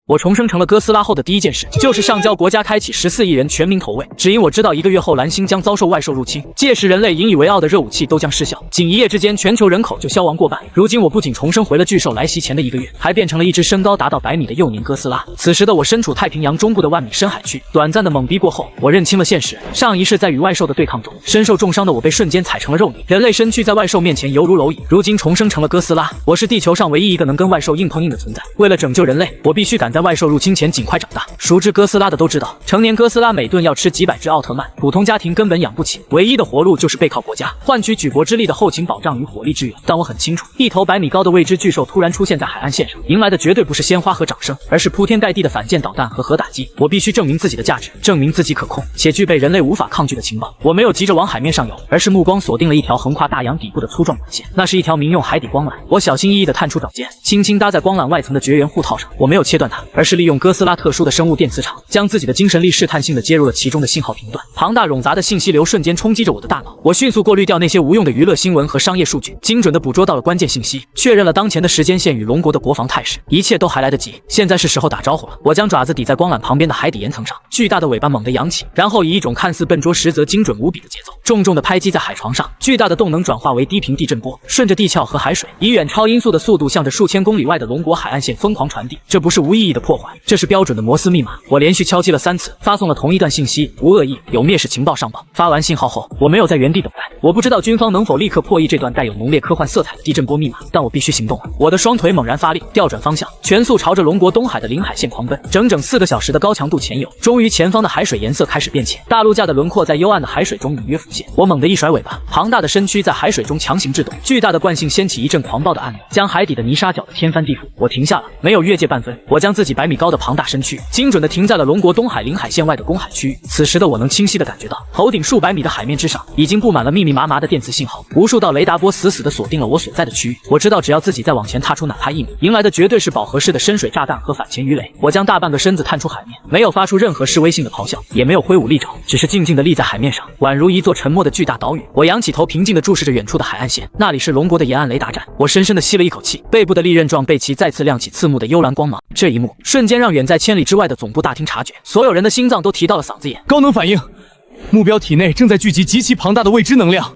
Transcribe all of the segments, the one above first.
我重生成了哥斯拉后的第一件事，就是上交国家开启14亿人全民投喂，只因我知道1个月后蓝星将遭受外兽入侵，届时人类引以为傲的热武器都将失效，仅1夜之间全球人口就消亡过半。如今我不仅重生回了巨兽来袭前的1个月，还变成了一只身高达到100米的幼年哥斯拉。此时的我身处太平洋中部的万米深海区，短暂的懵逼过后，我认清了现实。上一世在与外兽的对抗中，身受重伤的我被瞬间踩成了肉泥，人类身躯在外兽面前犹如蝼蚁。如今重生成了哥斯拉，我是地球上唯一一个能跟外兽硬碰硬的存在。为了拯救人类，我必须赶在外兽入侵前尽快长大。熟知哥斯拉的都知道，成年哥斯拉每顿要吃几百只奥特曼，普通家庭根本养不起，唯一的活路就是背靠国家，换取举国之力的后勤保障与火力支援。但我很清楚，一头100米高的未知巨兽突然出现在海岸线上，迎来的绝对不是鲜花和掌声，而是铺天盖地的反舰导弹和核打击。我必须证明自己的价值，证明自己可控且具备人类无法抗拒的情报。我没有急着往海面上游，而是目光锁定了一条横跨大洋底部的粗壮管线，那是一条民用海底光缆。我小心翼翼地探出爪尖，轻轻搭在光缆外层的绝缘护套上。我没有切断它，而是利用哥斯拉特殊的生物电磁场，将自己的精神力试探性地接入了其中的信号频段。庞大冗杂的信息流瞬间冲击着我的大脑，我迅速过滤掉那些无用的娱乐新闻和商业数据，精准地捕捉到了关键信息，确认了当前的时间线与龙国的国防态势。一切都还来得及，现在是时候打招呼了。我将爪子抵在光缆旁边的海底岩层上，巨大的尾巴猛地扬起，然后以一种看似笨拙实则精准无比的节奏，重重地拍击在海床上。巨大的动能转化为低频地震波，顺着地壳和海水，以远超音速的速度向着数千公里外的龙国海岸线疯狂传递。这不是无意义的破坏，这是标准的摩斯密码。我连续敲击了3次，发送了同一段信息，无恶意，有蔑视情报上报。发完信号后，我没有在原地等待。我不知道军方能否立刻破译这段带有浓烈科幻色彩的地震波密码，但我必须行动了。我的双腿猛然发力，调转方向，全速朝着龙国东海的临海线狂奔。整整4个小时的高强度潜游，终于前方的海水颜色开始变浅，大陆架的轮廓在幽暗的海水中隐约浮现。我猛地一甩尾巴，庞大的身躯在海水中强行制动，巨大的惯性掀起一阵狂暴的暗流，将海底的泥沙搅得天翻地覆。我停下了，没有越界半分，我将自己100米高的庞大身躯精准地停在了龙国东海临海线外的公海区域。此时的我能清晰地感觉到，头顶数百米的海面之上已经布满了密密麻麻的电磁信号，无数道雷达波死死地锁定了我所在的区域。我知道只要自己再往前踏出哪怕1米，迎来的绝对是饱和式的深水炸弹和反潜鱼雷。我将大半个身子探出海面，没有发出任何示威性的咆哮，也没有挥舞利爪，只是静静地立在海面上，宛如一座沉默的巨大岛屿。我仰起头，平静地注视着远处的海岸线，那里是龙国的沿岸雷达站。我深深地吸了一口气，背部的利刃状背鳍再次亮起刺目的幽蓝光芒。这一幕瞬间让远在千里之外的总部大厅察觉，所有人的心脏都提到了嗓子眼。高能反应，目标体内正在聚集极其庞大的未知能量，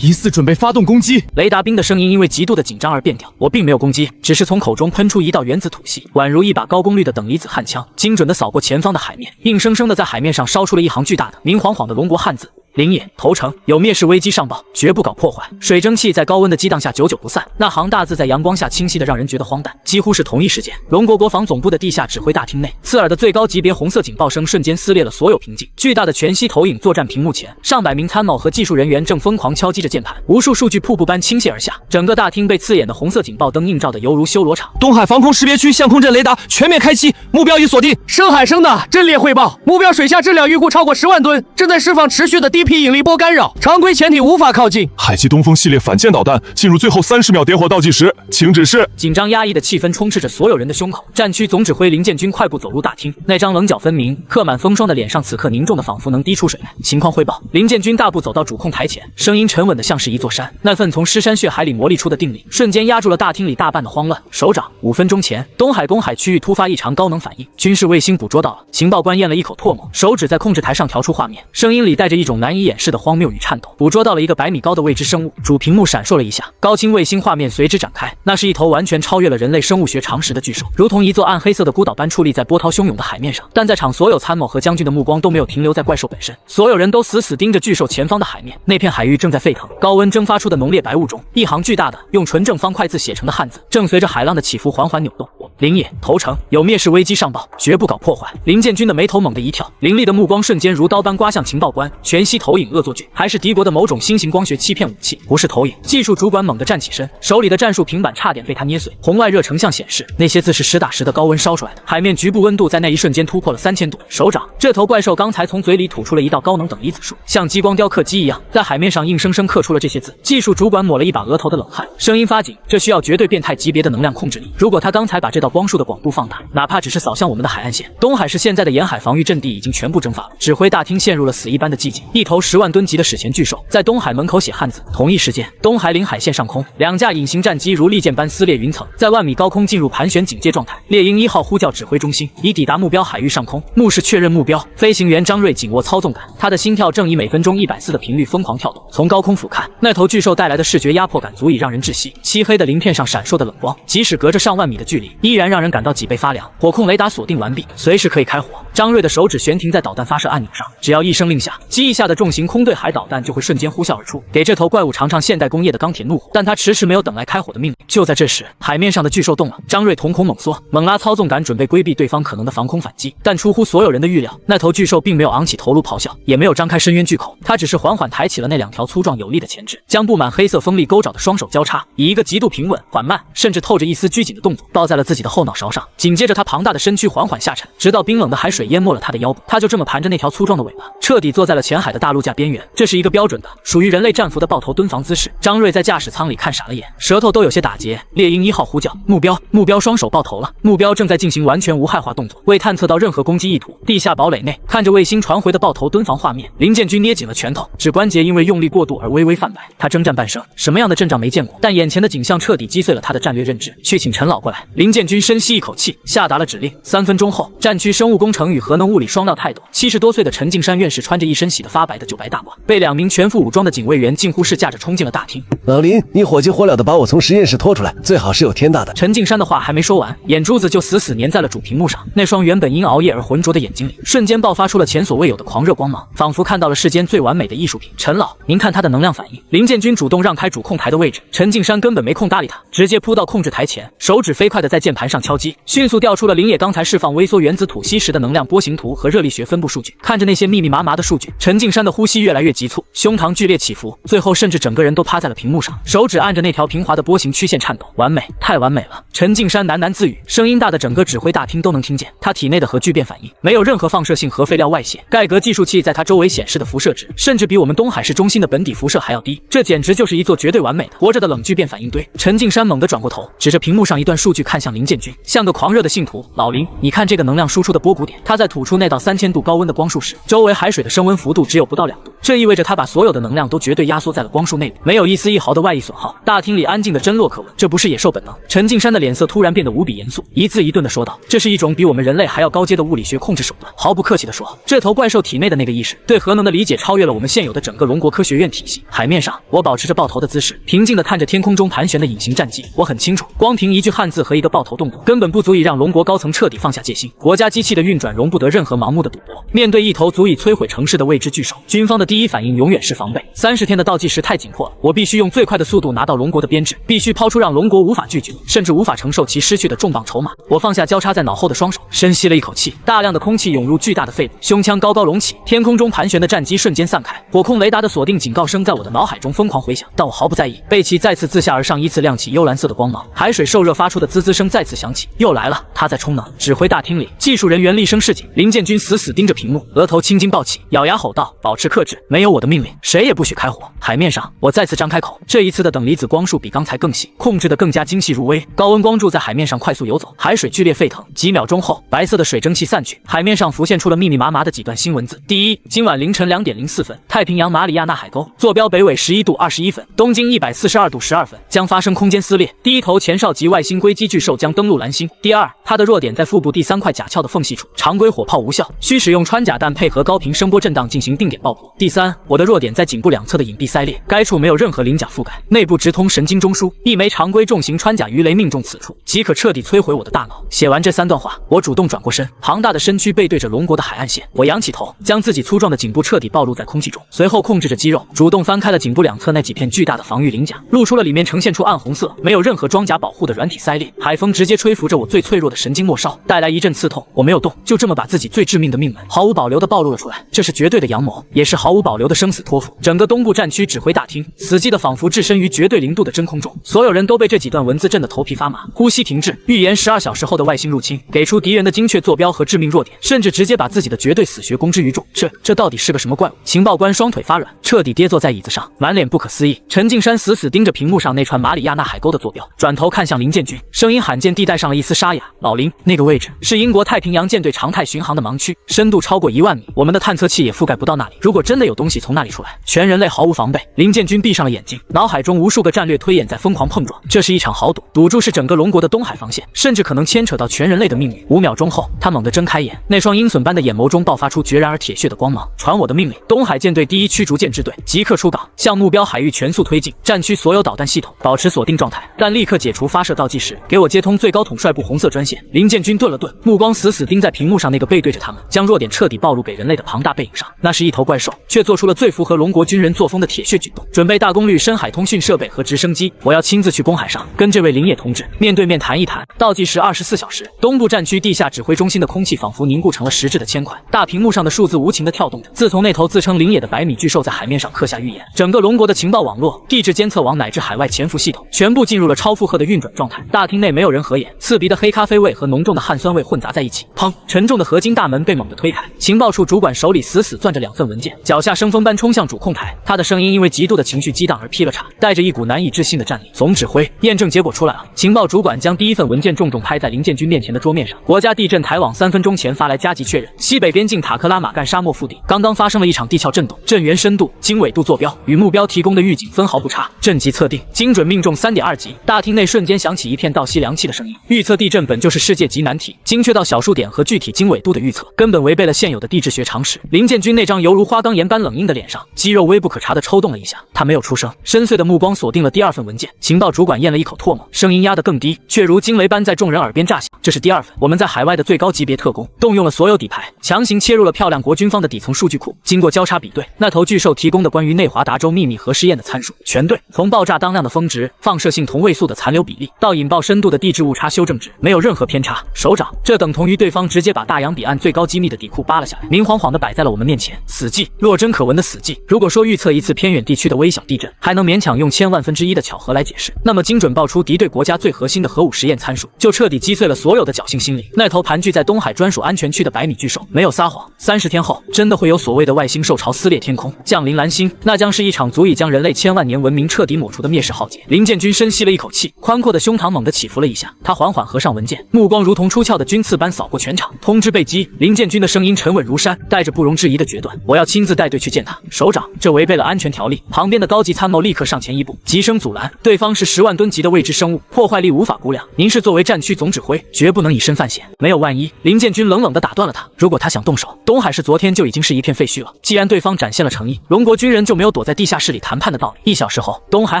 疑似准备发动攻击。雷达兵的声音因为极度的紧张而变调，我并没有攻击，只是从口中喷出一道原子吐息，宛如一把高功率的等离子焊枪，精准地扫过前方的海面，硬生生地在海面上烧出了一行巨大的明晃晃的龙国汉字。林野投诚，有蔑视危机上报，绝不搞破坏。水蒸气在高温的激荡下久久不散，那行大字在阳光下清晰的让人觉得荒诞。几乎是同一时间，龙国国防总部的地下指挥大厅内，刺耳的最高级别红色警报声瞬间撕裂了所有平静。巨大的全息投影作战屏幕前，上百名参谋和技术人员正疯狂敲击着键盘，无数数据瀑布般倾泻而下。整个大厅被刺眼的红色警报灯映照的犹如修罗场。东海防空识别区相控阵雷达全面开启，目标已锁定。深海声的阵列汇报，目标水下质量预估超过10万吨，正在释放持续的低频引力波干扰，常规潜艇无法靠近。海基东风系列反舰导弹进入最后30秒点火倒计时，请指示。紧张压抑的气氛充斥着所有人的胸口。战区总指挥林建军快步走入大厅，那张棱角分明、刻满风霜的脸上此刻凝重的仿佛能滴出水来。情况汇报。林建军大步走到主控台前，声音沉稳的像是一座山。那份从尸山血海里磨砺出的定力，瞬间压住了大厅里大半的慌乱。首长，5分钟前，东海公海区域突发异常高能反应，军事卫星捕捉到了。情报官咽了一口唾沫，手指在控制台上调出画面，声音里带着一种难以掩饰的荒谬与颤抖。捕捉到了一个100米高的未知生物，主屏幕闪烁了一下，高清卫星画面随之展开。那是一头完全超越了人类生物学常识的巨兽，如同一座暗黑色的孤岛般矗立在波涛汹涌的海面上。但在场所有参谋和将军的目光都没有停留在怪兽本身，所有人都死死盯着巨兽前方的海面。那片海域正在沸腾，高温蒸发出的浓烈白雾中，一行巨大的用纯正方块字写成的汉字正随着海浪的起伏缓缓扭动。林野投诚，有蔑视危机上报，绝不搞破坏。林建军的眉头猛地一跳，凌厉的目光瞬间如刀般刮向情报官。全息投影恶作剧，还是敌国的某种新型光学欺骗武器？不是投影。技术主管猛地站起身，手里的战术平板差点被他捏碎。红外热成像显示，那些字是实打实的高温烧出来的，海面局部温度在那一瞬间突破了3000度。首长，这头怪兽刚才从嘴里吐出了一道高能等离子束，像激光雕刻机一样，在海面上硬生生刻出了这些字。技术主管抹了一把额头的冷汗，声音发紧，这需要绝对变态级别的能量控制力。如果他刚才把这道光束的广度放大，哪怕只是扫向我们的海岸线，东海市现在的沿海防御阵地已经全部蒸发了。指挥大厅陷入了死一般的寂静，一头10万吨级的史前巨兽在东海门口写汉字。同一时间，东海领海线上空，2架隐形战机如利剑般撕裂云层，在1万米高空进入盘旋警戒状态。猎鹰1号呼叫指挥中心，已抵达目标海域上空，目视确认目标。飞行员张瑞紧握操纵杆，他的心跳正以每分钟140的频率疯狂跳动。从高空俯瞰，那头巨兽带来的视觉压迫感足以让人窒息。漆黑的鳞片上闪烁的冷光，即使隔着上万米的距离，依然让人感到脊背发凉。火控雷达锁定完毕，随时可以开火。张瑞的手指悬停在导弹发射按钮上，只要一声令下，机翼下的重型空对海导弹就会瞬间呼啸而出，给这头怪物尝尝现代工业的钢铁怒火。但他迟迟没有等来开火的命令。就在这时，海面上的巨兽动了，张瑞瞳孔猛缩，猛拉操纵杆，准备规避对方可能的防空反击。但出乎所有人的预料，那头巨兽并没有昂起头颅咆哮，也没有张开深渊巨口，它只是缓缓抬起了那2条粗壮有力的前肢，将布满黑色锋利钩爪的双手交叉，以一个极度平稳、缓慢，甚至透着一丝拘谨的动作抱在了自己的后脑勺上。紧接着，他庞大的身躯缓缓下沉，直到冰冷的海水淹没了他的腰部。他就这么盘着那条粗壮的尾巴，彻底坐在了浅海的大陆架边缘。这是一个标准的属于人类战俘的抱头蹲防姿势。张瑞在驾驶舱里看傻了眼，舌头都有些打结。猎鹰1号呼叫目标，双手抱头了。目标正在进行完全无害化动作，未探测到任何攻击意图。地下堡垒内，看着卫星传回的抱头蹲防画面，林建军捏紧了拳头，指关节因为用力过度而微微泛白。他征战半生，什么样的阵仗没见过？但眼前的景象彻底击碎了他的战略认知。去请陈老过来。林建军深吸一口气，下达了指令。3分钟后，战区生物工程与核能物理双料泰斗70多岁的陈敬山院士穿着一身洗得发白的旧白大褂，被2名全副武装的警卫员近乎是驾着冲进了大厅。老林，你火急火燎的把我从实验室拖出来，最好是有天大的。陈敬山的话还没说完，眼珠子就死死粘在了主屏幕上，那双原本因熬夜而浑浊的眼睛里，瞬间爆发出了前所未有的狂热光芒，仿佛看到了世间最完美的艺术品。陈老，您看他的能量反应。林建军主动让开主控台的位置，陈敬山根本没空搭理他，直接扑到控制台前，手指飞快的在键盘上敲击，迅速调出了林野刚才释放微缩原子吐息时的能量波形图和热力学分布数据。看着那些密密麻麻的数据，陈敬山的呼吸越来越急促，胸膛剧烈起伏，最后甚至整个人都趴在了屏幕上，手指按着那条平滑的波形曲线颤抖。完美，太完美了！陈敬山喃喃自语，声音大的整个指挥大厅都能听见。他体内的核聚变反应没有任何放射性核废料外泄，盖格计数器在他周围显示的辐射值，甚至比我们东海市中心的本底辐射还要低。这简直就是一座绝对完美的活着的冷聚变反应堆。陈敬山猛地转过头，指着屏幕上一段数据看向林建军，像个狂热的信徒。老林，你看这个能量输出的波谷点，他在吐出那道3000度高温的光束时，周围海水的升温幅度只有不到2度，这意味着他把所有的能量都绝对压缩在了光束内部，没有一丝一毫的外溢损耗。大厅里安静的针落可闻，这不是野兽本能。陈敬山的脸色突然变得无比严肃，一字一顿地说道：“这是一种比我们人类还要高阶的物理学控制手段。”毫不客气地说，这头怪兽体内的那个意识对核能的理解超越了我们现有的整个龙国科学院体系。海面上，我保持着抱头的姿势，平静地看着天空中盘旋的隐形战机。我很清楚，光凭一句汉字和一个抱头动作，根本不足以让龙国高层彻底放下戒心。国家机器的运转容不得任何盲目的赌博。面对一头足以摧毁城市的未知巨兽，军方的第一反应永远是防备。30天的倒计时太紧迫了，我必须用最快的速度拿到龙国的编制，必须抛出让龙国无法拒绝，甚至无法承受其失去的重磅筹码。我放下交叉在脑后的双手，深吸了一口气，大量的空气涌入巨大的肺部，胸腔高高隆起，天空中盘旋的战机瞬间散开，火控雷达的锁定警告声在我的脑海中疯狂回响，但我毫不在意。背鳍再次自下而上，依次亮起幽蓝色的光芒，海水受热发出的滋滋声再次响起，又来了，他在充能。指挥大厅里，技术人员厉声示警，林建军死死盯着屏幕，额头青筋暴起，咬牙吼道：“保持克制，没有我的命令，谁也不许开火。”海面上，我再次张开口，这一次的等离子光束比刚才更细，控制得更加精细入微，高温光柱在海面上快速游走，海水剧烈沸腾。几秒钟后，白色的水蒸气散去，海面上浮现出了密密麻麻的几段新文字。第一，今晚凌晨2点04分，太平洋马里亚纳海沟，坐标北纬11度21分，东经142度12分，将发生空间撕裂。第一头前哨级外星硅基巨兽将登陆蓝星。第二，它的弱点在腹部第3块甲壳的缝隙处，常规火炮无效，需使用穿甲弹配合高频声波震荡进行定点爆破。第三，我的弱点在颈部2侧的隐蔽腮裂，该处没有任何鳞甲覆盖，内部直通神经中枢，一枚常规重型穿甲鱼雷命中此处，即可彻底摧毁我的大脑。写完这3段话，我主动转过身，庞大的身躯背对着龙国的海岸线，我仰起头，将自己粗壮的颈部彻底暴露在空气中，随后控制着肌肉，主动翻开了颈部2侧那几片巨大的防御鳞甲，露出了里面呈现出暗红色、没有任何装甲保护的软体腮裂。海风直接吹拂着我最脆弱的神经末梢，带来一阵刺痛。我没有动，就这么把自己最致命的命门毫无保留地暴露了出来。这是绝对的阳谋，也是毫无保留的生死托付。整个东部战区指挥大厅死寂的仿佛置身于绝对0度的真空中，所有人都被这几段文字震得头皮发麻，呼吸停滞，预言12小时后的外星入侵，给出敌人的精确坐标和致命弱点，甚至直接把自己的绝对死穴公之于众。这到底是个什么怪物？情报官双腿发软，彻底跌坐在椅子上，满脸不可思议。陈敬山死死盯着屏幕上那串马里亚纳海沟的坐标，转头看向林建军，声音罕见地带上了一丝沙哑：“老林，那个位置是英国太平洋舰队常态态巡航的盲区，深度超过1万米，我们的探测器也覆盖不到那里。如果真的有东西从那里出来，全人类毫无防备。林建军闭上了眼睛，脑海中无数个战略推演在疯狂碰撞。这是一场豪赌，赌注是整个龙国的东海防线，甚至可能牵扯到全人类的命运。5秒钟后，他猛地睁开眼，那双鹰隼般的眼眸中爆发出决然而铁血的光芒。传我的命令，东海舰队第1驱逐舰支队即刻出港，向目标海域全速推进。战区所有导弹系统保持锁定状态，但立刻解除发射倒计时。给我接通最高统帅部红色专线。林建军顿了顿，目光死死盯在屏幕上那个背对着他们，将弱点彻底暴露给人类的庞大背影上。那是一头怪兽，却做出了最符合龙国军人作风的铁血举动，准备大功率深海通讯设备和直升机。我要亲自去公海上跟这位林野同志面对面谈一谈。倒计时24小时，东部战区地下指挥中心的空气仿佛凝固成了实质的铅块，大屏幕上的数字无情地跳动着。自从那头自称林野的百米巨兽在海面上刻下预言，整个龙国的情报网络、地质监测网乃至海外潜伏系统全部进入了超负荷的运转状态。大厅内没有人合眼，刺鼻的黑咖啡味和浓重的汗酸味混杂在一起。砰！沉重的合金大门被猛地推开，情报处主管手里死死攥着2份文件，脚下生风般冲向主控台。他的声音因为极度的情绪激荡而劈了叉，带着一股难以置信的战力。总指挥，验证结果出来了。情报主管将第1份文件重重拍在林建军面前的桌面上。国家地震台网3分钟前发来加急确认，西北边境塔克拉玛干沙漠腹地刚刚发生了一场地壳震动，震源深度、经纬度坐标与目标提供的预警分毫不差，震级测定精准命中3.2级。大厅内瞬间响起一片倒吸凉气的声音。预测地震本就是世界级难题，精确到小数点和具体经纬度的预测根本违背了现有的地质学常识。林建军那张犹如花岗岩般冷硬的脸上，肌肉微不可察地抽动了一下，他没有出声，深邃的目光锁定了第2份文件。情报主管咽了一口唾沫，声音压得更低，却如惊雷般在众人耳边炸响。这是第2份，我们在海外的最高级别特工动用了所有底牌，强行切入了漂亮国军方的底层数据库。经过交叉比对，那头巨兽提供的关于内华达州秘密核试验的参数全对，从爆炸当量的峰值、放射性同位素的残留比例到引爆深度的地质误差修正值，没有任何偏差。首长，这等同于对方直接把大洋彼岸最高机密的底库扒了下来，明晃晃地摆在了我们面前。死记，若真可闻的死记。如果说预测一次偏远地区的微小地震还能勉强用千万分之一的巧合来解释，那么精准爆出敌对国家最核心的核武实验参数，就彻底击碎了所有的侥幸心理。那头盘踞在东海专属安全区的百米巨兽没有撒谎，30天后真的会有所谓的外星兽潮撕裂天空，降临蓝星，那将是一场足以将人类千万年文明彻底抹除的灭世浩劫。林建军深吸了一口气，宽阔的胸膛猛地起伏了一下，他缓缓合上文件，目光如同出鞘的军刺般扫过全场。通知备击。林建军的声音沉稳如山，带着不容置疑的决断，我要亲自带队去见他。首长，这违背了安全条例。旁边的高级参谋立刻上前一步，急声阻拦，对方是10万吨级的未知生物，破坏力无法估量，您是作为战区总指挥，绝不能以身犯险。没有万一。林建军冷冷地打断了他，如果他想动手，东海市昨天就已经是一片废墟了。既然对方展现了诚意，龙国军人就没有躲在地下室里谈判的道理。1小时后，东海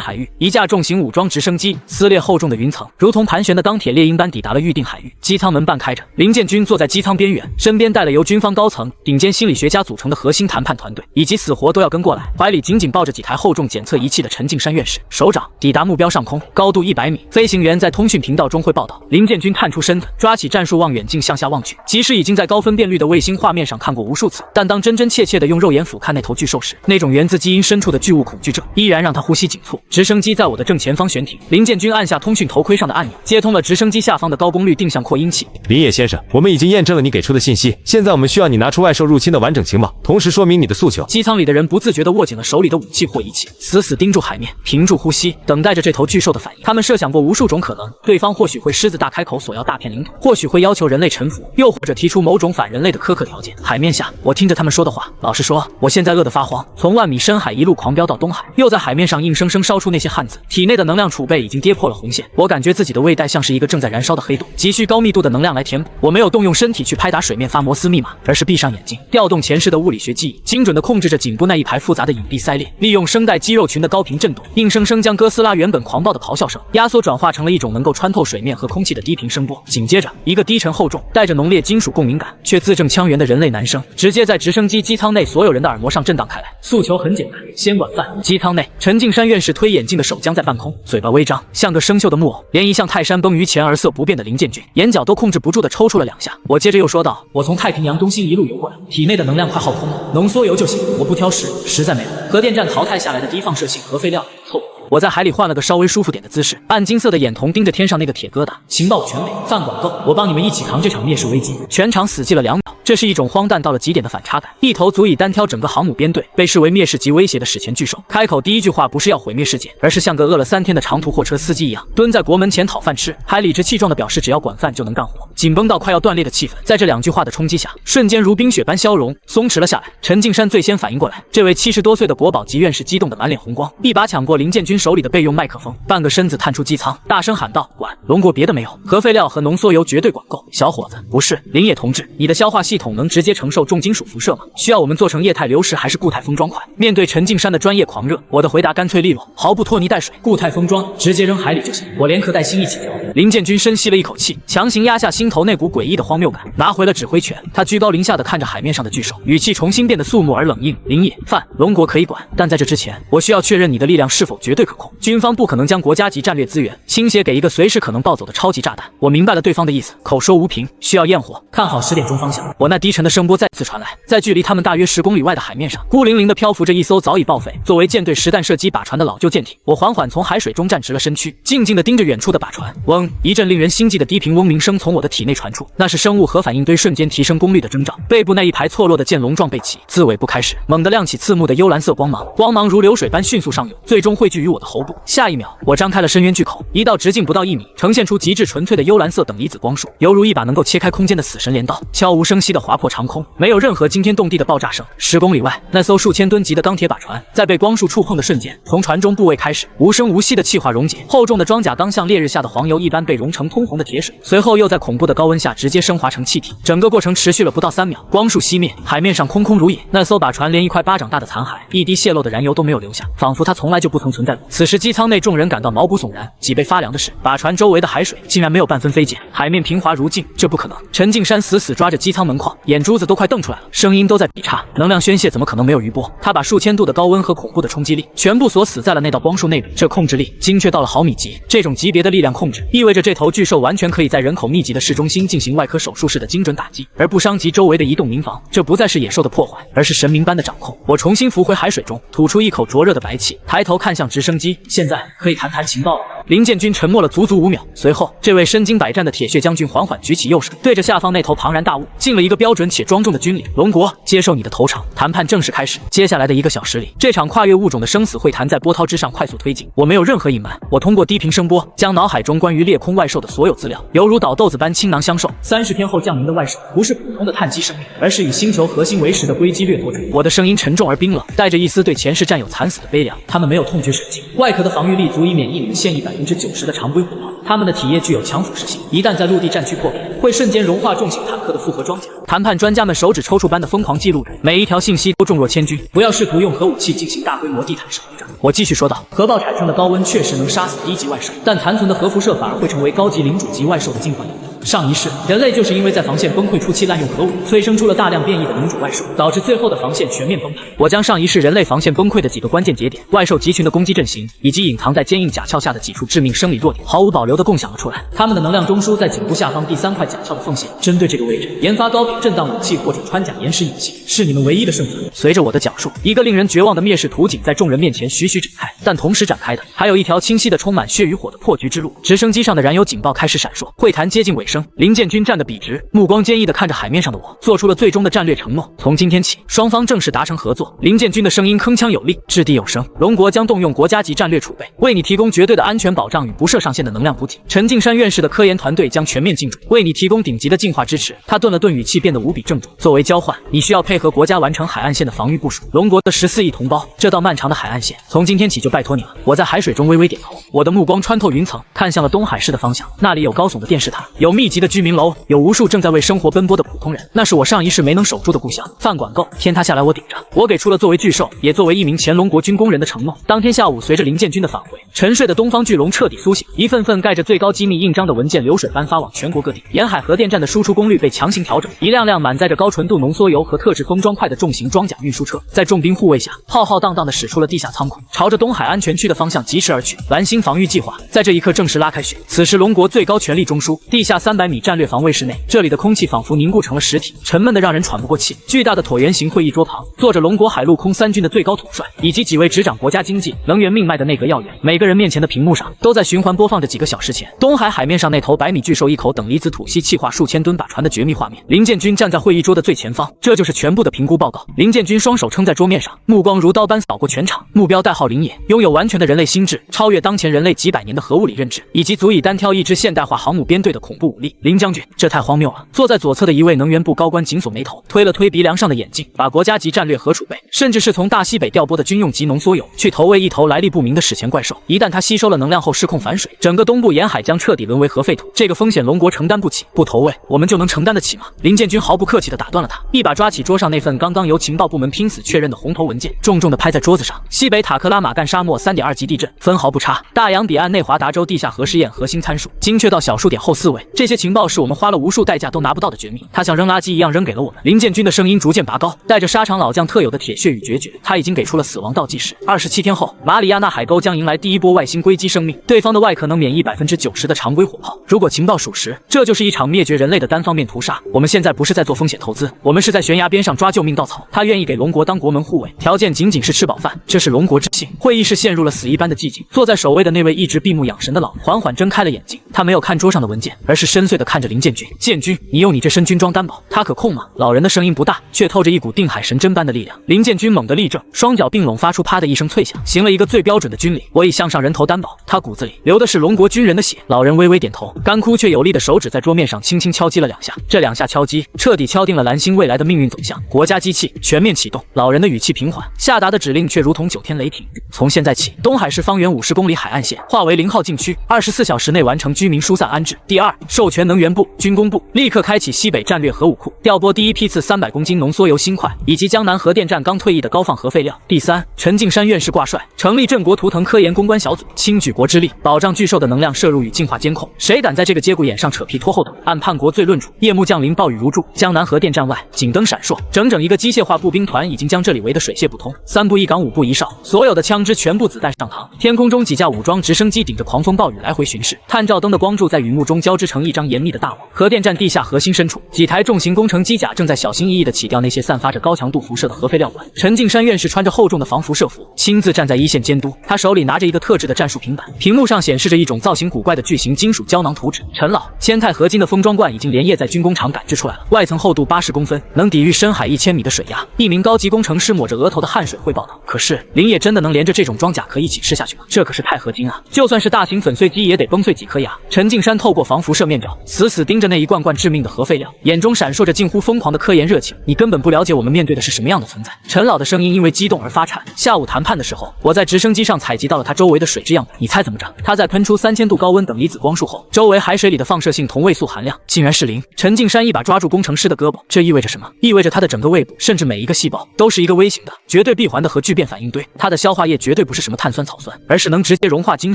海域，一架重型武装直升机撕裂厚重的云层，如同盘旋的钢铁猎鹰般抵达了预定海域。机舱门半开着，林建军坐在机舱边缘，身边带了由军方高层、顶尖心理学家组成的核心谈判团队，以及死活都要跟过来，怀里紧紧抱着几台厚重检测仪器的陈敬山院士。首长，抵达目标上空，高度100米。飞行员在通讯频道中会报道。林建军探出身子，抓起战术望远镜向下望去，即使已经在高分辨率的卫星画面上看过无数次，但当真真切切的用肉眼俯瞰那头巨兽时，那种源自基因深处的巨物恐惧症依然让他呼吸紧促。直升机在我的正前方悬停，林建军按下通讯头盔上的按钮，接通了直升机下方的高功率定向扩音器。林野先生，我们已经验证了你给出的信息，现在我们需要你拿出外兽入侵的完整情报，同时说明你的诉求。机舱里的人不自觉地握紧了手里的武器或仪器，死死盯住海面，屏住呼吸，等待着这头巨兽的反应。他们设想过无数种可能，对方或许会狮子大开口索要大片领土，或许会要求人类臣服，又或者提出某种反人类的苛刻条件。海面下，我听着他们说的话，老实说，我现在饿得发慌。从万米深海一路狂飙到东海，又在海面上硬生生烧出那些汉子，体内的能量储备已经跌破了红线。我感觉自己的胃袋像是一个正在燃烧的黑洞，急需高密度的能量来填补。我没有动用身体去拍打水面发摩斯密码，而是闭上眼睛，调动前世的物理学记忆，精准地控制着颈部那一排复杂的隐蔽鳃裂，利用声带肌肉群的高频振动，硬生生将哥斯拉原本狂暴的咆哮声压缩转化成了一种能够穿透水面和空气的低频声波。紧接着，一个低沉厚重、带着浓烈金属共鸣感却字正腔圆的人类男声直接在直升机机舱内所有人的耳膜上震荡开来。诉求很简单，先管饭。机舱内，陈敬山院士推眼镜的手僵在半空，嘴巴微张，像个生锈的木偶。连一向泰山崩于前而色不变的林建军，眼角都控制不住地抽搐了2下。我接着又说道：“我从太平洋东心一路游过来，体内的能量快耗空了，浓缩铀就行，我不挑食，实在没了。核电站淘汰下来的低放射性核废料，凑合。”我在海里换了个稍微舒服点的姿势，暗金色的眼瞳盯着天上那个铁疙瘩。情报全伪，饭管够，我帮你们一起扛这场灭世危机。全场死寂了2秒。这是一种荒诞到了极点的反差感。一头足以单挑整个航母编队，被视为灭世级威胁的史前巨兽，开口第一句话不是要毁灭世界，而是像个饿了3天的长途货车司机一样，蹲在国门前讨饭吃，还理直气壮地表示只要管饭就能干活。紧绷到快要断裂的气氛，在这2句话的冲击下，瞬间如冰雪般消融，松弛了下来。陈敬山最先反应过来，这位70多岁的国宝级院士激动得满脸红光，一把抢过林建军手里的备用麦克风，半个身子探出机舱，大声喊道：“管龙国别的没有，核废料和浓缩铀绝对管够。小伙子，不是林野同志，你的消化系统能直接承受重金属辐射吗？需要我们做成液态流石还是固态封装块？”面对陈敬山的专业狂热，我的回答干脆利落，毫不拖泥带水，固态封装，直接扔海里就行。我连壳带芯一起调。林建军深吸了一口气，强行压下心头那股诡异的荒谬感，拿回了指挥权。他居高临下地看着海面上的巨兽，语气重新变得肃穆而冷硬：“林野，范龙国可以管，但在这之前，我需要确认你的力量是否绝对可控。军方不可能将国家级战略资源倾斜给一个随时可能暴走的超级炸弹。”我明白了对方的意思，口说无凭，需要验货。看好10点钟方向。我那低沉的声波再次传来，在距离他们大约10公里外的海面上，孤零零地漂浮着一艘早已报废、作为舰队实弹射击靶船的老旧舰艇。我缓缓从海水中站直了身躯，静静地盯着远处的靶船。嗡，一阵令人心悸的低频嗡鸣声从我的体内传出，那是生物核反应堆瞬间提升功率的征兆。背部那一排错落的舰龙状背鳍，自尾部开始猛地亮起刺目的幽蓝色光芒，光芒如流水般迅速上涌，最终汇聚于我的喉部。下一秒，我张开了深渊巨口，一道直径不到1米，呈现出极致纯粹的幽蓝色等离子光束，犹如一把能够切开空间的死神镰刀，悄无声息地划破长空，没有任何惊天动地的爆炸声。10公里外，那艘数千吨级的钢铁靶船，在被光束触碰的瞬间，从船中部位开始无声无息的气化溶解，厚重的装甲当像烈日下的黄油一般被熔成通红的铁水，随后又在恐怖的高温下直接升华成气体。整个过程持续了不到3秒，光束熄灭，海面上空空如也。那艘靶船连一块巴掌大的残骸，一滴泄漏的燃油都没有留下，仿佛它从来就不曾存在过。此时机舱内众人感到毛骨悚然，脊背发凉的是，靶船周围的海水竟然没有半分飞溅，海面平滑如镜，这不可能。陈敬山死死抓着机舱门框，眼珠子都快瞪出来了，声音都在劈叉。能量宣泄怎么可能没有余波？他把数千度的高温和恐怖的冲击力全部锁死在了那道光束内部，这控制力精确到了毫米级。这种级别的力量控制，意味着这头巨兽完全可以在人口密集的市中心进行外科手术式的精准打击，而不伤及周围的移动民房。这不再是野兽的破坏，而是神明般的掌控。我重新浮回海水中，吐出一口灼热的白气，抬头看向直升机。现在可以谈谈情报了。林建军沉默了足足5秒，随后，这位身经百战的铁血将军缓缓举起右手，对着下方那头庞然大物敬了一个标准且庄重的军礼：“龙国，接受你的头场。”谈判正式开始。接下来的1个小时里，这场跨越物种的生死会谈在波涛之上快速推进。我没有任何隐瞒，我通过低频声波将脑海中关于裂空外兽的所有资料，犹如倒豆子般倾囊相授。30天后降临的外兽，不是普通的碳基生命，而是以星球核心为食的硅基掠夺者。我的声音沉重而冰冷，带着一丝对前世战友惨死的悲凉。他们没有痛觉神经，外壳的防御力足以免疫你们现役90%的常规火炮。他们的体液具有强腐蚀性，一旦在陆地战区破裂，会瞬间融化重型坦克的复合装甲。谈判专家们手指抽搐般的疯狂记录着，每一条信息都重若千钧。不要试图用核武器进行大规模地毯式轰炸。我继续说道，核爆产生的高温确实能杀死低级外兽，但残存的核辐射反而会成为高级领主级外兽的进化能力。上一世，人类就是因为在防线崩溃初期滥用核武，催生出了大量变异的领主外兽，导致最后的防线全面崩盘。我将上一世人类防线崩溃的几个关键节点、外兽集群的攻击阵型，以及隐藏在坚硬甲壳下的几处致命生理弱点，毫无保留地共享了出来。他们的能量中枢在颈部下方第3块甲壳的缝线，针对这个位置研发高频震荡武器或者穿甲延时武器，是你们唯一的胜算。随着我的讲述，一个令人绝望的灭世图景在众人面前徐徐展开，但同时展开的还有一条清晰的充满血与火的破局之路。直升机上的燃油警报开始闪烁，会谈接近尾声。林建军站得笔直，目光坚毅地看着海面上的我，做出了最终的战略承诺：从今天起，双方正式达成合作。林建军的声音铿锵有力，掷地有声：龙国将动用国家级战略储备，为你提供绝对的安全保障与不设上限的能量补给。陈敬山院士的科研团队将全面进驻，为你提供顶级的进化支持。他顿了顿，语气变得无比郑重。作为交换，你需要配合国家完成海岸线的防御部署。龙国的14亿同胞，这道漫长的海岸线，从今天起就拜托你了。我在海水中微微点头，我的目光穿透云层，看向了东海市的方向。那里有高耸的电视塔，有密集的居民楼，有无数正在为生活奔波的普通人。那是我上一世没能守住的故乡。饭管够，天塌下来我顶着。我给出了作为巨兽，也作为一名前龙国军工人的承诺。当天下午，随着林建军的返回，沉睡的东方巨龙彻底苏醒，一份份盖着最高机密印章的文件流水般发往全国各地。沿海核电站的输出功率被强行调整，一辆辆满载着高纯度浓缩铀和特制封装块的重型装甲运输车，在重兵护卫下，浩浩荡荡地驶出了地下仓库，朝着东海安全区的方向疾驰而去。蓝星防御计划在这一刻正式拉开序。此时，龙国最高权力中枢地下300米战略防卫室内，这里的空气仿佛凝固成了实体，沉闷的让人喘不过气。巨大的椭圆形会议桌旁，坐着龙国海陆空3军的最高统帅，以及几位执掌国家经济、能源命脉的内阁要员。每个人面前的屏幕上都在循环播放着几个小时前东海海面上那头100米巨兽一口等离子吐息气化数千吨把船的绝密画面。林建军站在会议桌的最前方，这就是全部的评估报告。林建军双手撑在桌面上，目光如刀般扫过全场。目标代号灵野，拥有完全的人类心智，超越当前人类几百年的核物理认知，以及足以单挑一支现代化航母编队的恐怖武力。林将军，这太荒谬了！坐在左侧的一位能源部高官紧锁眉头，推了推鼻梁上的眼镜，把国家级战略核储备，甚至是从大西北调拨的军用级浓缩铀，去投喂一头来历不明的史前怪兽。一旦它吸收了能量后失控反水，整个东部沿海将彻底沦为核废土。这个风险龙国承担不起，不投喂，我们就能承担得起吗？林建军毫不客气地打断了他，一把抓起桌上那份刚刚由情报部门拼死确认的红头文件，重重地拍在桌子上。西北塔克拉玛干沙漠3.2级地震，分毫不差。大洋彼岸内华达州地下核试验核心参数，精确到小数点后4位。这些情报是我们花了无数代价都拿不到的绝密，他像扔垃圾一样扔给了我们。林建军的声音逐渐拔高，带着沙场老将特有的铁血与决绝。他已经给出了死亡倒计时，27天后，马里亚纳海沟将迎来第一波外星硅基生命，对方的外壳能免疫90%的常规火炮。如果情报属实，这就是一场灭绝人类的单方面屠杀。我们现在不是在做风险投资，我们是在悬崖边上抓救命稻草。他愿意给龙国当国门护卫，条件仅仅是吃饱饭，这是龙国之幸。会议室陷入了死一般的寂静，坐在首位的那位一直闭目养神的老人缓缓睁开了眼睛，他没有看桌上的文件，而是深邃地看着林建军。建军，你用你这身军装担保，他可控吗？老人的声音不大，却透着一股定海神针般的力量。林建军猛地立正，双脚并拢，发出啪的一声脆响，行了一个最标准的军礼。我以向上人头担保，他骨子里流的是龙国军人的血。老人微微点头，干枯却有力的手指在桌面上轻轻敲击了2下，这2下敲击彻底敲定了蓝星未来的命运走向。国家机器全面启动。老人的语气平缓，下达的指令却如同9天雷霆。从现在起，东海市方圆50公里海岸线划为0号禁区，24小时内完成居民疏散安置。第二，授权能源部、军工部立刻开启西北战略核武库，调拨第一批次300公斤浓缩铀锌块，以及江南核电站刚退役的高放核废料。第三，陈敬山院士挂帅，成立镇国图腾科研攻关小组，倾举国之力，保障巨兽的能量摄入与进化监控。谁敢在这个节骨眼上扯皮拖后腿，按叛国罪论处。夜幕降临，暴雨如注，江南核电站外警灯闪烁，整整一个机械化步兵团已经将这里围得水泄不通。3步一岗，5步一哨，所有的枪支全部子弹上膛。天空中几架武装直升机顶着狂风暴雨来回巡视，探照灯的光柱在雨幕中交织成一张严密的大网。核电站地下核心深处，几台重型工程机甲正在小心翼翼地起掉那些散发着高强度辐射的核废料管。陈敬山院士穿着厚重的防辐射服，亲自站在一线监督，他手里拿着一个特制的战术平板，屏幕上显示着一种造型古怪的巨型金属胶囊图纸。陈老，千钛合金的封装罐已经连夜在军工厂赶制出来了，外层厚度80公分，能抵御深海1000米的水压。一名高级工程师抹着额头的汗水汇报道。可是林野真的能连着这种装甲壳一起吃下去吗？这可是钛合金啊，就算是大型粉碎机也得崩碎几颗牙。陈敬山透过防辐射面罩，死死盯着那一罐罐致命的核废料，眼中闪烁着近乎疯狂的科研热情。你根本不了解我们面对的是什么样的存在。陈老的声音因为激动而发颤。下午谈判的时候，我在直升机上采集到了它周围的水质样本，你猜怎么着？它在喷出3000度高温等离子光束后，周围海水里的放射性同位素含量竟然是0。陈敬山一把抓住工程师的胳膊，这意味着什么？意味着他的整个胃部，甚至每一个细胞都是一个微型的、绝对闭环的核聚变反应堆。它的消化液绝对不是什么碳酸、草酸，而是能直接融化金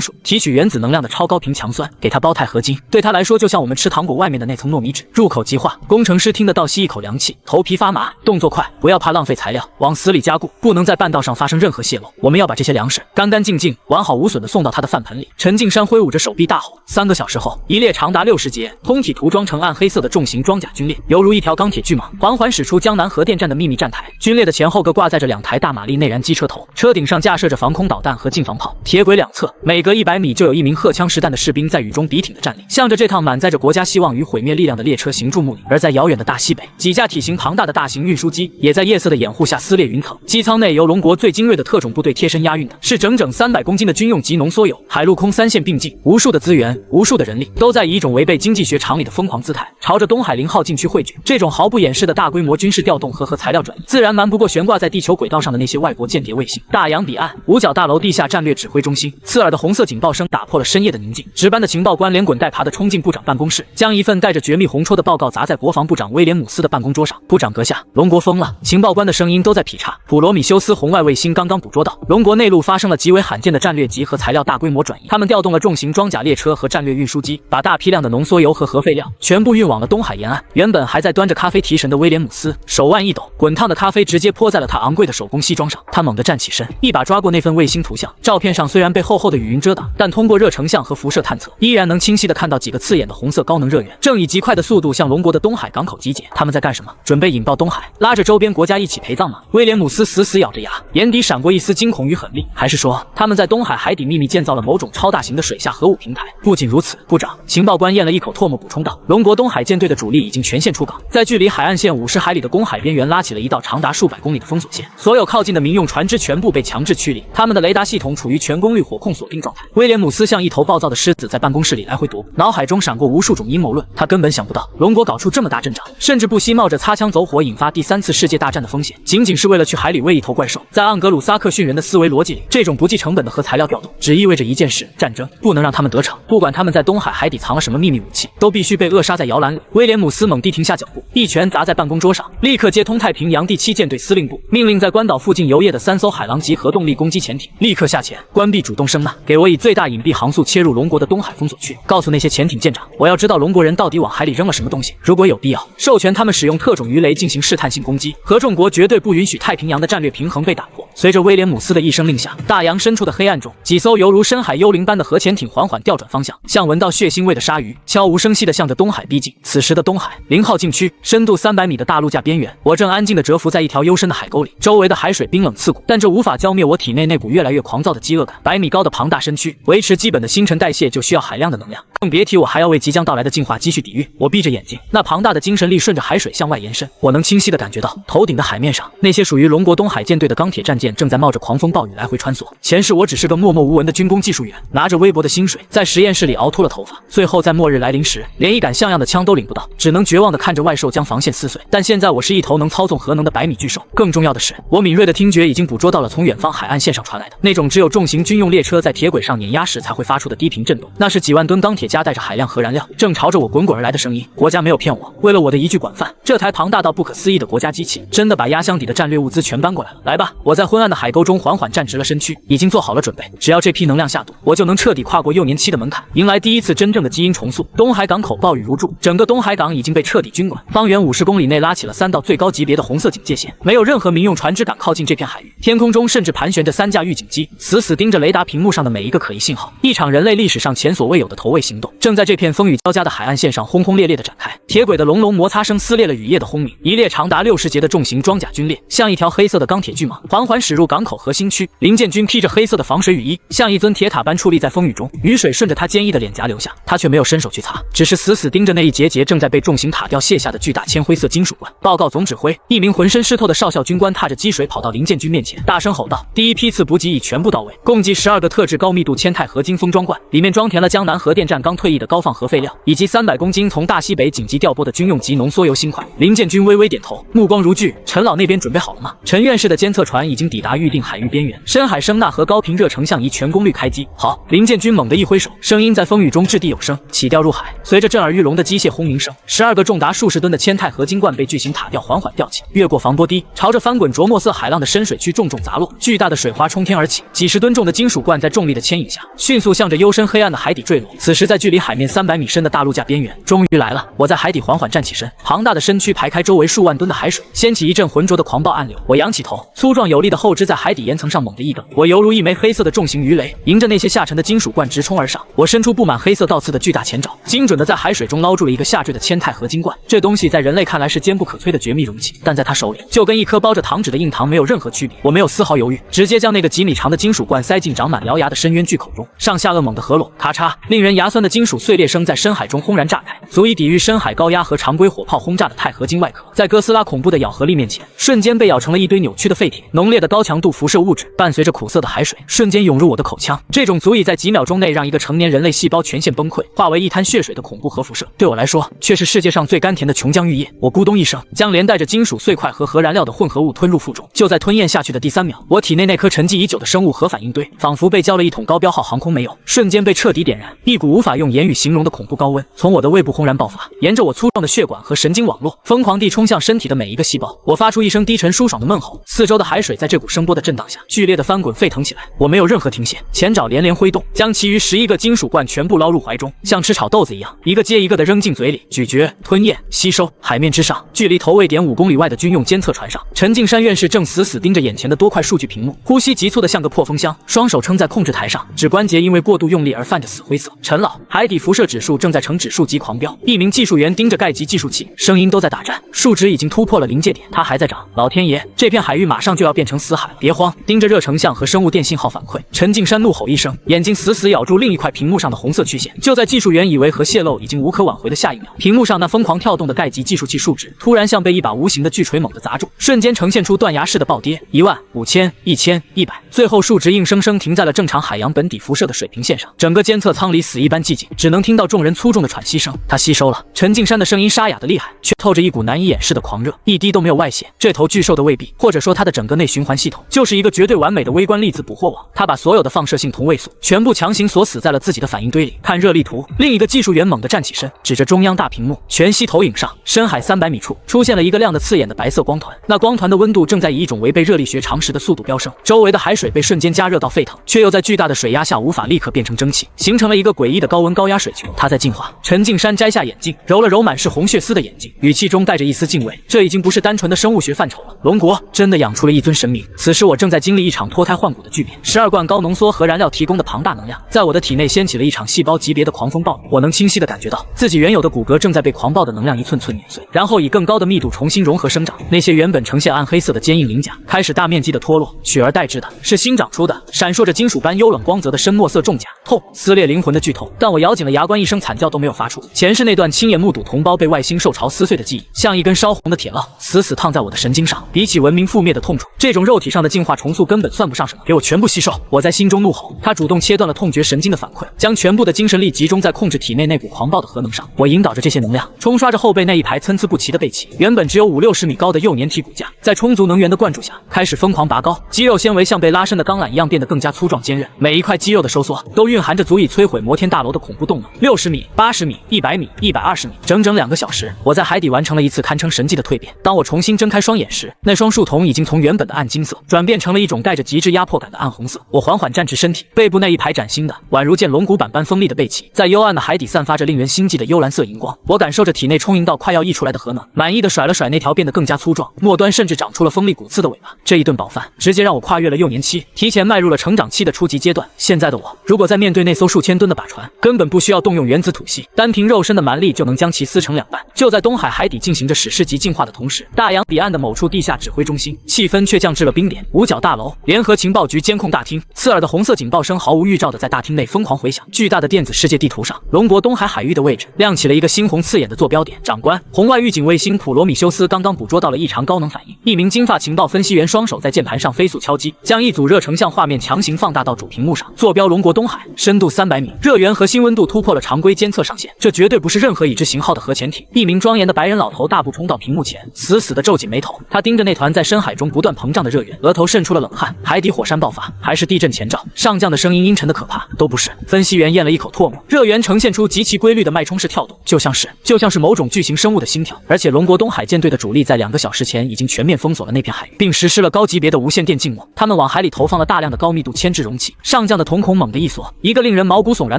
属、提取原子能量的超高频强酸，给它包钛合金。对他来说，就像我们吃糖果外面的那层糯米纸，入口即化。工程师听得倒吸一口凉气，头皮发麻，动作快，不要怕浪费材料，往死里加固，不能在半道上发生任何泄漏。我们要把这些粮食干干净净、完好无损地送到他的饭盆里。陈敬山挥舞着手臂大吼。3个小时后，一列长达60节、通体涂装成暗黑色的重型装甲军列，犹如一条钢铁巨蟒，缓缓驶出江南核电站的秘密站台。军列的前后各挂载着2台大马力内燃机车头，车顶上架设着防空导弹和近防炮，铁轨两侧每隔100米就有一名荷枪实弹的士兵在雨中笔挺地站立，向着这趟满载着国家希望与毁灭力量的列车行注目礼。而在遥远的大西北，几架体型庞大的大型运输机也在夜色的掩护下撕裂云层。机舱内由龙国最精锐的特种部队贴身押运的是整整300公斤的军用级浓缩铀。海陆空3线并进，无数的资源、无数的人力都在以一种违背经济学常理的疯狂姿态，朝着东海0号禁区汇聚。这种毫不掩饰的大规模军事调动和核材料转移，自然瞒不过悬挂在地球轨道上的那些外国间谍卫星。大洋彼岸五角大楼地下战略指挥中心，刺耳的红色警报声打破了深夜的宁静。值班的情报官连滚带爬地冲进部长办公室，将一份带着绝密红戳的报告砸在国防部长威廉姆斯的办公桌上。部长阁下，龙国疯了！情报官的声音都在劈叉。普罗米修斯红外卫星刚刚捕捉到龙国内陆发生了极为罕见的战略级和材料大规模转移，他们调动了重型装甲列车和战略运输机，把大批量的浓缩铀和核废料全部运往了东海沿岸。原本还在端着咖啡提神的威廉姆斯手腕一抖，滚烫的咖啡直接泼在了他昂贵的手工西装上。他猛地站起身，一把抓过那份卫星图像。照片上虽然被厚厚的雨云遮挡，但通过热成像和辐射探测，依然能清晰地看到几个刺眼的红红色高能热源，正以极快的速度向龙国的东海港口集结。他们在干什么？准备引爆东海，拉着周边国家一起陪葬吗？威廉姆斯死死咬着牙，眼底闪过一丝惊恐与狠戾。还是说，他们在东海海底秘密建造了某种超大型的水下核武平台？不仅如此，部长，情报官咽了一口唾沫补充道：“龙国东海舰队的主力已经全线出港，在距离海岸线50海里的公海边缘拉起了一道长达数百公里的封锁线，所有靠近的民用船只全部被强制驱离，他们的雷达系统处于全功率火控锁定状态。”威廉姆斯像一头暴躁的狮子在办公室里来回踱步，脑海中闪过无数种阴谋论。他根本想不到龙国搞出这么大阵仗，甚至不惜冒着擦枪走火引发第3次世界大战的风险，仅仅是为了去海里喂一头怪兽。在盎格鲁撒克逊人的思维逻辑里，这种不计成本的核材料调动只意味着一件事：战争。不能让他们得逞，不管他们在东海海底藏了什么秘密武器，都必须被扼杀在摇篮里。威廉姆斯猛地停下脚步，一拳砸在办公桌上，立刻接通太平洋第7舰队司令部，命令在关岛附近游曳的3艘海狼级核动力攻击潜艇立刻下潜，关闭主动声呐，给我以最大隐蔽航速切入龙国的东海封锁区。告诉那些潜艇舰长，我要知道龙国人到底往海里扔了什么东西，如果有必要，授权他们使用特种鱼雷进行试探性攻击。合众国绝对不允许太平洋的战略平衡被打破。随着威廉姆斯的一声令下，大洋深处的黑暗中，几艘犹如深海幽灵般的核潜艇缓缓调转方向，像闻到血腥味的鲨鱼，悄无声息地向着东海逼近。此时的东海0号禁区，深度300米的大陆架边缘，我正安静地蛰伏在一条幽深的海沟里，周围的海水冰冷刺骨，但这无法浇灭我体内那股越来越狂躁的饥饿感。100米高的庞大身躯，维持基本的新陈代谢就需要海量的能量，更别提我还要为即将到来的进化继续抵御。我闭着眼睛，那庞大的精神力顺着海水向外延伸，我能清晰地感觉到头顶的海面上，那些属于龙国东海舰队的钢铁战舰正在冒着狂风暴雨来回穿梭。前世我只是个默默无闻的军工技术员，拿着微薄的薪水，在实验室里熬秃了头发，最后在末日来临时，连一杆像样的枪都领不到，只能绝望地看着外兽将防线撕碎。但现在我是一头能操纵核能的100米巨兽，更重要的是，我敏锐的听觉已经捕捉到了从远方海岸线上传来的那种只有重型军用列车在铁轨上碾压时才会发出的低频震动，那是几万吨钢铁夹带着海量核燃料正朝着我滚滚而来的声音。国家没有骗我，为了我的一句管饭，这台庞大到不可思议的国家机器真的把压箱底的战略物资全搬过来了。来吧，我在昏暗的海沟中缓缓站直了身躯，已经做好了准备，只要这批能量下肚，我就能彻底跨过幼年期的门槛，迎来第一次真正的基因重塑。东海港口暴雨如注，整个东海港已经被彻底军管，方圆50公里内拉起了3道最高级别的红色警戒线，没有任何民用船只敢靠近这片海域。天空中甚至盘旋着3架预警机，死死盯着雷达屏幕上的每一个可疑信号。一场人类历史上前所未有的投喂行动，正在这片风雨交加的海岸线上轰轰烈烈地展开。铁轨的隆隆摩擦声撕裂了雨夜的轰鸣，一列长达60节的重型装甲军列，像一条黑色的钢铁巨蟒，缓缓驶入港口核心区。零件军披着黑色的防水雨衣，像一尊铁塔般矗立在风雨中，雨水顺着他坚毅的脸颊流下，他却没有伸手去擦，只是死死盯着那一节节正在被重型塔吊卸下的巨大铅灰色金属罐。报告总指挥，一名浑身湿透的少校军官踏着积水跑到零件军面前，大声吼道：“第一批次补给已全部到位，共计12个特制高密度铅钛合金封装罐，里面装填了江南核电站刚退役的高放核废料，以及300公斤从大西北紧急调拨的军用级浓缩铀锌块。”零件军微微点头，目光如炬：“陈老那边准备好了吗？”陈院士的监测船已经抵达预定海域边缘，深海声呐和高频热成像仪全功率开机。好，零件军猛地一挥手，声音在风雨中掷地有声，起吊入海。随着震耳欲聋的机械轰鸣声，12个重达数十吨的铅钛合金罐被巨型塔吊缓缓吊起，越过防波堤，朝着翻滚着墨色海浪的深水区重重砸落。巨大的水花冲天而起，几十吨重的金属罐在重力的牵引下，迅速向着幽深黑暗的海底坠落。此时，在距离海面300米深的大陆架边缘，终于来了。我在海底缓缓站起身，庞大的身躯排开周围数万吨的海水，掀起一阵浑浊的狂暴暗流。我仰起头，粗壮有力的后肢在海底岩层上猛地一蹬，我犹如一枚黑色的重型鱼雷，迎着那些下沉的金属罐直冲而上。我伸出布满黑色倒刺的巨大前爪，精准地在海水中捞住了一个下坠的铅钛合金罐。这东西在人类看来是坚不可摧的绝密容器，但在他手里就跟一颗包着糖纸的硬糖没有任何区别。我没有丝毫犹豫，直接将那个几米长的金属罐塞进长满獠牙的深渊巨口中，上下颚猛地合拢，咔嚓，令人牙酸的金属碎裂声在深海中轰然炸开，足以抵御深海高压和常规火炮轰炸的钛合金外壳，在哥斯拉恐怖的咬合力面前，瞬间被咬成了一堆扭曲的废铁。浓烈的高强度辐射物质伴随着苦涩的海水，瞬间涌入我的口腔。这种足以在几秒钟内让一个成年人类细胞全线崩溃，化为一滩血水的恐怖核辐射，对我来说却是世界上最甘甜的琼浆玉液。我咕咚一声，将连带着金属碎块和核燃料的混合物吞入腹中。就在吞咽下去的第3秒，我体内那颗沉寂已久的生物核反应堆，仿佛被浇了一桶高标号航空煤油，瞬间被彻底点燃。一股无法用言语形容的恐怖高温从我的胃部轰然爆发，沿着我粗壮的血管和神经网络，疯狂地冲向身体的每一个细胞。我发出一声低沉舒爽的闷吼，四周的海水在这股声波的震荡下剧烈的翻滚沸腾起来。我没有任何停歇，前爪连连挥动，将其余11个金属罐全部捞入怀中，像吃炒豆子一样，一个接一个的扔进嘴里，咀嚼、吞咽、吸收。海面之上，距离投喂点5公里外的军用监测船上，陈敬山院士正死死盯着眼前的多块数据屏幕，呼吸急促的像个破风箱，双手撑在控制台上，指关节因为过度用力而泛着死灰色。陈老，海底辐射指数正在呈指数级狂飙。一名技术员盯着盖级计数器，声音都在打颤，数值已经突破了临界点，它还在涨。老天爷，这片海域马上就要变成死海了！别慌，盯着热成像和生物电信号反馈。陈敬山怒吼一声，眼睛死死咬住另一块屏幕上的红色曲线。就在技术员以为核泄漏已经无可挽回的下一秒，屏幕上那疯狂跳动的盖级计数器数值突然像被一把无形的巨锤猛地砸中，瞬间呈现出断崖式的暴跌，1万、5000、1000、100，最后数值硬生生停在了正常海洋本底辐射的水平线上。整个监测舱里死一般寂静，只能听到众人粗重的喘息声。他吸收了陈敬山的声音，沙哑的厉害，却透着一股难以掩饰的狂热，一滴都没有外泄。这头巨兽的胃壁，或者说它的整个内循环系统，就是一个绝对完美的微观粒子捕获网。它把所有的放射性同位素全部强行锁死在了自己的反应堆里。看热力图，另一个技术员猛地站起身，指着中央大屏幕，全息投影上，深海300米处出现了一个亮得刺眼的白色光团。那光团的温度正在以一种违背热力学常识的速度飙升，周围的海水被瞬间加热到沸腾，却又在巨大的水压下无法立刻变成蒸汽，形成了一个诡异的高温高压水球。它在进化。陈敬山摘下眼镜，揉了揉满是红血丝的眼睛，语气中带着一丝敬畏。这已经不是单纯的生物学范畴了，龙国真的养出了一尊神明。此时我正在经历一场脱胎换骨的巨变，12罐高浓缩核燃料提供的庞大能量，在我的体内掀起了一场细胞级别的狂风暴雨。我能清晰地感觉到自己原有的骨骼正在被狂暴的能量一寸寸碾碎，然后以更高的密度重新融合生长。那些原本呈现暗黑色的坚硬鳞甲开始大面积的脱落，取而代之的是新长出的闪烁着金属般幽冷光泽的深墨色重甲。痛，撕裂灵魂的剧痛，但我咬紧了牙关，一声惨叫都没有发出。前世那段亲眼目睹同胞被外星兽潮撕碎的记忆，像一根烧红的铁烙，死死烫在我的神经上。比起文明覆灭的痛楚，这种肉体上的进化重塑根本算不上什么，给我全部吸收！我在心中怒吼。他主动切断了痛觉神经的反馈，将全部的精神力集中在控制体内那股狂暴的核能上。我引导着这些能量，冲刷着后背那一排参差不齐的背鳍。原本只有50-60米高的幼年体骨架，在充足能源的灌注下，开始疯狂拔高，肌肉纤维像被拉伸的钢缆一样变得更加粗壮坚韧，每一块肌肉的收缩都蕴含着足以摧毁摩天大楼的恐怖动能。60米、80米、100米、120米，整整2个小时，我在海底完成了一次堪称神迹的蜕变。当我重新睁开双眼时，那双树瞳已经从原本的暗金色转变成了一种带着极致压迫感的暗红色。我缓缓站直身体，背部那一排崭新的宛如剑龙骨板般锋利的背鳍，在幽暗的海底散发着令人心悸的幽蓝色荧光。我感受着体内充盈到快要溢出来的核能，满意的甩了甩那条变得更加粗壮，末端甚至长出了锋利骨刺的尾巴。这一顿饱饭直接让我跨越了幼年期，提前迈入了成长期的初级阶段。现在的我，如果在面对那艘数千吨的靶船，根本不需要动用原子吐息，单凭肉身的蛮力就能将其撕成2半。就在东海海底进行着史诗级进化的同时，大洋彼岸的某处地下指挥中心，气氛却降至了冰点。五角大楼联合情报局监控大厅，刺耳的红色警报声毫无预兆的在大厅内疯狂回响。巨大的电子世界地图上，龙国东海海域的位置亮起了一个猩红刺眼的坐标点。长官，红外预警卫星普罗米修斯刚刚捕捉到了异常高能反应。一名金发情报分析员双手在键盘上飞速敲击，将一组热成像画面强行放大到主屏幕上。坐标龙国东海，深度300米，热源核心温度突破了常规监测上限。这绝对不是任何已知型号的核潜艇。一名庄严的白人老头大步冲到屏幕前，死死地皱紧眉头。他盯着那团在深海中不断膨胀的热源，额头渗出了冷汗。海底火山爆发，还是地震前兆？上将的声音阴沉的可怕。都不是。分析员咽了一口唾沫。热源呈现出极其规律的脉冲式跳动，就像是某种巨型生物的心跳。而且龙国东海舰队的主力在2个小时前已经全面封锁了那片海域，并实施了高级别的无线电静默。他们往海里投放了大量的高密度铅制容器。上将的瞳孔猛地一锁，一个令人毛骨悚然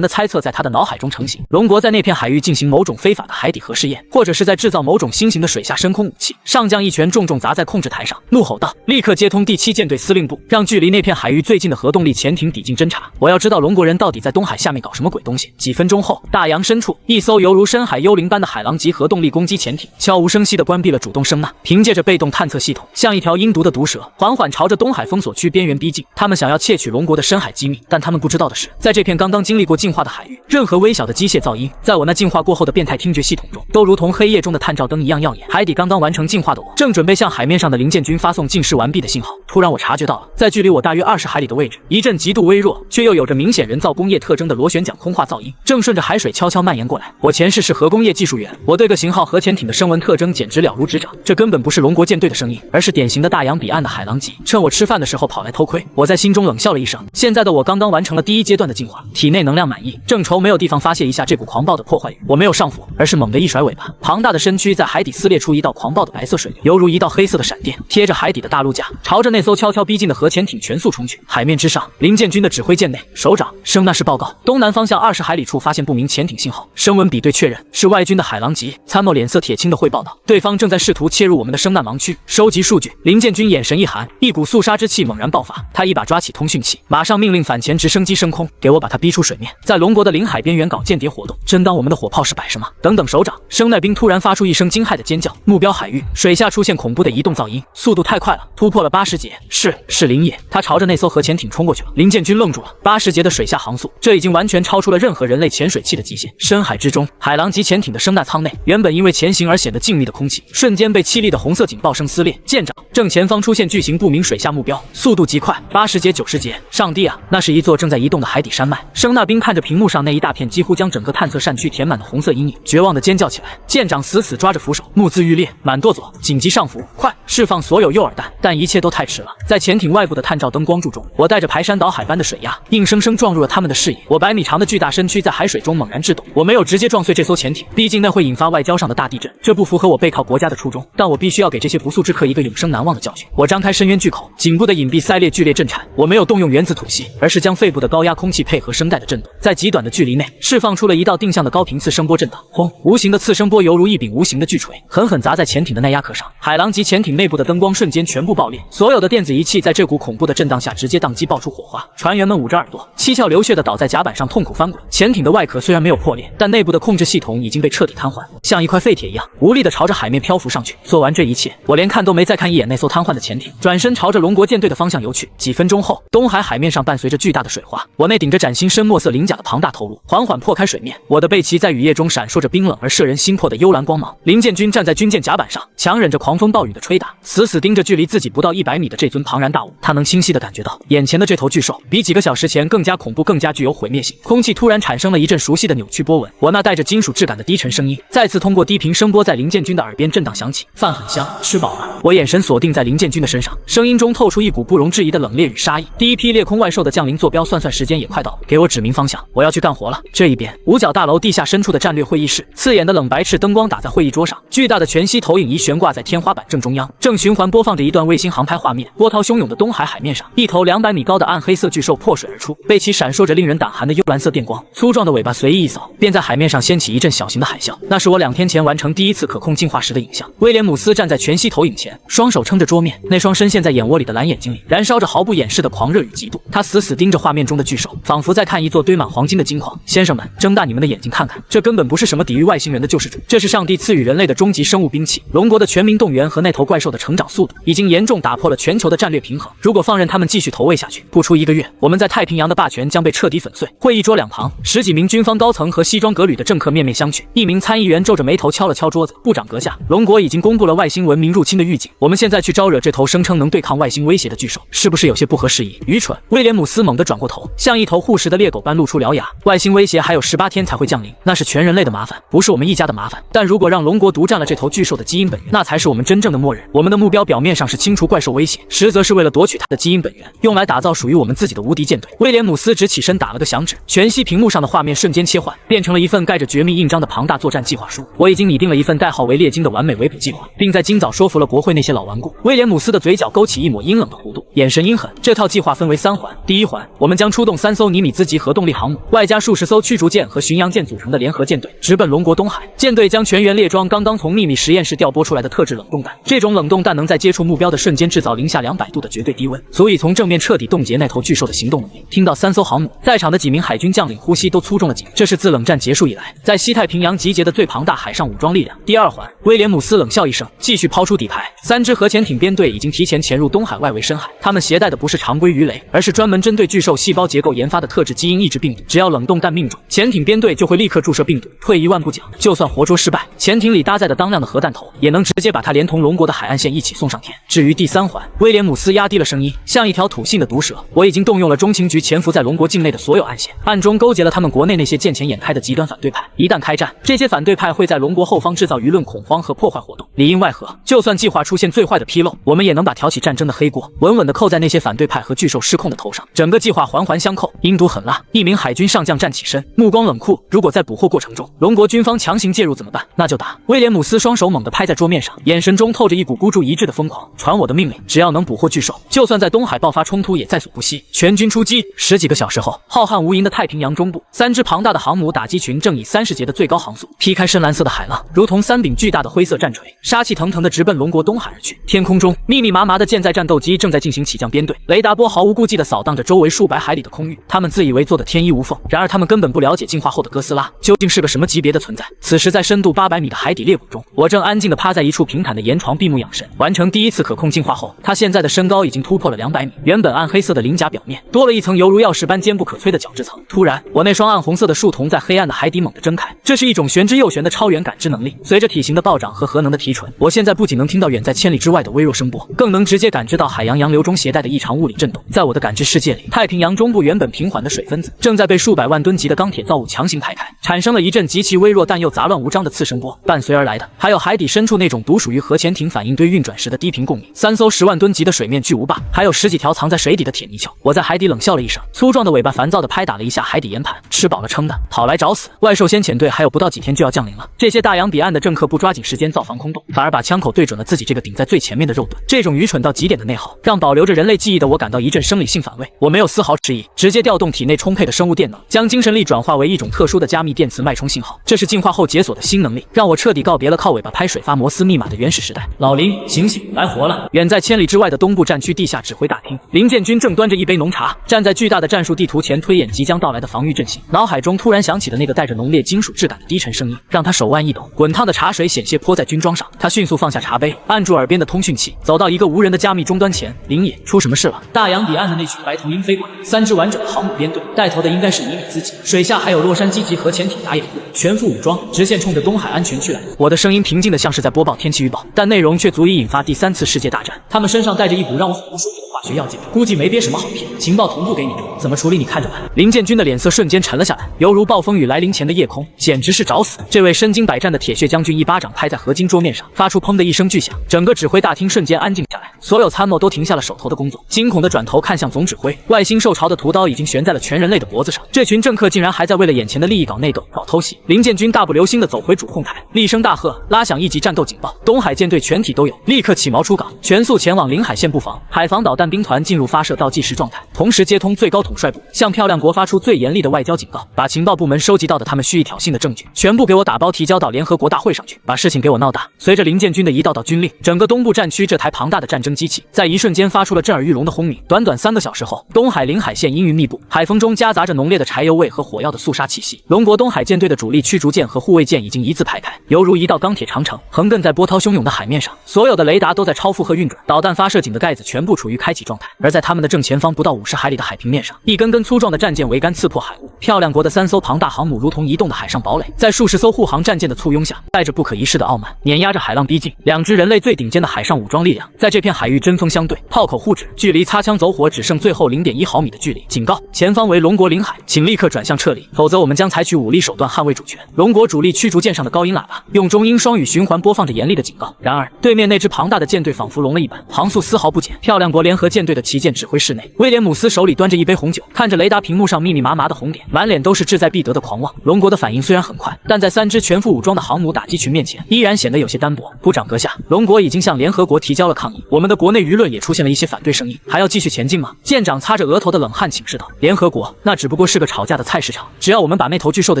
的猜测在他的脑海中成型：龙国在那片海域进行某种非法的海底核试验，或者是在制造某种新型的水下深空武器。上将一拳重重砸在控制台上，怒吼道：“立刻接通第7舰队司令部，让距离那片海域最近的核动力潜艇抵近侦察。我要知道龙国人到底在东海下面搞什么鬼东西。”几分钟后，大洋深处，一艘犹如深海幽灵般的海狼级核动力攻击潜艇悄无声息地关闭了主动声呐，凭借着被动探测系统，像一条阴毒的毒蛇，缓缓朝着东海封锁区边缘逼近。他们想要窃取龙国的深海机密，但他们不知道的是，在这片刚刚经历过进化的海域，任何微小的机械噪音，在我那进化过后的变态听觉系统中，都如同黑夜中的探照灯一样耀眼。海底刚刚完成进化的我，正准备向海面上的零件军发送进视完毕的信号，突然我察觉到了，在距离我大约20海里的位置，一阵极度微弱却又有着明显人造工业特征的螺旋桨空话噪音，正顺着海水悄悄蔓延过来。我前世是核工业技术员，我对个型号核潜艇的声纹特征简直了如指掌。这根本不是龙国舰队的声音，而是典型的大洋彼岸的海狼级。趁我吃饭的时候跑来偷窥，我在心中冷笑了一声。现在的我刚刚完成了第1阶段的进化，体内能量满溢，正愁没有地方发泄一下这股狂暴的破坏欲。我没有上浮，而是猛地一甩尾巴，庞大的身躯在海底撕裂出一道狂暴的白色水流，犹如一道黑色的闪电，贴着海底的大陆架，朝着那艘悄悄逼近的核潜艇全速冲去。海面之上，零舰军的指挥舰内，首长声纳士报告，东南方向20海里处发现不明潜艇信号，声纹比对确认是外军的海狼级。参谋脸色铁青的汇报道，对方正在试图切入我们的声纳盲区，收收集数据。林建军眼神一寒，一股肃杀之气猛然爆发。他一把抓起通讯器，马上命令反潜直升机升空，给我把他逼出水面，在龙国的领海边缘搞间谍活动，真当我们的火炮是摆设吗？等等，首长！生奈兵突然发出一声惊骇的尖叫，目标海域水下出现恐怖的移动噪音，速度太快了，突破了80节。是林野，他朝着那艘核潜艇冲过去了。林建军愣住了，80节的水下航速，这已经完全超出了任何人类潜水器的极限。深海之中，海狼级潜艇的声纳舱内，原本因为前行而显得静谧的空气，瞬间被凄厉的红色警报声撕裂。舰长，正前方出现巨型不明水下目标，速度极快，80节、90节。上帝啊，那是一座正在移动的海底山脉。声纳兵看着屏幕上那一大片几乎将整个探测扇区填满的红色阴影，绝望地尖叫起来。舰长死死抓着扶手，目眦欲裂，满舵左，紧急上浮，快释放所有诱饵弹！但一切都太迟了，在潜艇外部的探照灯光柱中，我带着排山倒海般的水压，硬生生撞入了他们的视野。我100米长的巨大身躯在海水中猛然制动，我没有直接撞碎这艘潜艇，毕竟那会引发外交上的大地震，这不符合我背靠国家的初衷。但我必须要给这些不速之客一个永生难忘的教训。我张开深渊巨口，颈部的隐蔽塞裂剧烈震颤。我没有动用原子吐息，而是将肺部的高压空气配合声带的震动，在极短的距离内释放出了一道定向的高频次声波震荡。轰！无形的次声波犹如一柄无形的巨锤，狠狠砸在潜艇的耐压壳上。海狼级潜艇内部的灯光瞬间全部爆裂，所有的电子仪器在这股恐怖的震荡下直接宕机，爆出火花。船员们捂着耳朵，七窍流血的倒在甲板上痛苦翻滚。潜艇的外壳虽然没有破裂，但内部的控制系统已经被彻底瘫痪，像一块废铁一样无力的朝着海面漂浮上去。做完这一切，我连看都没再看一眼那艘瘫痪的潜艇，转身朝着龙国舰队的方向游去。几分钟后，东海海面上伴随着巨大的水花，我那顶着崭新深墨色鳞甲的庞大头颅缓缓破开水面，我的背鳍在雨夜中闪烁着冰冷而摄人心魄的幽蓝光芒。林建军站在军舰甲板上，强忍着狂风暴雨的吹打，死死盯着距离自己不到100米的这尊庞然大物。他能清晰地感觉到，眼前的这头巨兽比几个小时前更加恐怖，更加具有毁灭性。空气突然产生了一阵熟悉的扭曲波纹，我那带着金属质感的低沉声音再次通过低频声波在林建军的耳边震荡响起：饭很香，吃饱了。我眼神锁定在林建军的身上，声音中透出一股不容置疑的冷冽与杀意。第一批裂空外兽的降临坐标算时间也快到了，给我指明方向，我要去干活了。这一边，五角大楼地下深处的战略会议室，刺眼的冷白炽灯光打在会议桌上，巨大的全息投影仪悬挂在天花板正中央，正循环播放着一段卫星航拍画面。波涛汹涌的东海海面上，一头200米高的暗黑色巨兽破水而出，背鳍闪烁着令人胆寒的幽蓝色电光，粗壮的尾巴随意一扫，便在海面上掀起一阵小型的海啸。那是我2天前完成第一次可控进化时的影像。威廉姆斯站在全息投影前，双手撑着桌面，那双深陷在眼窝里的蓝眼睛里燃烧着毫不掩饰的狂热与嫉妒。他死死盯着画面中的巨兽，仿佛在看一座堆满黄金的金矿。先生们，睁大你们的眼睛看看，这根本不是什么抵御外星人的救世主，这是上帝赐予人类的终极生物兵器。龙国的全民动员和那头怪兽的成长速度，已经严重打破了全球的战略平衡。如果放任他们继续投喂下去，不出1个月，我们在太平洋的霸权将被彻底粉碎。会议桌两旁，10几名军方高层和西装革履的政客面面相觑。一名参议员皱着眉头敲了敲桌子：“部长阁下，龙国已经公布了外星文明入侵的预警，我们现在去招惹这头声称能对抗外星威胁的巨兽，是不是有些不合时宜？愚蠢！”威廉姆斯猛地转过头，像一头护食的猎狗般露出獠牙。外星威胁还有18天才会降临，那是全人类的麻烦，不是我们一家的麻烦。但如果让龙国独占了这头巨兽的基因本源，那才是我们真正的末日。我们的目标表面上是清除怪兽威胁，实则是为了夺取它的基因本源，用来打造属于我们自己的无敌舰队。威廉姆斯只起身打了个响指，全息屏幕上的画面瞬间切换，变成了一份盖着绝密印章的庞大作战计划书。我已经拟定了一份代号为猎鲸的完美围捕计划，并在今早说服了国会那些老顽固。威廉姆斯的嘴角勾起一抹阴冷的弧度，眼神阴狠。这套计划分为3环，第一环，我们将出动3艘尼米兹级核动力航母，外加数十艘驱逐舰和巡洋舰组成的联合舰队，直奔龙国东海。舰队将全员列装刚刚从秘密实验室调拨出来的特制冷冻弹，这种冷冻弹能在接触目标的瞬间制造零下200度的绝对低温，足以从正面彻底冻结那头巨兽的行动能力。听到3艘航母，在场的几名海军将领呼吸都粗重了几。这是自冷战结束以来，在西太平洋集结的最庞大海上武装力量。第二环，威廉姆斯冷笑一声，继续抛出底牌。3支核潜艇编队已经提前潜入东海外围深海，他们携带的不是常规鱼雷，而是专门针对巨兽细胞结构研发的特制基因抑制病毒。只要冷冻弹命中，潜艇编队就会立刻注射病毒。退一万步讲，就算活捉失败，潜艇里搭载的当量的核弹头也能直接把它连同龙国的海岸线一起送上天。至于第3环，威廉姆斯压低了声音，像一条吐信的毒蛇，我已经动用了中情局潜伏在龙国境内的所有暗线，暗中勾结了他们国内那些见钱眼开的极端反对派。一旦开战，这些反对派会在龙国后方制造舆论恐慌和破坏活动，里应外合。就算计划出现最坏的纰漏，我们也能把挑起战争的黑锅稳稳地扣在那些反对派和巨兽失控的头上。整个计划环环相扣，阴毒狠辣。一名海军上将站起身，目光冷酷。如果在捕获过程中，龙国军方强行介入怎么办？那就打！威廉姆斯双手猛地拍在桌面上，眼神中透着一股孤注一掷的疯狂。传我的命令，只要能捕获巨兽，就算在东海爆发冲突也在所不惜。全军出击！10几个小时后，浩瀚无垠的太平洋中部，3支庞大的航母打击群正以30节的最高航速劈开深蓝色的海浪，如同3柄巨大的灰色战锤，杀气腾腾地直奔龙国东东海而去。天空中密密麻麻的舰载战斗机正在进行起降编队，雷达波毫无顾忌地扫荡着周围数百海里的空域。他们自以为做得天衣无缝，然而他们根本不了解进化后的哥斯拉究竟是个什么级别的存在。此时，在深度800米的海底裂谷中，我正安静地趴在一处平坦的岩床闭目养神，完成第一次可控进化后，他现在的身高已经突破了200米。原本暗黑色的鳞甲表面多了一层犹如钥匙般坚不可摧的角质层。突然，我那双暗红色的树瞳在黑暗的海底猛地睁开，这是一种玄之又玄的超远感知能力。随着体型的暴涨和核能的提纯，我现在不仅能听到远在千里之外的微弱声波，更能直接感知到海洋洋流中携带的异常物理震动。在我的感知世界里，太平洋中部原本平缓的水分子正在被数百万吨级的钢铁造物强行排开，产生了一阵极其微弱但又杂乱无章的次声波。伴随而来的还有海底深处那种独属于核潜艇反应堆运转时的低频共鸣。3艘10万吨级的水面巨无霸，还有10几条藏在水底的铁泥鳅。我在海底冷笑了一声，粗壮的尾巴烦躁地拍打了一下海底岩盘。吃饱了撑的，跑来找死！外兽先遣队还有不到几天就要降临了，这些大洋彼岸的政客不抓紧时间造防空洞，反而把枪口对准了自己这个顶在最前面的肉盾。这种愚蠢到极点的内耗，让保留着人类记忆的我感到一阵生理性反胃。我没有丝毫迟疑，直接调动体内充沛的生物电能，将精神力转化为一种特殊的加密电磁脉冲信号。这是进化后解锁的新能力，让我彻底告别了靠尾巴拍水发摩斯密码的原始时代。老林，醒醒，来活了！远在千里之外的东部战区地下指挥大厅，林建军正端着一杯浓茶，站在巨大的战术地图前推演即将到来的防御阵型。脑海中突然响起的那个带着浓烈金属质感的低沉声音，让他手腕一抖，滚烫的茶水险些泼在军装上。他迅速放下茶杯，按住耳边的通讯器，走到一个无人的加密终端前。林野，出什么事了？大洋彼岸的那群白头鹰飞过来，3支完整的航母编队，带头的应该是尼米兹级，水下还有洛杉矶级核潜艇打掩护，全副武装，直线冲着东海安全区来。我的声音平静的像是在播报天气预报，但内容却足以引发第3次世界大战。他们身上带着一股让我很不舒服的化学药剂，估计没憋什么好片。情报同步给你，怎么处理你看着办。林建军的脸色瞬间沉了下来，犹如暴风雨来临前的夜空，简直是找死。这位身经百战的铁血将军一巴掌拍在合金桌面上，发出砰的一声巨响，整个指挥大厅瞬间安静下来，所有参谋都停下了手头的工作，惊恐地转头看向总指挥。外星兽潮的屠刀已经悬在了全人类的脖子上，这群政客竟然还在为了眼前的利益搞内斗、搞偷袭。林建军大步流星地走回主控台，厉声大喝，拉响1级战斗警报，东海舰队全体都有，立刻起锚出港，全速前往临海线布防。海防导弹兵团进入发射倒计时状态，同时接通最高统帅部，向漂亮国发出最严厉的外交警告，把情报部门收集到的他们蓄意挑衅的证据全部给我打包提交到联合国大会上去，把事情给我闹大。随着林建军的一道道军令，整个东部战区这台庞大的战争机器在一瞬间发出了震耳欲聋的轰鸣。短短3个小时后，东海临海线阴云密布，海风中夹杂着浓烈的柴油味和火药的肃杀气息。龙国东海舰队的主力驱逐舰和护卫舰已经一字排开，犹如一道钢铁长城横亘在波涛汹涌的海面上。所有的雷达都在超负荷运转，导弹发射井的盖子全部处于开启状态。而在他们的正前方不到50海里的海平面上，一根根粗壮的战舰桅杆刺破海雾。漂亮国的3艘庞大航母如同移动的海上堡垒，在数十艘护航战舰的簇拥下，带着不可一世的傲慢，碾压着海浪逼近。2支人类最顶尖的海上武装力量在这片海域针锋相对，炮口互指，距离擦枪走火只剩最后0.1毫米的距离。警告，前方为龙国领海，请立刻转向撤离，否则我们将采取武力手段捍卫主权。龙国主力驱逐舰上的高音喇叭用中英双语循环播放着严厉的警告。然而，对面那支庞大的舰队仿佛聋了一般，航速丝毫不减。漂亮国联合舰队的旗舰指挥室内，威廉姆斯手里端着一杯红酒，看着雷达屏幕上密密麻麻的红点，满脸都是志在必得的狂妄。龙国的反应虽然很快，但在3支全副武装的航母打击群面前，依然显得有些单薄。部长阁下，龙国已经向联合国提交了抗议，我们的国内舆论也出现了一些反对声音，还要继续前进吗？舰长擦着额头的冷汗请示道。联合国那只不过是个吵架的菜市场，只要我们把那头巨兽的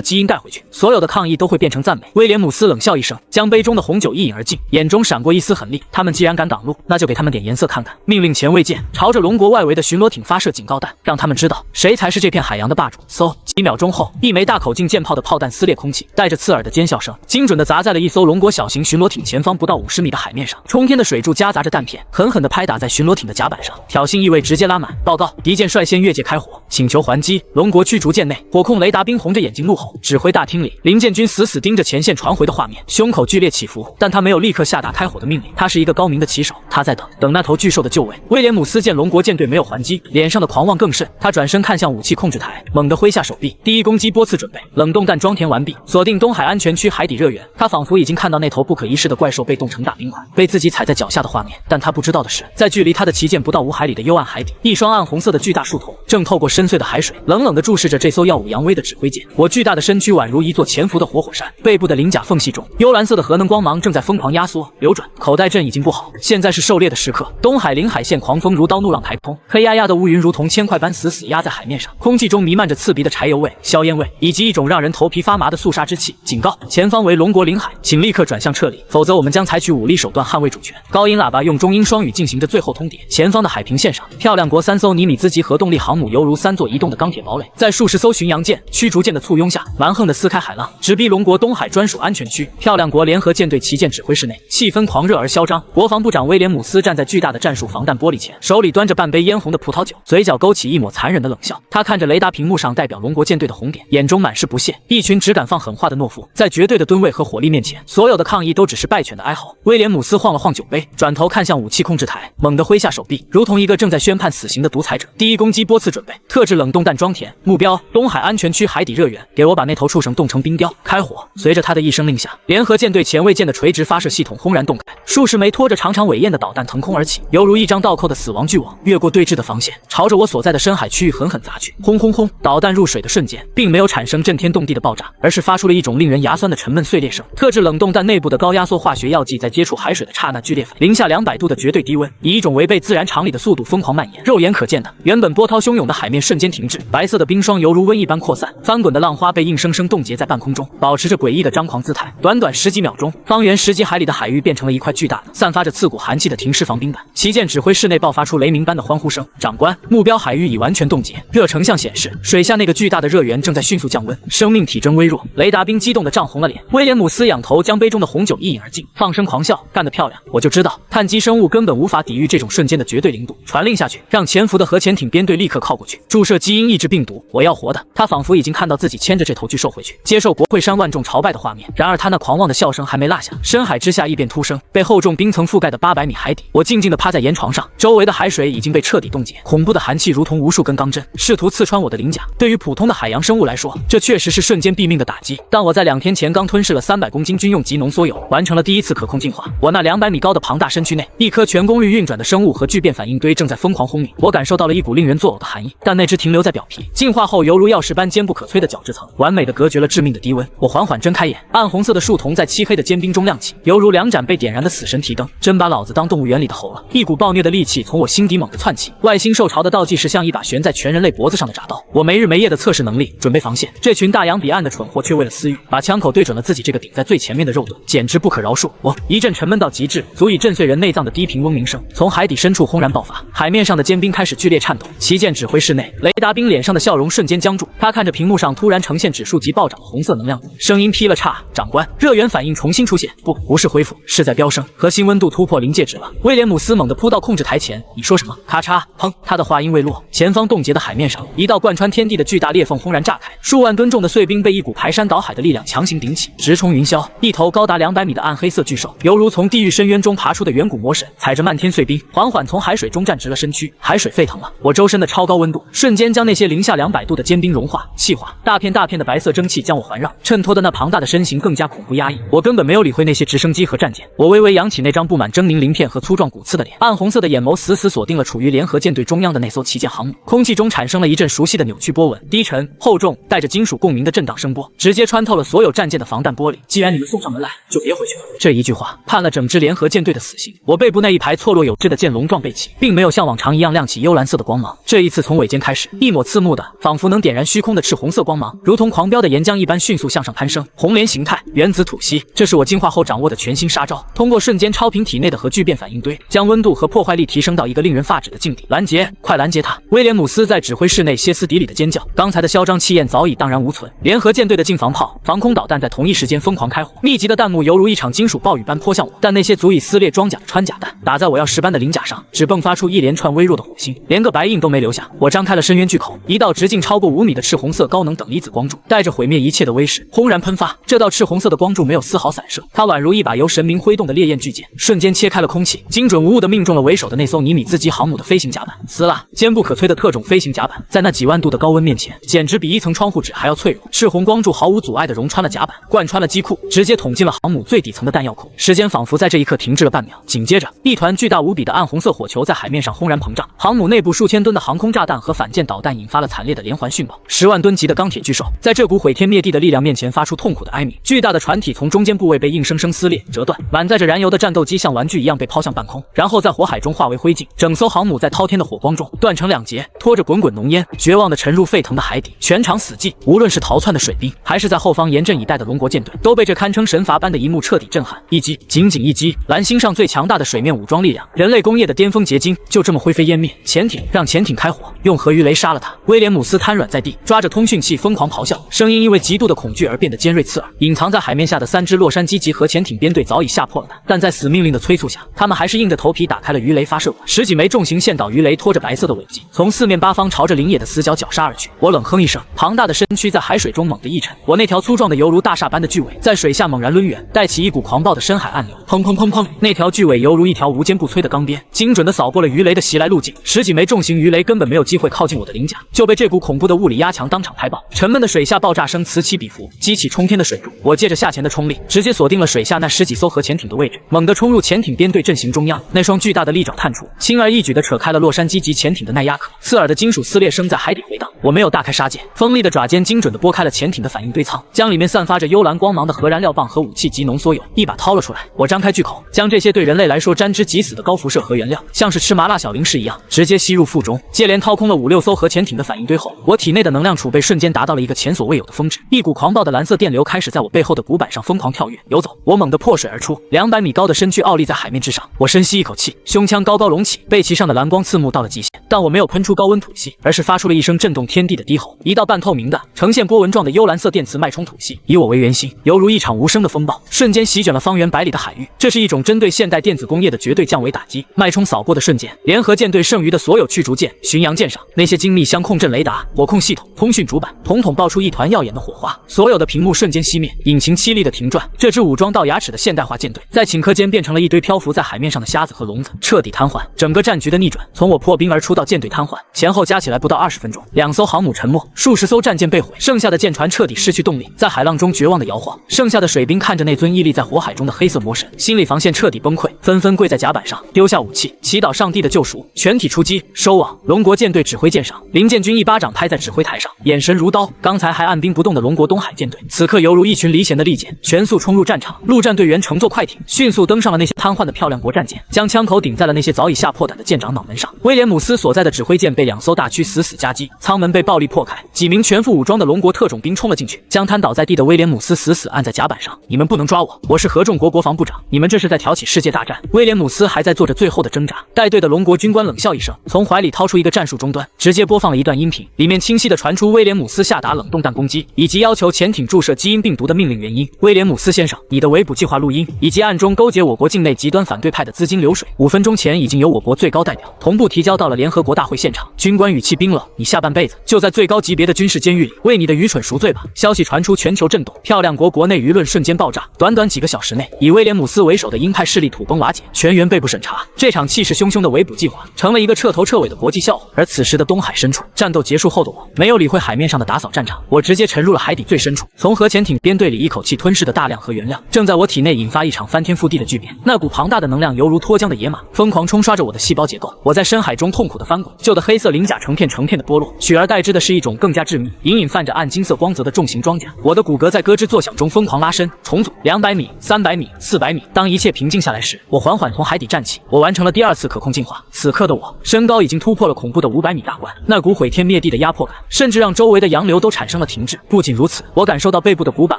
基因带回去，所有的抗议都会变成赞美。威廉姆斯冷笑一声，将杯中的红酒一饮而尽，眼中闪过一丝狠厉。他们既然敢挡路，那就给他们点颜色看看。命令前卫舰朝着龙国外围的巡逻艇发射警告弹，让他们知道谁才是这片海洋的霸主。嗖！几秒钟后，一枚大口径舰炮的炮弹撕裂空气，带着刺耳的尖笑声，精准地砸在了一艘龙国小型巡逻艇前方不到50米的海面上。冲天的水柱夹杂着弹片，狠狠地拍打在巡逻艇的甲板上，挑衅意味直接拉满。报告，敌舰率先越界开火，请求还击。龙国驱逐舰内，火控雷达兵红着眼睛怒吼。指挥大厅里，林建军死死盯着前线传回的画面，胸口剧烈起伏，但他没有立刻下达开火的命令。他是一个高明的棋手，他在等那头巨兽的就位。威廉姆斯见龙国舰队没有还击，脸上的狂妄更甚。他转身看向武器控制台，猛地挥下手臂，第1攻击波次准备，冷冻弹装填完毕，锁定东海安全区海底热源。他仿佛已经看到那头不可一世的怪兽被冻成大冰块，被自己踩在脚下的画面。但他不知道的是，在距离他的旗舰不到5海里的幽暗海底，一双暗红色的巨大树瞳正透过深邃的海水，冷冷地注视着这艘耀武扬威的指挥舰。我巨大的身躯宛如一座潜伏的活火山，背部的鳞甲缝隙中，幽蓝色的核能光芒正在疯狂压缩流转。口袋阵已经布好，现在是狩猎的时刻，东海临海线狂风如刀，怒浪台空，黑压压的乌云如同铅块般死死压在海面上，空气中弥漫着刺鼻的柴油味、硝烟味，以及一种让人头皮发麻的肃杀之气。警告：前方为龙国领海，请立刻转向撤离，否则我们将采取武力手段捍卫主权。高音喇叭用中英双语进行着最后通牒。前方的海平线上，漂亮国3艘尼米兹级核动力航母犹如3座移动的钢铁堡垒，在数十艘巡洋舰、驱逐舰的簇拥下，蛮横地撕开海浪，直逼龙国东海专属安全区。漂亮国联合舰队旗舰指挥室内，气氛狂热而嚣张。国防部长威廉姆斯站在巨大的战术防弹玻璃前，手里端着半杯嫣红的葡萄酒，嘴角勾起一抹残忍的冷笑。他看着雷达屏幕上代表龙国舰队的红点，眼中满是不屑。一群只敢放狠话的懦夫，在绝对的吨位和火力面前，所有的抗议都只是败犬的哀嚎。威廉姆斯晃了晃酒杯，转头看向武器控制台，猛地挥下手臂，如同一个正在宣判死刑的独裁者。第一攻击波次准备，特制冷冻弹装填，目标东海安全区海底热源，给我把那头畜生冻成冰雕，开火！随着他的一声令下，联合舰队前卫舰的垂直发射系统轰然动开，数十枚拖着长长尾焰的导弹腾空而起，犹如一张倒扣的死亡巨网，越过对峙的防线，朝着我所在的深海区域狠狠砸去。轰轰轰！导弹入水的瞬间，并没有产生震天动地的爆炸，而是发出了一种令人牙酸的沉闷碎裂声。特制冷冻弹内部的高压缩化学药剂在接触海水的刹那剧烈零下200度的绝对低温，以一种违背自然常理的速度疯狂蔓延。肉眼可见的，原本波涛汹涌的海面瞬间停滞，白色的冰霜犹如瘟疫般扩散，翻滚的浪花被硬生生冻结在半空中，保持着诡异的张狂姿态。短短10几秒钟，方圆10几海里的海域变成了一块巨大的、散发着刺骨寒气的停尸防冰板。旗舰指挥室内爆发出雷鸣般的欢呼声。长官，目标海域已完全冻结，热成像显示，水下那个巨大的热源正在迅速降温，生命体征微弱。雷达兵激动得涨红了脸。威廉姆斯仰头将杯中的红酒一饮而尽，放声狂笑，干得漂亮！我就知道，碳基生物根本无法抵御这种瞬间的绝对零度。传令下去，让潜伏的核潜艇编队立刻靠过去，注射基因抑制病毒。我要活的！他仿佛已经看到自己牵着这头巨兽回去，接受国会山万众朝拜的画面。然而他那狂妄的笑声还没落下，深海之下异变突生，被厚重冰层覆盖的800米海底，我静静地趴在岩床上，周围的海水已经被彻底冻结，恐怖的寒气如同无数根钢针，试图刺穿我的鳞甲。对于普通的海洋生物来说，这确实是瞬间毙命的打击。但我在2天前刚吞噬了300公斤军用级浓缩铀，完成了第一次可控进化。我那200米高的庞大身躯内，一颗全功率运转的生物和聚变反应堆正在疯狂轰鸣。我感受到了一股令人作呕的寒意，但那只停留在表皮，进化后犹如钥匙般坚不可摧的角质层，完美的隔绝了致命的低温。我缓缓睁开眼，暗红色的树瞳在漆黑的坚冰中亮起，犹如2盏被点燃的死神提灯。真把老子当动物园里的猴了！一股暴虐的戾气从我心底猛地窜起。外星兽潮的倒计时像一把悬在全人类脖子上的铡刀。我没日没夜的测试能力，准备防线。这群大洋彼岸的蠢货却为了私欲，把枪口对准了自己这个顶在最前面的肉盾，简直不可饶恕！我一阵沉闷到极致，足以震碎人内脏的低频嗡鸣声从海底深处轰然爆发，海面上的坚冰开始剧烈颤抖。旗舰指挥室内，雷达兵脸上的笑容瞬间僵住，他看着屏幕上突然呈现指数级暴涨的红色能量度，声音劈了叉：长官，热源反应重新出现，不是恢复，是在飙升，核心温度突破临界值了。威廉姆斯猛地扑到控制台前，你说什么？咔嚓，砰！他的话音未落，前方冻结的海面上，一道贯穿天地的巨大裂缝轰然炸开，数万吨重的碎冰被一股排山倒海的力量强行顶起，直冲云霄。一头高达200米的暗黑色巨兽，犹如从地狱深渊中爬出的远古魔神，踩着漫天碎冰，缓缓从海水中站直了身躯。海水沸腾了，我周身的超高温度瞬间将那些零下200度的坚冰融化气化，大片大片的白色蒸汽将我环绕，衬托的那庞大的身形更加恐怖压抑。我根本没有理会那些直升机和战舰，我微微扬起那张布满狰狞鳞片和粗壮骨刺的脸，暗红色的眼眸死死锁定了处于联合舰队中央的那艘旗舰航母。空气中产生了一阵熟悉的扭曲波纹，低沉厚重带着金属共鸣的震荡声波，直接穿透了所有战舰的防弹玻璃。既然你们送上门来，就别回去了。这一句话判了整支联合舰队的死刑。我背部那一排错落有致的剑龙状背鳍，并没有像往常一样亮起幽蓝色的光芒，这一次从尾尖开始，一抹刺目的仿佛能点燃虚空的赤红色光芒，如同狂飙的岩浆一般迅速向上攀升。红莲形态，原子吐息，这是我进化后掌握的全新杀招，通过瞬间超频体内的核聚变反应堆，将温度和破坏力提升到一个令人发指的境地。拦截，快拦截他！威廉姆斯在指挥室内歇斯底里的尖叫，刚才的嚣张气焰早已荡然无存。联合舰队的近防炮、防空导弹在同一时间疯狂开火，密集的弹幕犹如一场金属暴雨般泼向我，但那些足以撕裂装甲的穿甲弹打在我要石般的鳞甲上，只迸发出一连串微弱的火星，连个白印都没留下。我张开了深渊巨口，一道直径超过5米的赤红色高能等离子光柱，带着毁灭一切的威势轰然喷发。这道赤红色的光柱没有丝毫散射，它宛如一把由神明挥动的烈焰巨剑，瞬间切开了空气，精准无误地命中了为首的那艘尼米兹级航母的飞行甲板。撕啦！坚不可摧的特种飞行甲板在那几万度的高温面前，简直比一层窗户纸还要脆弱。赤红光柱毫无阻碍地融穿了甲板，贯穿了机库，直接捅进了航母最底层的弹药库。时间仿佛在这一刻停滞了半秒，紧接着，一团巨大无比的暗红色火球在海面上轰然膨胀，航母内部数千吨的航空炸弹和反舰导弹引发了惨烈的连环殉爆。10万吨级的钢铁巨兽在这股毁天灭地的力量面前发出痛苦的哀鸣，巨大的船体从中间部位被硬生生撕裂折断，满载着燃油的战斗机像玩具一样被抛向半空，然后在火海中化为灰烬。整艘航母在滔天的火光中断成两截，拖着滚滚浓烟，绝望地沉入沸腾的海底，全场死寂。无论是逃窜的水兵，还是在后方严阵以待的龙国舰队，都被这堪称神罚般的一幕彻底震撼。一击，仅仅一击，蓝星上最强大的水面武装力量，人类工业的巅峰结晶，就这么灰飞烟灭。潜艇，让潜艇开火，用核鱼雷杀了他！威廉姆斯瘫软在地，抓着通讯器疯狂咆哮，声音因为极度的恐惧而变得尖锐刺耳。隐藏在海面下的3支洛杉矶级核潜艇编队早已吓破了胆，但在死命令的催促下，他们还是硬着头皮打开了鱼雷发射管。10几枚重型线导鱼雷拖着白色的尾迹，从4面8方朝着林野的死角绞杀而去。我冷哼一声，庞大的身躯在海水中猛地一沉，我那条粗壮的犹如大厦般的巨尾在水下猛然抡圆，带起一股狂暴的深海暗流。砰砰砰砰，那条巨尾犹如一条无坚不摧的钢鞭，精准地扫过了鱼雷的袭来路径。10几枚重型鱼雷根本没有机会靠近我的鳞甲，就被这股恐怖的物理压强当场拍爆。沉闷的水下爆炸声此起彼伏，激起冲天的水柱。我借着下潜的冲力，直接锁定了水下那10几艘核潜艇的位置，猛地冲入潜艇编队阵型中央。那双巨大的利爪探出，轻而易举地扯开了洛杉矶级潜艇的耐压壳，刺耳的金属撕裂声在海底回荡。我没有大开杀戒，锋利的爪尖精准地拨开了潜艇的反应堆舱，将里面散发着幽蓝光芒的核燃料棒和武器级浓缩铀一把掏了出来。我张开巨口，将这些对人类来说沾之即死的高辐射核原料，像是吃麻辣小零食一样直接吸入腹中。接连掏空了5、6艘核潜艇的反应堆后，我体内的能量储备瞬间达到了一个前所未有的峰值，一股狂暴的蓝色电流开始在我背后的骨板上疯狂跳跃游走。我猛地破水而出，200米高的身躯傲立在海面之上。我深吸一口气，胸腔高高隆起，背鳍上的蓝光刺目到了极限，但我没有喷出高温吐息，而是发出了一声震动天地的低吼。一道半透明的呈现波纹状的幽蓝色电磁脉冲吐息，以我为圆心，犹如一场无声的风暴，瞬间席卷了方圆百里的海域。这是一种针对现代电子工业的绝对降维打击。脉冲扫过的瞬间，联合舰队剩余的所有驱逐舰、巡洋舰上那些精密相控阵雷达、火控系统、通讯主板，统统爆出一团耀眼的火花，所有的屏幕瞬间熄灭，引擎凄厉的停转。这支武装到牙齿的现代化舰队，在顷刻间变成了一堆漂浮在海面上的虾子和笼子，彻底瘫痪。整个战局的逆转，从我破冰而出到舰队瘫痪，前后加起来不到20分钟。2艘航母沉没，数十艘战舰被毁，剩下的舰船彻底失去动力，在海浪中绝望的摇晃。剩下的水兵看着那尊屹立在火海中的黑色魔神，心理防线彻底崩溃，纷纷跪在甲板上，丢下武器，祈祷上帝的救赎，全体出击，收网。龙国舰队指挥舰上，林建军一巴掌拍在指挥台上，眼神如刀。刚才还按兵不动的龙国东海舰队，此刻犹如一群离弦的利箭，全速冲入战场。陆战队员乘坐快艇，迅速登上了那些瘫痪的漂亮国战舰，将枪口顶在了那些早已吓破胆的舰长脑门上。威廉姆斯所在的指挥舰被2艘大驱死死夹击，舱门被暴力破开，几名全副武装的龙国特种兵冲了进去，将瘫倒在地的威廉姆斯死死按在甲板上。你们不能抓我，我是合众国国防部长，你们这是在挑起世界大战。威廉姆斯还在做着最后的挣扎，带队的龙国军官冷笑一声，从怀里掏出一个战术终端，直接播放了一段音频，里面清晰地传出威廉姆斯下达冷冻弹攻击以及要求潜艇注射基因病毒的命令原因。威廉姆斯先生，你的围捕计划录音以及暗中勾结我国境内极端反对派的资金流水，5分钟前已经由我国最高代表同步提交到了联合国大会现场。军官语气冰冷，你下半辈子就在最高级别的军事监狱里为你的愚蠢赎罪吧。消息传出，全球震动，漂亮国国内舆论瞬间爆炸。短短几个小时内，以威廉姆斯为首的鹰派势力土崩瓦解，全员被捕审查。这场气势汹汹的围捕计划成了一个彻头彻尾的国际笑话。而此时的东海深处，战斗结束后的我没有理会海面上的打扫战场，我直接沉入了海底最深处。从核潜艇编队里一口气吞噬的大量核原料，正在我体内引发一场翻天覆地的巨变。那股庞大的能量犹如脱缰的野马，疯狂冲刷着我的细胞结构。我在深海中痛苦的翻滚，旧的黑色鳞甲成片成片的剥落，取而代之的是一种更加致密、隐隐泛着暗金色光泽的重型装甲。我的骨骼在咯吱作响中疯狂拉伸重组，200米、300米、400米。当一切平静下来时，我缓缓从海底站起，我完成了第2次可控进化。此刻的我，身高已经突破了恐怖的500米大关，那股毁天灭地的压迫感，甚至让周围的洋流都产生了停滞。不仅如此，我感受到背部的骨板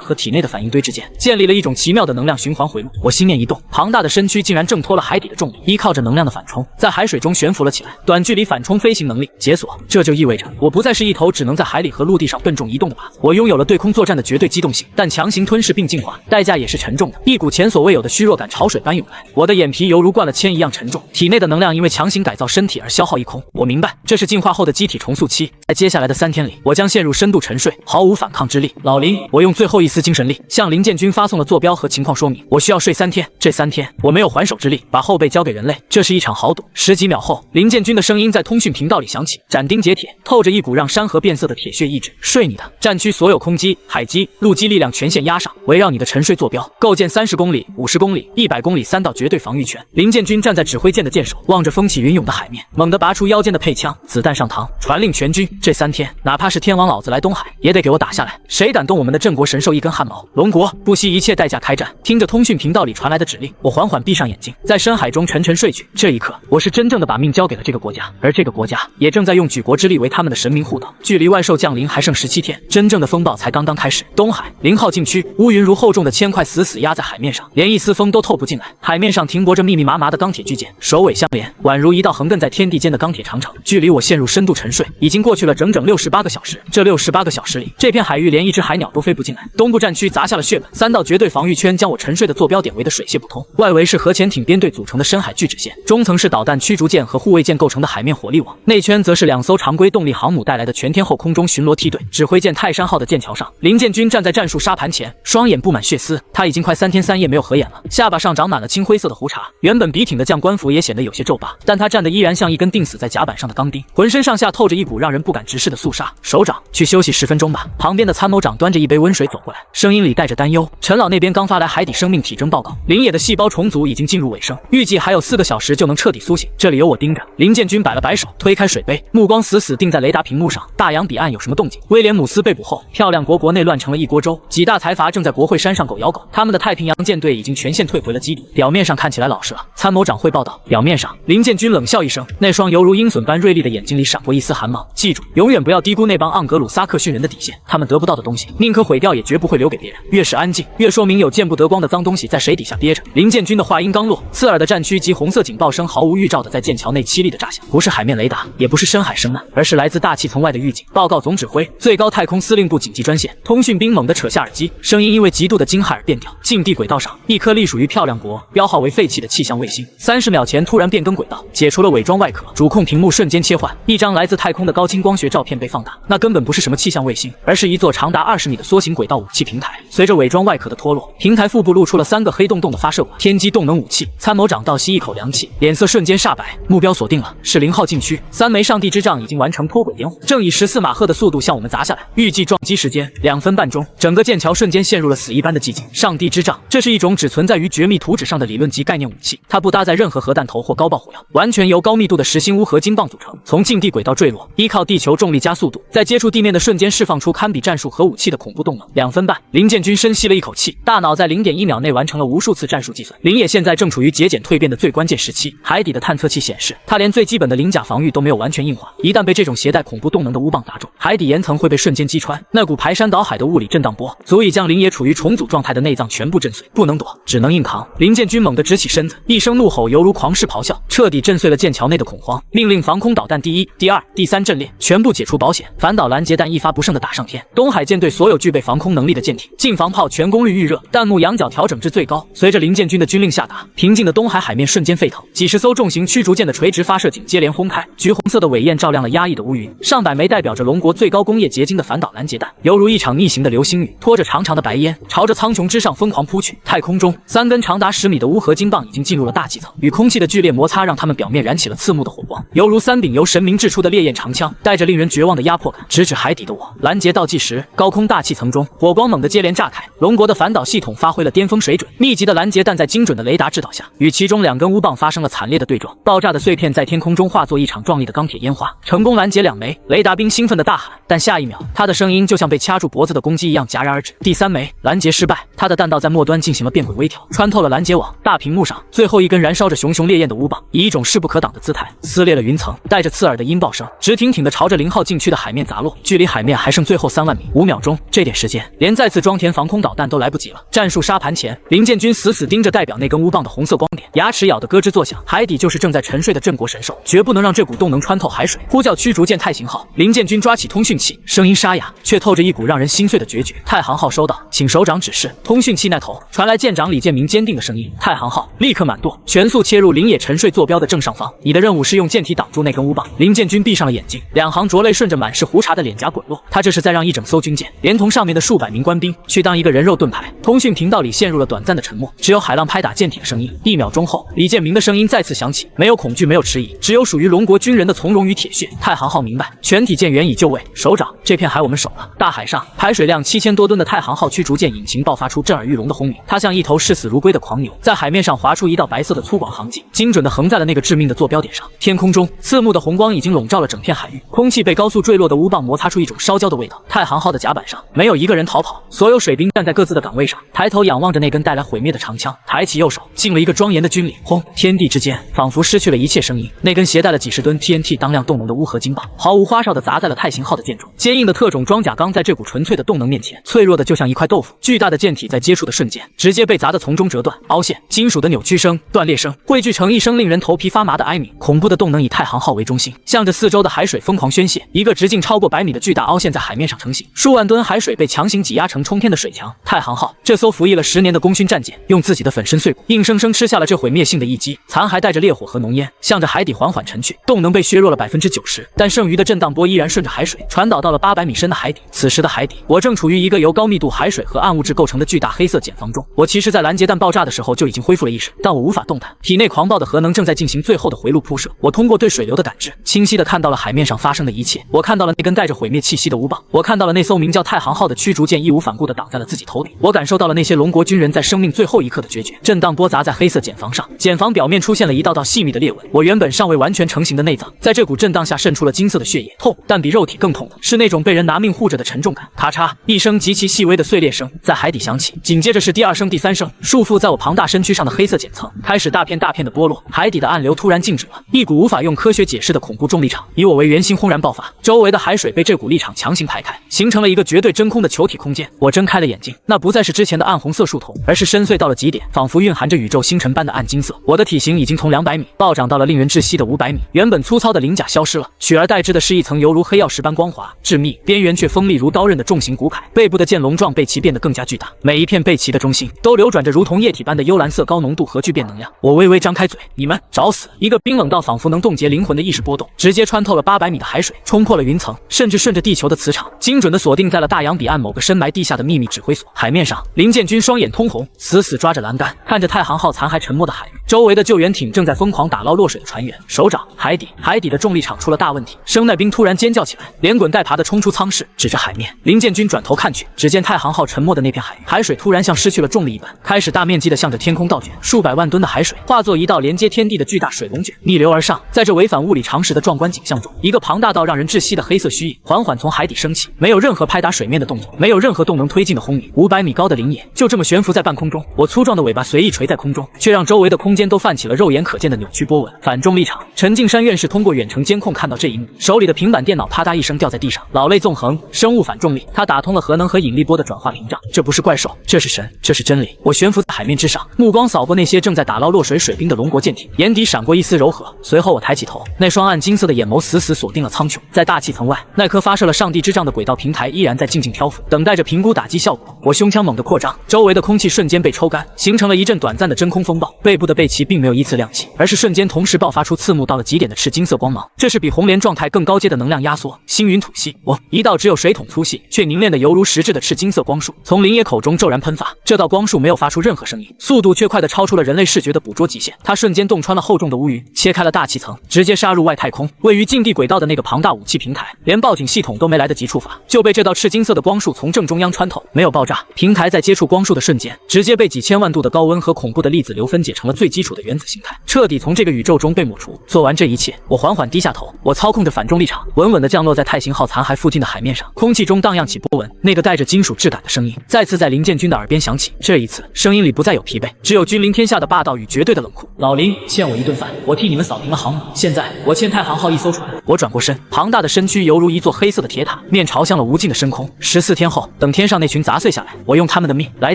和体内的反应堆之间建立了一种奇妙的能量循环回路。我心念一动，庞大的身躯竟然挣脱了海底的重力，依靠着能量的反冲，在海水中悬浮了起来。短距离反冲飞行能力解锁，这就意味着我不再是一头只能在海里和陆地上笨重移动的马，我拥有了对空作战的绝对机动性。但强行吞噬并进化，代价也是沉重的。一股前所未有的虚弱感潮水般涌来，我的眼皮犹如灌了铅一样沉重，体内的能量因为强行改造身体而消耗一空。我明白，这是进化后的机体重塑期。在接下来的3天里，我将陷入深度沉睡，毫无反抗之力。老林，我用最后一丝精神力向林建军发送了坐标和情况说明，我需要睡3天。这3天我没有还手之力，把后背交给人类，这是一场豪赌。10几秒后，林建军的声音在通讯频道里响起，斩钉截铁，透着一股股让山河变色的铁血意志。睡你的！战区所有空机、海机、陆基力量全线压上，围绕你的沉睡坐标，构建30公里、50公里、100公里3道绝对防御圈。林建军站在指挥舰的舰首，望着风起云涌的海面，猛地拔出腰间的配枪，子弹上膛，传令全军：这3天，哪怕是天王老子来东海，也得给我打下来！谁敢动我们的镇国神兽一根汗毛，龙国不惜一切代价开战！听着通讯频道里传来的指令，我缓缓闭上眼睛，在深海中沉沉睡去。这一刻，我是真正的把命交给了这个国家，而这个国家也正在用举国之力为他们的神明护岛。距离外兽降临还剩17天，真正的风暴才刚刚开始。东海0号禁区，乌云如厚重的铅块死死压在海面上，连一丝风都透不进来。海面上停泊着密密麻麻的钢铁巨舰，首尾相连，宛如一道横亘在天地间的钢铁长城。距离我陷入深度沉睡，已经过去了整整68个小时。这68个小时里，这片海域连一只海鸟都飞不进来。东部战区砸下了血本，3道绝对防御圈将我沉睡的坐标点围得水泄不通。外围是核潜艇编队组成的深海巨指线，中层是导弹驱逐舰和护卫舰构成的海面火力网，内圈则是2艘常规动力航母带来的全天候空中巡逻梯队。指挥舰泰山号的舰桥上，林建军站在战术沙盘前，双眼布满血丝。他已经快3天3夜没有合眼了，下巴上长满了青灰色的胡茬，原本笔挺的将官服也显得有些皱巴，但他站得依然像一根钉死在甲板上的钢钉，浑身上下透着一股让人不敢直视的肃杀。首长，去休息10分钟吧。旁边的参谋长端着一杯温水走过来，声音里带着担忧。陈老那边刚发来海底生命体征报告，林野的细胞重组已经进入尾声，预计还有4个小时就能彻底苏醒，这里有我盯着。林建军摆了摆手，推开水杯，目光死死定在雷达屏幕上。大洋彼岸有什么动静？威廉姆斯被捕后，漂亮国国内乱成了一锅粥，几大财阀正在国会山上狗咬狗，他们的太平洋舰队已经全线退回了基地，表面上看起来老实了。参谋长汇报道。表面上，林建军冷笑一声，那双犹如鹰隼般锐利的眼睛里闪过一丝寒芒。记住，永远不要低估那帮盎格鲁撒克逊人的底线，他们得不到的东西，宁可毁掉也绝不会留给别人。越是安静，越说明有见不得光的脏东西在水底下憋着。林建军的话音刚落，刺耳的战区及红色警报声毫无预兆的在剑桥内凄厉的炸响，不是海面雷达，也不是深海声呐，而是来自大气层外的预警。报告总指挥，最高太空司令部紧急专线。通讯兵猛地扯下耳机，声音因为极度的惊骇而变调。近地轨道上，一颗隶属于漂亮国、标号为废弃的气象卫星，30秒前突然变更轨道，解除了伪装外壳，主控屏幕瞬间切换，一张来自太空的高清光学照片被放大。那根本不是什么气象卫星，而是一座长达20米的梭形轨道武器平台。随着伪装外壳的脱落，平台腹部露出了3个黑洞洞的发射管，天基动能武器。参谋长倒吸一口凉气，脸色瞬间煞白。目标锁定了，是0号禁区，3枚上帝之杖已经完成脱轨点火，正以14马赫的速度向我们砸下来。预计撞击时间2分半钟。整个剑桥瞬间陷入了死一般的寂静。上帝之杖，这是一种只存在于绝密图纸上的理论级概念武器，它不搭载任何核弹头或高爆火药，完全由高密度的实心钨合金棒组成，从近地轨道坠落，依靠地球重力加速度，在接触地面的瞬间释放出堪比战术核武器的恐怖动能。2分半，林建军深吸了一口气，大脑在0.1秒内完成了无数次战术计算。林野现在正处于节俭蜕变的最关键时期。海底的探测器显示，他连最基本的鳞甲防御都没有完全硬化，一旦被这种携带恐怖动能的钨棒砸中，海底岩层会被瞬间击穿。那股排山倒海的物理震荡波，足以将林野处于重组状态的内脏全部震碎。不能躲，只能硬扛。林建军猛地直起身子，一声怒吼犹如狂狮咆哮，彻底震碎了剑桥内的恐慌。命令防空导弹第1、第2、第3阵列全部解除保险，反导拦截弹一发不剩的打上天。东海舰队所有具备防空能力的舰艇，近防炮全功率预热，弹幕仰角调整至最高。随着林建军的军令下达，平静的东海海面瞬间沸腾，几十艘重型驱逐舰的垂直发射井接连轰开，橘红色的尾焰照亮了压抑的乌云。上百枚代表着龙国最高工业结晶的反导拦截弹，犹如一场逆行的流星雨，拖着长长的白烟，朝着苍穹之上疯狂扑去。太空中，3根长达10米的钨合金棒已经进入了大气层，与空气的剧烈摩擦让它们表面燃起了刺目的火光，犹如3柄由神明掷出的烈焰长枪，带着令人绝望的压迫感，直指海底的我。拦截倒计时，高空大气层中，火光猛地接连炸开，龙国的反导系统发挥了巅峰水准，密集的拦截弹在精准的雷达制导下，与其中2根钨棒发生了惨烈的对撞，爆炸的碎片在天空中化作一场壮丽的钢铁烟花，成功拦截2枚。雷达兵兴奋地大喊，但下一秒，他的声音就像被掐住脖子的公鸡一样戛然而止。第3枚拦截失败，他的弹道在末端进行了变轨微调，穿透了拦截网。大屏幕上，最后一根燃烧着熊熊烈焰的钨棒，以一种势不可挡的姿态撕裂了云层，带着刺耳的音爆声，直挺挺地朝着0号禁区的海面砸落。距离海面还剩最后3万米，5秒钟，这点时间，连再次装填防空导弹都来不及了。战术沙盘前，林建军死死盯着代表那根钨棒的红色光点，牙齿咬得咯吱作响。海底就是正在沉睡的镇国神兽，绝不能让这股动能穿透海水。呼叫驱逐舰太行号。林建军抓起通讯器，声音沙哑，却透着一股让人心碎的决绝。太行号收到，请首长指示。通讯器那头传来舰长李建明坚定的声音：太行号，立刻满舵，全速切入林野沉睡坐标的正上方。你的任务是用舰体挡住那根钨棒。林建军闭上了眼睛，2行浊泪顺着满是胡茬的脸颊滚落。他这是在让一整艘军舰，连同上面的数百名官兵，去当一个人肉盾牌。通讯频道里陷入了短暂的沉默，只有海浪拍打舰艇的声音。1秒钟后，李建明的声音再次响起，没有恐惧，没有迟疑，只有属于龙国军人的从容与铁血。太行号明白，全体舰员已就位。首长，这片海我们守了。大海上，排水量7000多吨的太行号驱逐舰引擎爆发出震耳欲聋的轰鸣，它像一头视死如归的狂牛，在海面上划出一道白色的粗犷航迹，精准地横在了那个致命的坐标点上。天空中，刺目的红光已经笼罩了整片海域，空气被高速坠落的乌棒摩擦出一种烧焦的味道。太行号的甲板上，没有一个人逃跑，所有水兵站在各自的岗位上，抬头仰望着那根带来毁灭的长枪，抬起右手，敬了一个庄严的军礼。轰！天地之间仿佛失去了一切声音，那根携带了几十吨 TNT 当量动能的乌合金棒，毫无花哨地砸在了太行号的舰中。坚硬的特种装甲钢在这股纯粹的动能面前，脆弱的就像一块豆腐。巨大的舰体在接触的瞬间，直接被砸得从中折断、凹陷，金属的扭曲声、断裂声汇聚成一声令人头皮发麻的哀鸣。恐怖的动能以太行号为中心，向着四周的海水疯狂宣泄。一个直径超过100米的巨大凹陷在海面上成型，数万吨海水被强行挤压成冲天的水墙。太行号这艘服役了10年的功勋战舰，用自己的粉身碎骨，硬生生吃下了这毁灭性的一击。残骸带着烈火和浓烟，向着海底缓缓沉去，动能被削弱了90%，但剩余的震荡波依然顺着海水传导到了800米深的海底。此时的海底，我正处于一个由高密度海水和暗物质构成的巨大黑色茧房中。我其实在拦截弹爆炸的时候就已经恢复了意识，但我无法动弹，体内狂暴的核能正在进行最后的回路铺设。我通过对水流的感知，清晰地看到了海面上发生的一切。我看到了那根带着毁灭气息的乌棒，我看到了那艘名叫太行号的驱逐舰义无反顾地挡在了自己头顶。我感受到了那些龙国军人在生命最后一刻的决绝。震荡波砸在黑色茧房上，茧房表面出现了一道道细密的裂纹。我原本尚未完全成型的内脏，在这股震荡下渗出了金色的血液，痛，但比肉体更痛的是那种被人拿命护着的沉重感。咔嚓，一声极其细微的碎裂声在海底响起，紧接着是第2声、第3声。束缚在我庞大身躯上的黑色茧层开始大片大片的剥落，海底的暗流突然静止了，一股无法用科学解释的恐怖重力场以我为圆心轰然爆发，周围的海水被这股力场强行排开，形成了一个绝对真空的球体空间。我睁开了眼睛，那不再是之前的暗红色树瞳，而是深邃到了极点，仿佛蕴含着宇宙星辰般的暗金色。我的体型已经从200米暴涨到了令人窒息的500米，原本粗糙的鳞甲消失了，取而代之的是一层犹如黑曜石般光滑、致密，边缘却锋利如刀刃的重型骨铠。背部的剑龙状背鳍变得更加巨大，每一片背鳍的中心都流转着如同液体般的幽蓝色高浓度核聚变能量。我微微张开嘴，你们找死！一个冰冷到仿佛能冻结灵魂的意识波动，直接穿透了800米的海水，冲破了云层，甚至顺着地球的磁场，精准地锁定在了大洋彼岸某个深埋地下的秘密指挥所。海面上，林建军双眼通红，死死抓着栏杆，看着太行号残骸沉没的海域。周围的救援艇正在疯狂打捞落水的船员。首长，海底的重力场出了大问题！生奈兵突然尖叫起来，连滚带爬地冲出舱室，指着海面。林建军转头看去，只见太行号沉没的那片海域，海水突然像失去了重力一般，开始大面积地向着天空倒卷，数百万吨的海水化作一道连接天地的巨大水龙卷，逆流而上。在这违反物理常识的壮观景象中，一个庞大到让人窒息的黑色虚影缓缓从海底升起，没有任何拍打水面的动作，没有任何动能推进的轰鸣，500米高的林野就这么悬浮在半空中。我粗壮的尾巴随意垂在空中，却让周围的空间都泛起了肉眼可见的扭曲波纹。反重力场，陈敬山院士通过远程监控看到这一幕，手里的平板电脑啪嗒一声掉在地上，老泪纵横。生物反重力，它打通了核能和引力波的转化屏障。这不是怪兽，这是神，这是真理。我悬浮在海面之上，目光扫过那些正在打捞落水水兵的龙国舰艇，眼底闪过一丝柔和。随后我抬起头，那双暗金色的眼眸死死锁定了苍穹。在大气层外，那颗发射了上帝之杖的轨道平台依然在静静漂浮，等待着评估打击效果。我胸腔猛地扩张，周围的空气瞬间被抽干，形成了一阵短暂的真空风暴。背部的背鳍并没有依次亮起，而是瞬间同时爆发出刺目到了极点的赤金色光芒。这是比红莲状态更高阶的能量压缩。星云吐息，一道只有水桶粗细却凝练的犹如实质的赤金色光束从林野口中骤然喷发。这道光束没有发出任何声音，速度却快得超出了人类视觉的捕捉极限。它瞬间洞穿了厚重的乌云，切开了大气层，直接杀入外太空。位于近地轨道的那个庞大武器平台，连报警系统都没来得及触发，就被这道赤金色的光束从正中央穿透。没有爆炸，平台在接触光束的瞬间，直接被几千万度的高温和恐怖的粒子流分解成了最基础的原子形态，彻底从这个宇宙中被抹除。做完这一切，我缓缓低下头，我操控着反重力场，稳稳地降落在太行号残骸附近的海面上。空气中荡漾起波纹，那个带着金属质感的声音再次在林建军的耳边响起。这一次，声音里不再有疲惫，只有君临天下的霸道与绝对的冷酷。老林欠我一顿饭，我替你们扫平了航母，现在我欠太行号一艘船。我转过身，庞大的身躯犹如一座黑色的铁塔，面朝向了无尽的深空。14天后，等天上那群砸碎下来，我用他们的命来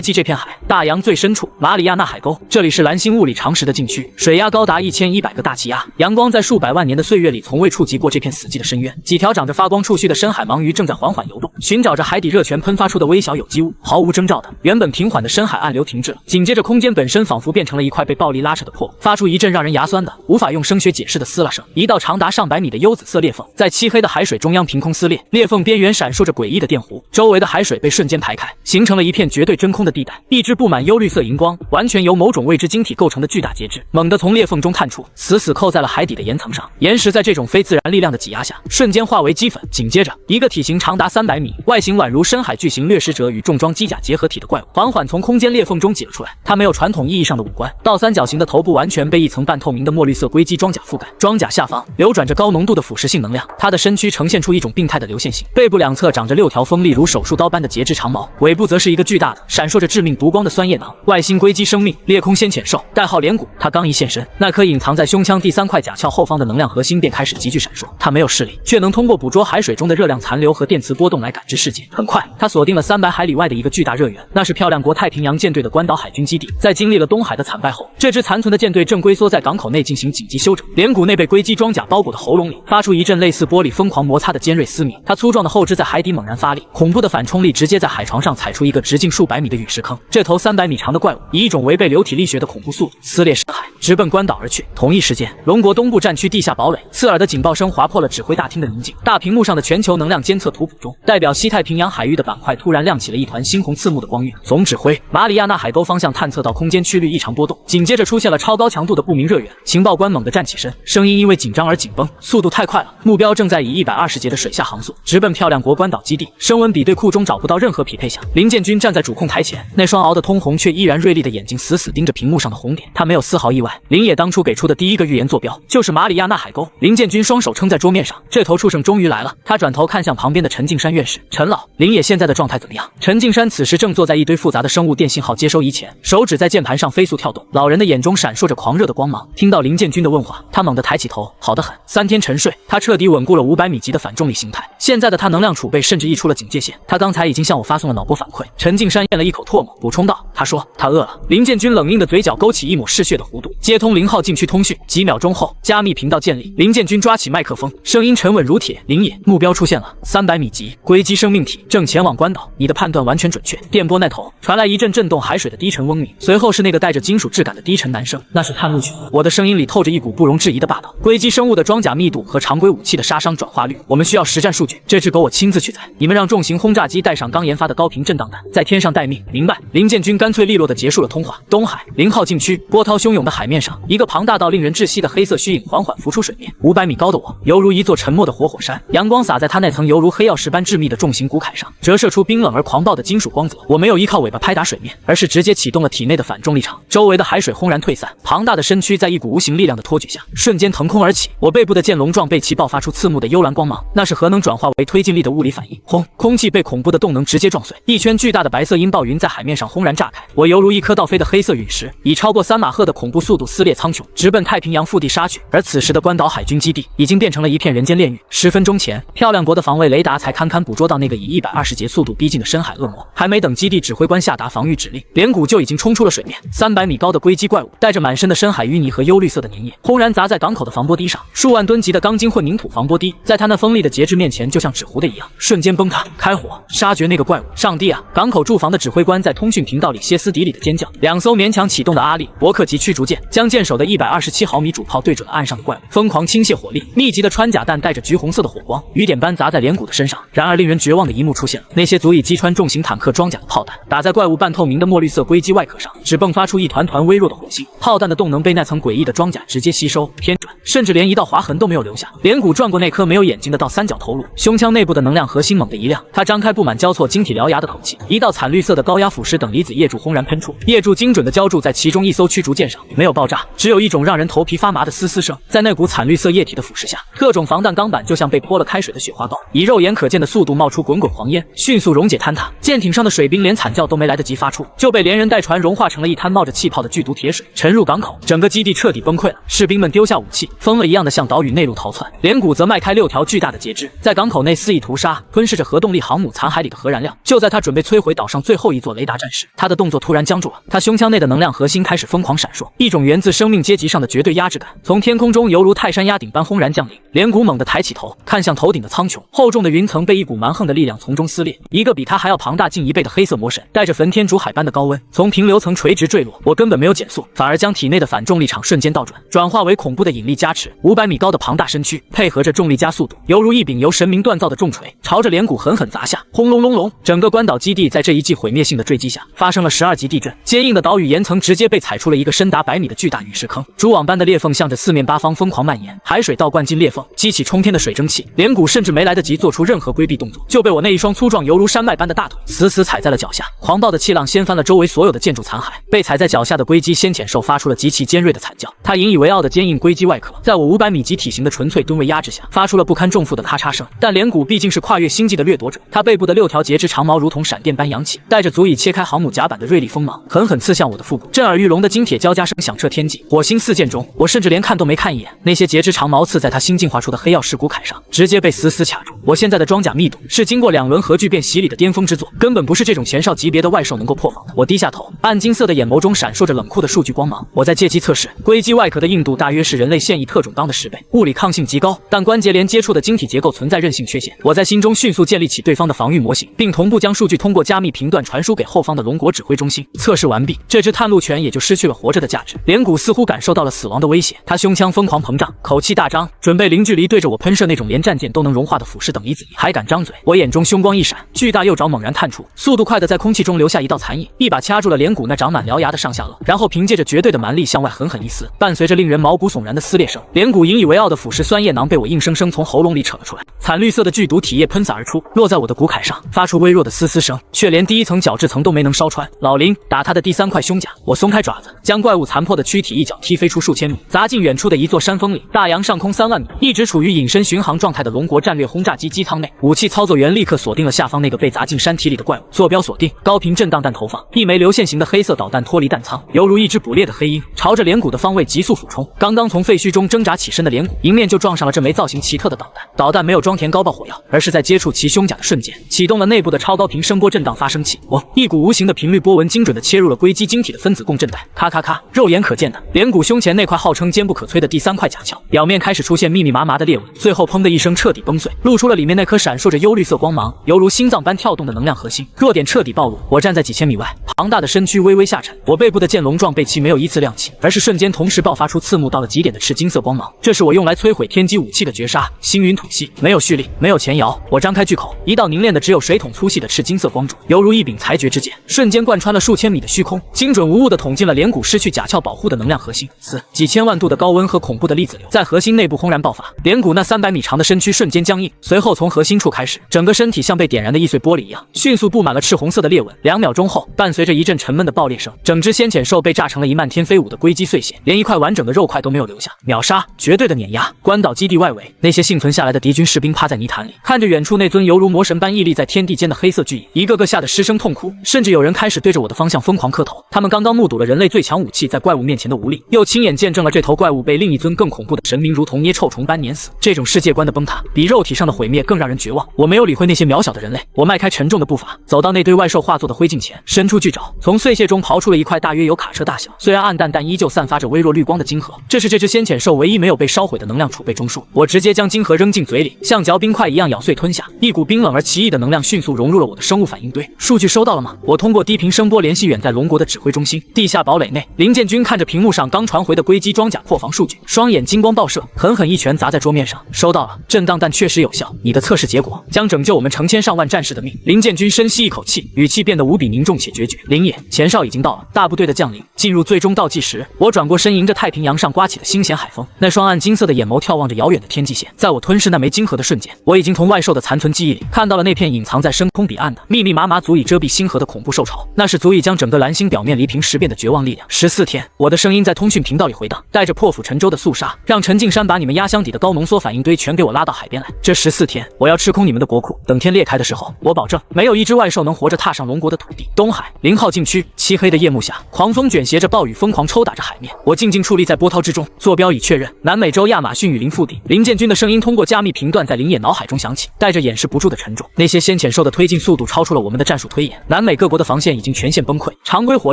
祭这片海。大洋最深处，马里亚纳海沟，这里是蓝星物理常识的禁区，水压高达1100个大气压，阳光在数百万年的岁月里从未触及过这片死寂的深渊。几条长着发光触须的深海盲鱼正在缓缓游动，寻找着海底热泉喷发出的微小有机物。毫无征兆的，原本平缓的深海暗流停滞了，紧接着空间本身仿佛变成了一块被暴力拉扯的破布，发出一阵让人牙酸的、无法用声学解释的撕拉声。一道长达上百米的幽紫色裂缝在漆黑的海水中央凭空撕裂，裂缝边缘闪烁着诡异的电弧，周围的海水被瞬间排开，形成了一片绝对真空的地带。一只布满幽绿色荧光、完全由某种未知晶体构成的巨大节肢，猛地从裂缝中探出，死死扣在了海底的岩层上。岩石在这种非自然力量的挤压下，瞬间化为齑粉。紧接着，一个体型长达300米、外形宛如深海巨型掠食者与重装机甲结合体的怪物，缓缓从空间裂缝中挤了出来。它没有传统意义上的五官，倒三角形的头部完全被一层半透明的墨绿色硅基装甲覆盖，装甲下方流转着高浓度的腐蚀性能量。它的身躯呈现出一种病态的流线型，背部两侧长着6条锋利如手术刀般的节肢长毛，尾部则是一个巨大的、闪烁着致命毒光的酸液囊。外星硅基生命，裂空先遣兽，代号连骨。它刚一现身，那颗隐藏在胸腔第3块甲壳后方的能量核心便开始急剧闪烁。它没有视力，却能通过捕捉海水中的热量残留和电磁波动来感知世界。很快，它锁定了300海里外的一个巨大热源，那是漂亮国太平洋舰队的关岛海军基地。在经历了东海的惨败后，这支残存的舰队正龟缩在港口内进行紧急休整。连骨内被硅基装甲包裹的喉咙里发出一阵类似玻璃疯狂摩擦的尖锐嘶鸣，它粗壮的后肢在海底猛然发力，恐怖的反冲力直接在海床上踩出一个直径数百米的陨石坑。这头300米长的怪物以一种违背流体力学的恐怖速度撕裂深海，直奔关岛而去。同一时间，龙国东部战区地下堡垒，刺耳的警报声划破了指挥大厅的宁静。大屏幕上的全球能量监测图谱中，代表西太平洋海域的板块突然亮起了一团猩红刺目的光晕。总指挥马里亚纳海沟方向探测到空间曲率异常波动，紧接着出现了超高强度的不明热源。情报官猛地站起身，声音因为紧张而紧绷，速度太快了，目标正在以120节的水下航速直奔漂亮国关岛基地。声纹比对库中找不到任何匹配项。林建军站在主控台前，那双熬得通红却依然锐利的眼睛死死盯着屏幕上的红点。他没有丝毫意外，林野当初给出的第一个预言坐标就是马里亚纳海沟。林建军双手撑在桌面上，这头畜生终于来了。他转头看向旁边的陈敬山院士，陈老，林野现在的状态怎么样？陈敬山此时正坐在一堆复杂的生物电信号接收仪前，手指在键盘上飞速跳动。老人的眼中闪烁着狂热的光芒。听到林建军的问话，他猛地抬起头，好得很。3天沉睡，他彻底稳固了500米级的反重力形态。现在的他能量储备甚至溢出了警戒线。他刚才已经向我发送了脑波反馈。陈敬山咽了一口唾沫，补充道：“他说他饿了。”林建军冷硬的嘴角勾起一抹嗜血的弧度。接通0号禁区通讯，几秒钟后，加密频道建立。林建军抓起麦克风，声音沉稳如铁：“林野，目标出现了，300米级硅基生命体，正前往关岛。你的判断完全准确。”电波那头传来一阵震动海水的低沉嗡鸣，随后是那个带着金属质感的低沉男声：“那是探路犬。”我的声音里透着一股不容置疑的霸道。硅基生物的装甲密度和常规武器的杀伤转化率，我们需要实战数据。这只狗我亲自取材。你们让重型轰炸机带上刚研发的高频震荡弹，在天上待命。明白。林建军干脆利落地结束了通话。东海0号禁区，波涛汹涌的海面上，一个庞大到令人窒息的黑色虚影缓缓浮出水面。500米高的我，犹如一座沉默的活火山，阳光洒在它那层犹如黑曜石般致密的重型骨铠上，折射出冰冷而狂暴的金属光泽。我没有依靠尾巴拍打水面，而是直接启动了体内的反重力场，周围的海水轰然退散，庞大的身躯在一股无形力量的托举下，瞬间腾空而起。我背部的剑龙状背鳍爆发出刺目的幽蓝光芒，那是核能转化为推进力的物理反应。轰！空气被恐怖的动能直接撞碎，一圈巨大的白色音爆云在海面上轰然炸开。我犹如一颗倒飞的黑色陨石，以超过3马赫的恐怖速度撕裂苍穹，直奔太平洋腹地杀去。而此时的关岛海军基地已经变成了一片人间炼狱。10分钟前，漂亮国的防卫雷达才堪堪捕捉到那个以120节速度逼近的深海恶魔，还没等基地指挥官下达防御指令，连骨就已经冲出了水面。300米高的硅基怪物带着满身的深海淤泥和幽绿色的粘液，轰然砸在港口的防波堤上。数万吨级的钢筋混凝土防波堤，在它那锋利的节肢面前，就像纸糊的一样，瞬间崩塌。开火，杀绝那个怪物！上帝啊！港口驻防的指挥官在通讯频道里歇斯底里的尖叫。2艘勉强启动的阿利伯克级驱逐舰将舰首的127毫米主炮对准了岸上的怪物，疯狂倾泻火力。密集的穿甲弹带着橘红色的火光，雨点般砸在连骨的身上。然而令人绝望的一幕出现了，那些足以击穿重型坦克装甲的炮弹，打在怪物半透明的墨绿色硅基外壳上，只迸发出一团团微弱的火星。炮弹的动能被那层诡异的装甲直接吸收偏转，甚至连一道划痕都没有留下。连骨转过那颗没有眼睛的倒三角头颅，胸腔内部的能量核心猛地一亮，他张开布满交错晶体獠牙的口气，一道惨绿色的高压腐蚀等离子液柱轰然喷出，液柱精准的浇筑在其中一艘驱逐舰上，没有爆炸，只有一种让人头皮发麻的嘶嘶声。在那股惨绿色液体的腐蚀下，特种防弹钢板就像被泼了开水的雪花膏，以肉眼可见的速度冒出滚滚黄烟，迅速溶解坍塌。舰艇上的水兵连惨叫都没来得及发出，就被连人带船融化成了一滩冒着气泡的剧毒铁水，沉入港口。整个基地彻底崩溃了，士兵们丢下武器，气，疯了一样的向岛屿内陆逃窜。连谷则迈开6条巨大的截肢，在港口内肆意屠杀，吞噬着核动力航母残骸里的核燃料。就在他准备摧毁岛上最后一座雷达站时，他的动作突然僵住了。他胸腔内的能量核心开始疯狂闪烁，一种源自生命阶级上的绝对压制感从天空中犹如泰山压顶般轰然降临。连谷猛地抬起头，看向头顶的苍穹，厚重的云层被一股蛮横的力量从中撕裂。一个比他还要庞大近1倍的黑色魔神，带着焚天烛海般的高温，从平流层垂直坠落。我根本没有减速，反而将体内的反重力场瞬间倒转，转化为恐怖的引力加持。500米高的庞大身躯，配合着重力加速度，犹如一柄由神明锻造的重锤，朝着连谷狠狠砸下。轰隆隆隆，整个关岛基地在这一记毁灭性的坠击下，发生了12级地震。坚硬的岛屿岩层直接被踩出了一个深达100米的巨大陨石坑，蛛网般的裂缝向着四面八方疯狂蔓延，海水倒灌进裂缝，激起冲天的水蒸气。连谷甚至没来得及做出任何规避动作，就被我那一双粗壮犹如山脉般的大腿死死踩在了脚下。狂暴的气浪掀翻了周围所有的建筑残骸，被踩在脚下的龟基先遣兽发出了极其尖锐的惨叫。它引以为傲的坚硬龟基外壳，在我500米级体型的纯粹吨位压制下，发出了不堪重负的咔嚓声。但连谷毕竟是跨越星际的掠夺者，他背部的6条截肢长毛如同闪电般扬起，带着足以切开航母甲板的锐利锋芒，狠狠刺向我的腹部。震耳欲聋的金铁交加声响彻天际。火星4剑中，我甚至连看都没看一眼，那些截肢长毛刺在他新进化出的黑曜石骨铠上，直接被死死卡住。我现在的装甲密度是经过2轮核聚变洗礼的巅峰之作，根本不是这种前哨级别的外兽能够破防的。我低下头，暗金色的眼眸中闪烁着冷酷的数据光芒。我在借机测试龟基外壳的硬度大约是人类现役特种钢的10倍，物理抗性极高，但关节连接触的晶体结构存在韧性缺陷。我在心中迅速建立起对方的防御模型，并同步将数据通过加密频段传输给后方的龙国指挥中心。测试完毕，这只探路犬也就失去了活着的价值。连谷似乎感受到了死亡的威胁，他胸腔疯狂膨胀，口气大张，准备零距离对着我喷射那种连战舰都能融化的腐蚀等离子。还敢张嘴！我眼中凶光一闪，巨大右爪猛然探出，速度快的在空气中留下一道残影，一把掐住了连谷那长满獠牙的上下颚，然后凭借着绝对的蛮力向外狠狠一撕，伴随着令人毛骨悚然的撕裂声，连谷引以为傲的腐蚀酸液囊被我硬生生从喉咙里扯了出来，惨绿色的剧毒体液喷洒而出，落在我的骨铠上，发出微弱的嘶嘶声，却连第1层角质层都没能烧穿。老林，打他的第3块胸甲！我松开爪子，将怪物残破的躯体一脚踢飞出数千米，砸进远处的一座山峰里。大洋上空3万米，一直处于隐身巡航状态的龙国战略轰炸机机舱内，武器操作员立刻锁定了下方那个被砸进山体里的怪物，坐标锁定，高频震荡弹投放，一枚流线型的黑色导弹脱离弹舱，犹如一只捕猎的黑鹰，朝着连谷的方位急速俯冲。刚刚从废墟中挣扎起身的连谷，迎面就撞上了这枚造型奇特的导弹。导弹没有装填高爆火药，而是在接触其胸甲的瞬间，启动了内部的超高频声波震荡发生器。一股无形的频率波纹精准地切入了硅基晶体的分子共振带，咔咔咔，肉眼可见的，连谷胸前那块号称坚不可摧的第3块甲壳，表面开始出现密密麻麻的裂纹，最后砰的一声彻底崩碎，露出了里面那颗闪烁着幽绿色光芒，犹如心脏般跳动的能量核心。弱点彻底暴露，我站在几千米外，庞大的身躯微微下沉，我背部的剑龙状背鳍没有依次亮起，而是瞬间同时爆发出刺目到了极点的赤金色光芒。这是我用来摧毁天机武器的绝杀，星云吐息，没有蓄力，没有前摇。我张开巨口，一道凝练的只有水桶粗细的赤金色光柱，犹如一柄裁决之剑，瞬间贯穿了数千米的虚空，精准无误地捅进了连谷失去甲壳保护的能量核心。几千万度的高温和恐怖的粒子流在核心内部轰然爆发，连谷那300米长的身躯瞬间僵硬，随后从核心处开始，整个身体像被点燃的易碎玻璃一样，迅速布满了赤红色的裂纹。2秒钟后，伴随着一阵沉闷的爆裂声，整只先遣兽被炸成了一漫天飞舞的硅基碎屑，连一块完整的肉块都没有留下。秒杀，绝对的碾压。关岛基地外围，那些幸存下来的敌军士兵趴在泥潭里，看着远处那尊犹如魔神般屹立在天地间的黑色巨影，一个个吓得失声痛哭，甚至有人开始对着我的方向疯狂磕头。他们刚刚目睹了人类最强武器在怪物面前的无力，又亲眼见证了这头怪物被另一尊更恐怖的神明如同捏臭虫般碾死。这种世界观的崩塌，比肉体上的毁灭更让人绝望。我没有理会那些渺小的人类，我迈开沉重的步伐，走到那堆外兽化作的灰烬前，伸出巨爪，从碎屑中刨出了一块大约有卡车大小，虽然暗淡但依旧散发着微弱绿光的晶核。这是这只先遣兽唯一没有被烧毁的能量储备中枢。我直接将晶核扔进嘴里，像嚼冰块一样咬碎吞下，一股冰冷而奇异的能量迅速融入了我的生物反应堆。数据收到了吗？我通过低频声波联系远在龙国的指挥中心。地下堡垒内，林建军看着屏幕上刚传回的硅基装甲破防数据，双眼金光爆射，狠狠一拳砸在桌面上。收到了，震荡弹确实有效，你的测试结果将拯救我们成千上万战士的命。林建军深吸一口气，语气变得无比凝重且决绝。林野，前哨已经到了，大部队的将领进入最终倒计时。我转过身，迎着太平洋上刮起的腥咸海风，那双暗金色的眼眸眺望着遥远的天际线。在我吞噬那枚晶核的瞬间，我已经从外兽的残存记忆里看到了那片隐藏在深空彼岸的密密麻麻足以遮蔽星河的恐怖兽潮，那是足以将整个蓝星表面犁平10遍的绝望力量。14天，我的声音在通讯频道里回荡，带着破釜沉舟的肃杀，让陈敬山把你们压箱底的高浓缩反应堆全给我拉到海边来。这14天，我要吃空你们的国库，等天裂开的时候，我保证没有一只外兽能活着踏上龙国的土地。东海0号禁区，漆黑的夜幕下，狂风卷挟着暴雨疯狂抽打着海面，我静静矗立在波涛之中，坐标标已确认，南美洲亚马逊雨林腹地。林建军的声音通过加密频段在林野脑海中响起，带着掩饰不住的沉重。那些先遣兽的推进速度超出了我们的战术推演，南美各国的防线已经全线崩溃，常规火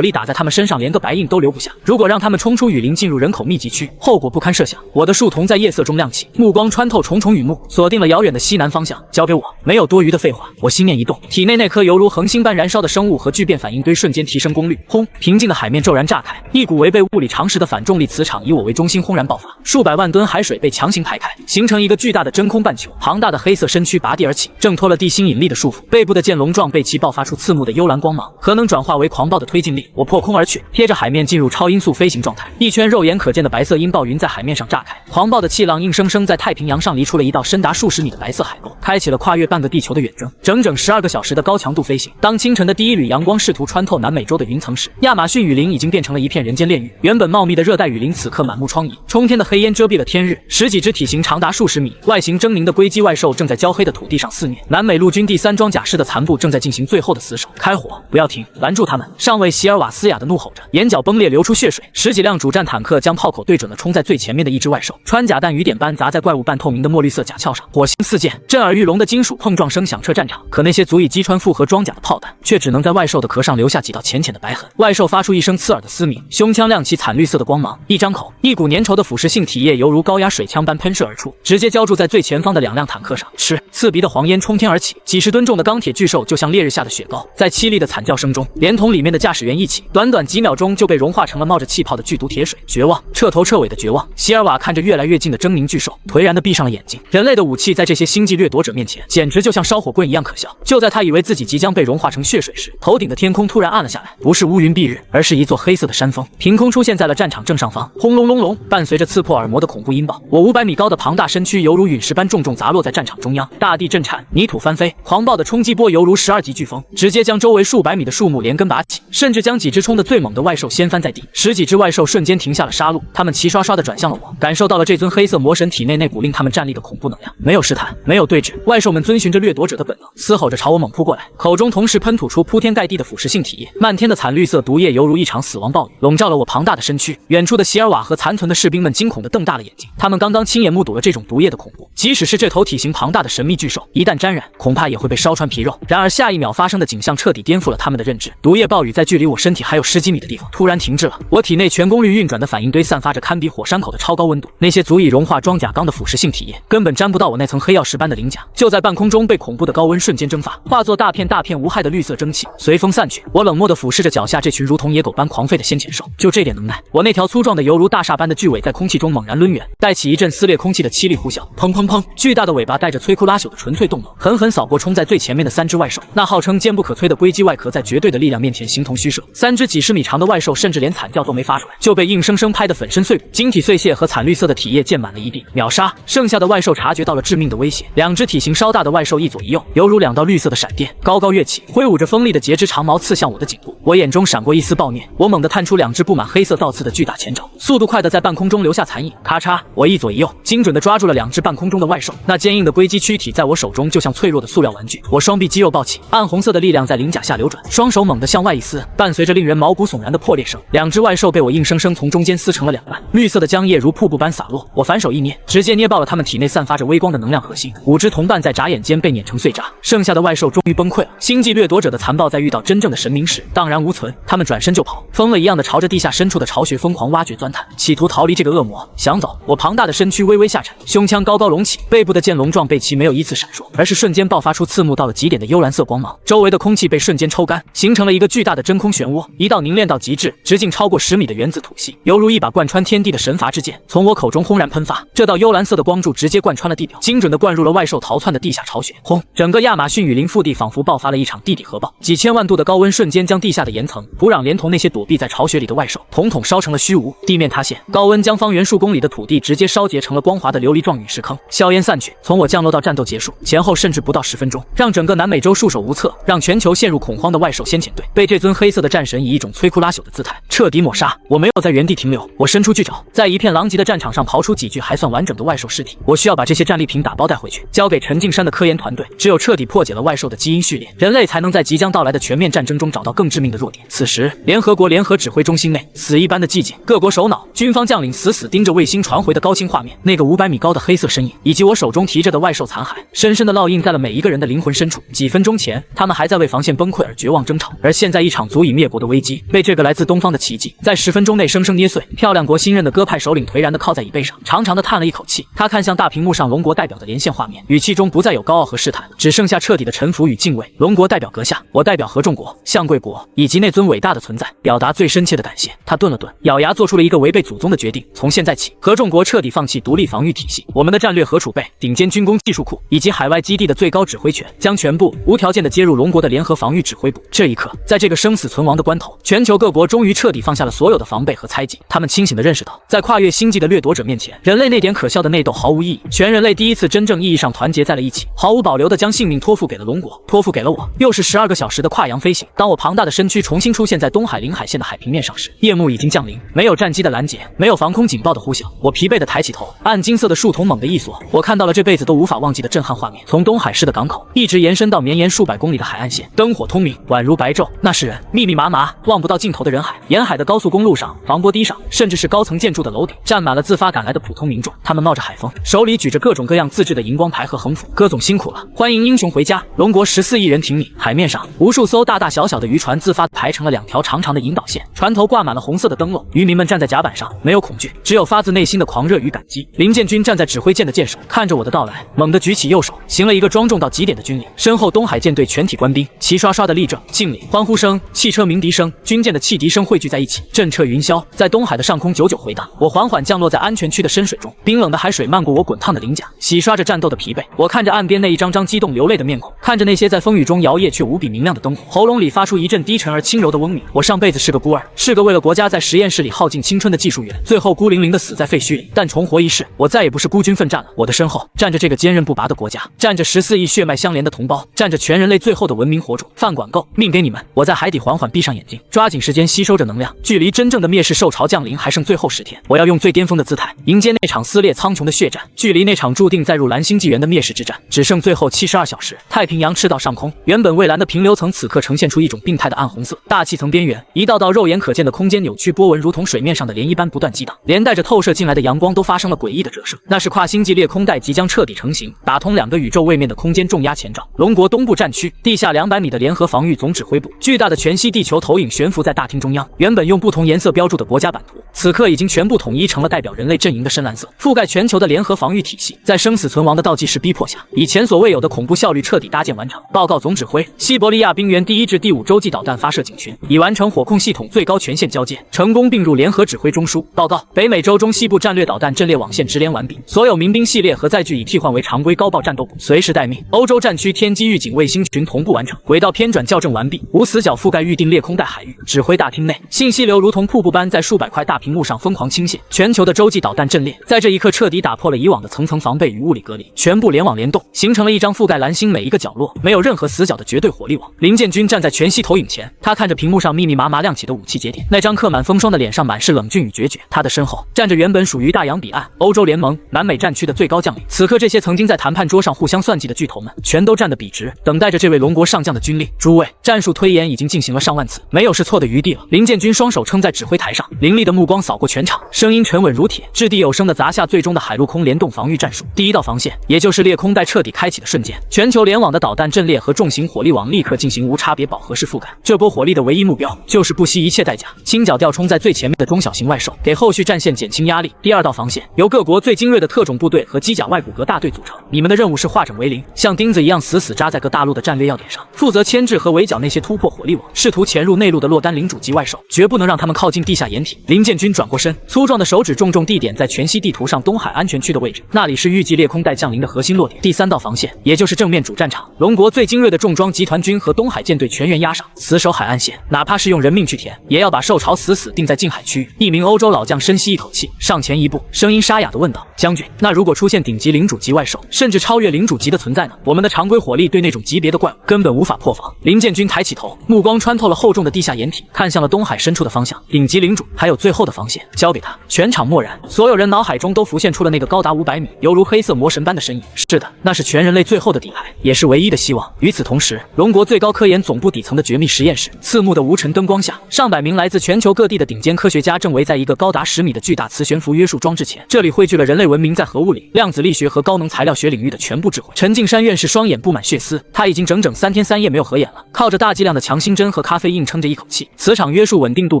力打在他们身上连个白印都留不下。如果让他们冲出雨林进入人口密集区，后果不堪设想。我的树瞳在夜色中亮起，目光穿透重重雨幕，锁定了遥远的西南方向。交给我，没有多余的废话。我心念一动，体内那颗犹如恒星般燃烧的生物和聚变反应堆瞬间提升功率，轰！平静的海面骤然炸开，一股违背物理常识的反重力磁场以我为中心轰然爆发，数百万吨海水被强行排开，形成一个巨大的真空半球。庞大的黑色身躯拔地而起，挣脱了地心引力的束缚，背部的剑龙状背鳍爆发出刺目的幽蓝光芒，核能转化为狂暴的推进力。我破空而去，贴着海面进入超音速飞行状态。一圈肉眼可见的白色音爆云在海面上炸开，狂暴的气浪硬生生在太平洋上离出了一道深达数十米的白色海沟，开启了跨越半个地球的远征。整整12个小时的高强度飞行。当清晨的第一缕阳光试图穿透南美洲的云层时，亚马逊雨林已经变成了一片人间炼狱。原本茂密的热带雨林此刻满目疮痍，冲天的黑烟遮蔽了天日，十几只体型长达数十米、外形狰狞的硅基外兽正在焦黑的土地上肆虐。南美陆军第3装甲师的残部正在进行最后的死守。开火！不要停！拦住他们！上尉席尔瓦斯亚的怒吼着，眼角崩裂流出血水。10几辆主战坦克将炮口对准了冲在最前面的一只外兽，穿甲弹雨点般砸在怪物半透明的墨绿色甲壳上，火星四溅，震耳欲聋的金属碰撞声响彻战场。可那些足以击穿复合装甲的炮弹，却只能在外兽的壳上留下几道浅浅的白痕。外兽发出一声刺耳的嘶鸣，胸腔亮起惨绿色的光芒，一张口，一股粘稠的腐蚀性体液犹如高压水枪般喷射而出，直接浇筑在最前方的2辆坦克上。吃！刺鼻的黄烟冲天而起，几十吨重的钢铁巨兽就像烈日下的雪糕，在凄厉的惨叫声中，连同里面的驾驶员一起，短短几秒钟就被融化成了冒着气泡的剧毒铁水。绝望，彻头彻尾的绝望。席尔瓦看着越来越近的狰狞巨兽，颓然地闭上了眼睛。人类的武器在这些星际掠夺者面前，简直就像烧火棍一样可笑。就在他以为自己即将被融化成血水时，头顶的天空突然暗了下来，不是乌云蔽日，而是一座黑色的山峰，凭空出现在了战场正上方。轰隆隆隆，伴随着刺破耳膜的恐怖音爆，我500米高的庞大身躯犹如陨石般重重砸落在战场中央，大地震颤，泥土翻飞，狂暴的冲击波犹如12级飓风，直接将周围数百米的树木连根拔起，甚至将几只冲得最猛的外兽掀翻在地。10几只外兽瞬间停下了杀戮，他们齐刷刷地转向了我，感受到了这尊黑色魔神体内那股令他们站立的恐怖能量。没有试探，没有对峙，外兽们遵循着掠夺者的本能，嘶吼着朝我猛扑过来，口中同时喷吐出铺天盖地的腐蚀性体液，漫天的惨绿色毒液犹如一场死亡暴雨，笼罩了我庞大的身躯。远处的席尔瓦和残存的士兵们惊恐地瞪大了眼睛，他们刚刚亲眼目睹了这种毒液的恐怖，即使是这头体型庞大的神秘巨兽，一旦沾染，恐怕也会被烧穿皮肉。然而下一秒发生的景象彻底颠覆了他们的认知，毒液暴雨在距离我身体还有10几米的地方突然停滞了，我体内全功率运转的反应堆散发着堪比火山口的超高温度，那些足以融化装甲钢的腐蚀性体液根本沾不到我那层黑曜石般的鳞甲，就在半空中被恐怖的高温瞬间蒸发，化作大片大片无害的绿色蒸汽，随风散去。我冷漠地俯视着脚下这群如同野狗般狂吠的先遣兽，就这点能耐，我那条粗壮的犹如大厦般的巨尾在空气中猛然抡圆，带起一阵撕裂空气的凄厉呼啸，砰砰砰！巨大的尾巴带着摧枯拉朽的纯粹动能，狠狠扫过冲在最前面的3只外兽。那号称坚不可摧的硅基外壳在绝对的力量面前形同虚设，3只几10米长的外兽甚至连惨叫都没发出来，就被硬生生拍得粉身碎骨，晶体碎屑和惨绿色的体液溅满了一地，秒杀。剩下的外兽察觉到了致命的威胁，2只体型稍大的外兽一左一右，犹如2道绿色的闪电，高高跃起，挥舞着锋利的节肢长矛刺向我的颈部。我眼中闪过一丝暴虐，我猛地探出2只布满黑色倒刺的巨大前爪，速度快的在半空中留下残影。咔嚓，我一左一右，精准地抓住了2只半空中的外兽，那坚硬的硅基躯体在我手中就像脆弱的塑料玩具。我双臂肌肉暴起，暗红色的力量在鳞甲下流转，双手猛地向外一撕，伴随着令人毛骨悚然的破裂声，2只外兽被我硬生生从中间撕成了2半，绿色的浆液如瀑布般洒落。我反手一捏，直接捏爆了它们体内散发着微光的能量核心，5只同伴在眨眼间被碾成碎渣，剩下的外兽终于崩溃了。星际掠夺者的残暴在遇到真正的神明时荡然无存，他们转身就跑，疯了一样的朝着地下深处的巢穴疯狂挖掘钻探，企图逃离这个恶魔。想走，我庞大的身躯微微下沉，胸腔高高隆起，背部的剑龙状背鳍没有依次闪烁，而是瞬间爆发出刺目到了极点的幽蓝色光芒，周围的空气被瞬间抽干，形成了一个巨大的真空漩涡，一道凝练到极致、直径超过10米的原子吐息，犹如一把贯穿天地的神罚之剑，从我口中轰然喷发。这道幽蓝色的光柱直接贯穿了地表，精准地灌入了外兽逃窜的地下巢穴。轰！整个亚马逊雨林腹地仿佛爆发了一场地底核爆，几千万度的高温瞬间将地下的岩层、土壤连同那些躲避在巢穴里的外兽统统烧成了虚无。地面塌陷，高温将方圆数公里的土地直接烧结成了光滑的琉璃状陨石坑。硝烟散去，从我降落到战斗结束前后甚至不到10分钟，让整个南美洲束手无策，让全球陷入恐慌的外兽先遣队被这尊黑色的战神以一种摧枯拉朽的姿态彻底抹杀。我没有在原地停留，我伸出巨爪，在一片狼藉的战场上刨出几具还算完整的外兽尸体。我需要把这些战利品打包带回去，交给陈敬山的科研团队。只有彻底破解了外兽的基因序列，人类才能在即将到来的全面战争中找到更致命的弱点。此时，联合国联合指挥中心内死一般的寂静，各国首脑、军方将领死死盯着卫星传回的高清画面，那个500米高的黑色身影，以及我手中提着的外兽残骸，深深的烙印在了每一个人的灵魂深处。几分钟前，他们还在为防线崩溃而绝望争吵，而现在一场足以灭国的危机，被这个来自东方的奇迹在10分钟内生生捏碎。漂亮国新任的鸽派首领颓然地靠在椅背上，长长的叹了一口气。他看向大屏幕上龙国代表的连线画面，语气中不再有高傲和试探，只剩下彻底的臣服与敬畏。龙国代表阁下，我代表合众国、相贵国以及那尊伟大的存在，表达最深切的感谢。他顿了顿，咬牙做出了一个违背祖宗的决定：从现在起，合众国彻底放弃独立防御体系，我们的战略核储备、顶尖军工技术库以及海外基地的最高指挥权将全部无条件地接入龙国的联合防御指挥部。这一刻，在这个生死存亡的关头，全球各国终于彻底放下了所有的防备和猜忌。他们清醒地认识到，在跨越星际的掠夺者面前，人类那点可笑的内斗毫无意义。全人类第一次真正意义上团结在了一起，毫无保留地将性命托付给了龙国，托付给了我。又是12个小时的跨洋飞行。当我庞大的身躯重新出现在东海领海线的海平面上时，夜幕已经降临，没有战机的拦截，没有防空警报的呼啸。我疲惫地抬起头，暗金色的树瞳猛地一锁，我看到了这辈子都无法忘记的震撼画面。从东海市的港口一直延伸到绵延数百公里的海岸线，灯火通明，宛如白昼。那是人，密密麻麻，望不到尽头的人海。沿海的高速公路上、防波堤上，甚至是高层建筑的楼顶，站满了自发赶来的普通民众。他们冒着海风，手里举着各种各样自制的荧光牌和横幅，歌总辛苦了，欢迎英雄回家。龙国14亿人挺你。海面上，无数艘大大小小的渔船自发排成了2条长长的引导线，船头挂满了红色的灯笼。渔民们站在甲板上，没有恐惧，只有发自内心的狂热与感激。林建军站在指挥舰的舰首，看着我的到来，猛地举起右手，行了一个庄重到极点的军礼。身后东海舰队全体官兵齐刷刷的立正敬礼，欢呼声、汽车鸣笛声、军舰的汽笛声汇聚在一起，震彻云霄，在东海的上空久久回荡。我缓缓降落在安全区的深水中，冰冷的海水漫过我滚烫的鳞甲，洗刷着战斗的疲惫。我看着岸边那一张张激动流泪的面孔，看着那些在风雨中摇曳却无比明亮的灯火，喉咙里发出一阵低沉而轻柔的嗡鸣。我上辈子是个孤儿，是个为了国家在实验室里耗尽青春的技术员，最后孤零零的死在废墟里。但重活一世，我再也不是孤军奋战了。我的身后站着这个坚韧不拔的国家，站着14亿血脉相连的同胞，站着全人类最后的文明火种。饭管够，命给你们！我在海底缓缓闭上眼睛，抓紧时间吸收着能量。距离真正的灭世受潮降临还剩最后10天，我要用最巅峰的姿态迎接那场撕裂苍穹的血战。距离那场注定载入蓝星纪元的灭世之战只剩最后72小时。太平洋赤道上空，原本蔚蓝的平流层此刻呈现出一种病态的暗红色，大气层边缘一道道肉眼可见的空间扭曲波纹如同水面上的涟漪般不断激荡，连带着透射进来的阳光都发生了诡异的折射。那是跨星际裂空带即将彻底成型，打通2个宇宙位面的空间重压前兆。龙国东部战区地下200米的联合防御总指挥部，巨大的全息地球投影悬浮在大厅中央。原本用不同颜色标注的国家版图，此刻已经全部统一成了代表人类阵营的深蓝色，覆盖全球的联合防御体系，在生死存亡的倒计时逼迫下，以前所未有的恐怖效率彻底搭建完成。报告总指挥，西伯利亚冰原第1至第5洲际导弹发射警群已完成火控系统最高权限交接，成功并入联合指挥中枢。报告，北美洲中西部战略导弹阵列网线直连完毕，所有民兵系列和载具已替换为常规高爆战斗部，随时待命。欧洲战区天基预警卫星群同步完成，轨道偏转校正完毕，无死角覆盖预定裂空带海域。指挥大厅内，信息流如同瀑布般在数百块大屏幕上疯狂倾泻。全球的洲际导弹阵列在这一刻彻底打破了以往的层层防备与物理隔离，全部联网联动，形成了一张覆盖蓝星每一个角落没有任何死角的绝对火力网。林建军站在全息投影前，他看着屏幕上密密麻麻亮起的武器节点，那张刻满风霜的脸上满是冷峻与决绝。他的身后站着原本属于大洋彼岸、欧洲联盟、南美战区的最高将领。此刻这些曾经在谈判桌上互相算计的巨头们，全都站得笔直，等待着这位龙国上将的军令。诸位，战术推演已经进行了上万次，没有试错的余地了。林建军双手撑在指挥台上，凌厉的目光扫过全场，声音沉稳如铁，掷地有声地砸下最终的海陆空联动防御战术。第一道防线，也就是裂空带彻底开启的瞬间，全球联网的导弹阵列和重型火力网立刻进行无差别饱和式覆盖。这波火力的唯一目标就是不惜一切代价轻脚调冲在最前面的中小型外兽，给后续战线减轻压力。第2道防线由各国最精锐的特种部队和机甲外骨骼大队组成，你们的任务是化整为零，像钉子一样死死扎在各大陆的战略要点上，负责牵制和围剿那些突破火力网试图潜入内陆的若干领主级外兽，绝不能让他们靠近地下掩体。林建军转过身，粗壮的手指重重地点在全息地图上东海安全区的位置，那里是预计裂空带降临的核心落点。第3道防线，也就是正面主战场，龙国最精锐的重装集团军和东海舰队全员压上，死守海岸线，哪怕是用人命去填，也要把受潮死死定在近海区域。一名欧洲老将深吸一口气，上前一步，声音沙哑地问道：“将军，那如果出现顶级领主级外兽，甚至超越领主级的存在呢？我们的常规火力对那种级别的怪物根本无法破防。”林建军抬起头，目光穿透了厚重的地下掩体，看向了东海深处的方向。顶级领主，还有最后的防线，交给他。全场默然，所有人脑海中都浮现出了那个高达500米、犹如黑色魔神般的身影。是的，那是全人类最后的底牌，也是唯一的希望。与此同时，龙国最高科研总部底层的绝密实验室，刺目的无尘灯光下，上百名来自全球各地的顶尖科学家正围在一个高达10米米的巨大磁悬浮约束装置前，这里汇聚了人类文明在核物理、量子力学和高能材料学领域的全部智慧。陈敬山院士双眼布满血丝，他已经整整3天3夜没有合眼了，靠着大剂量的强心针和咖啡硬撑着一口气。磁场约束稳定度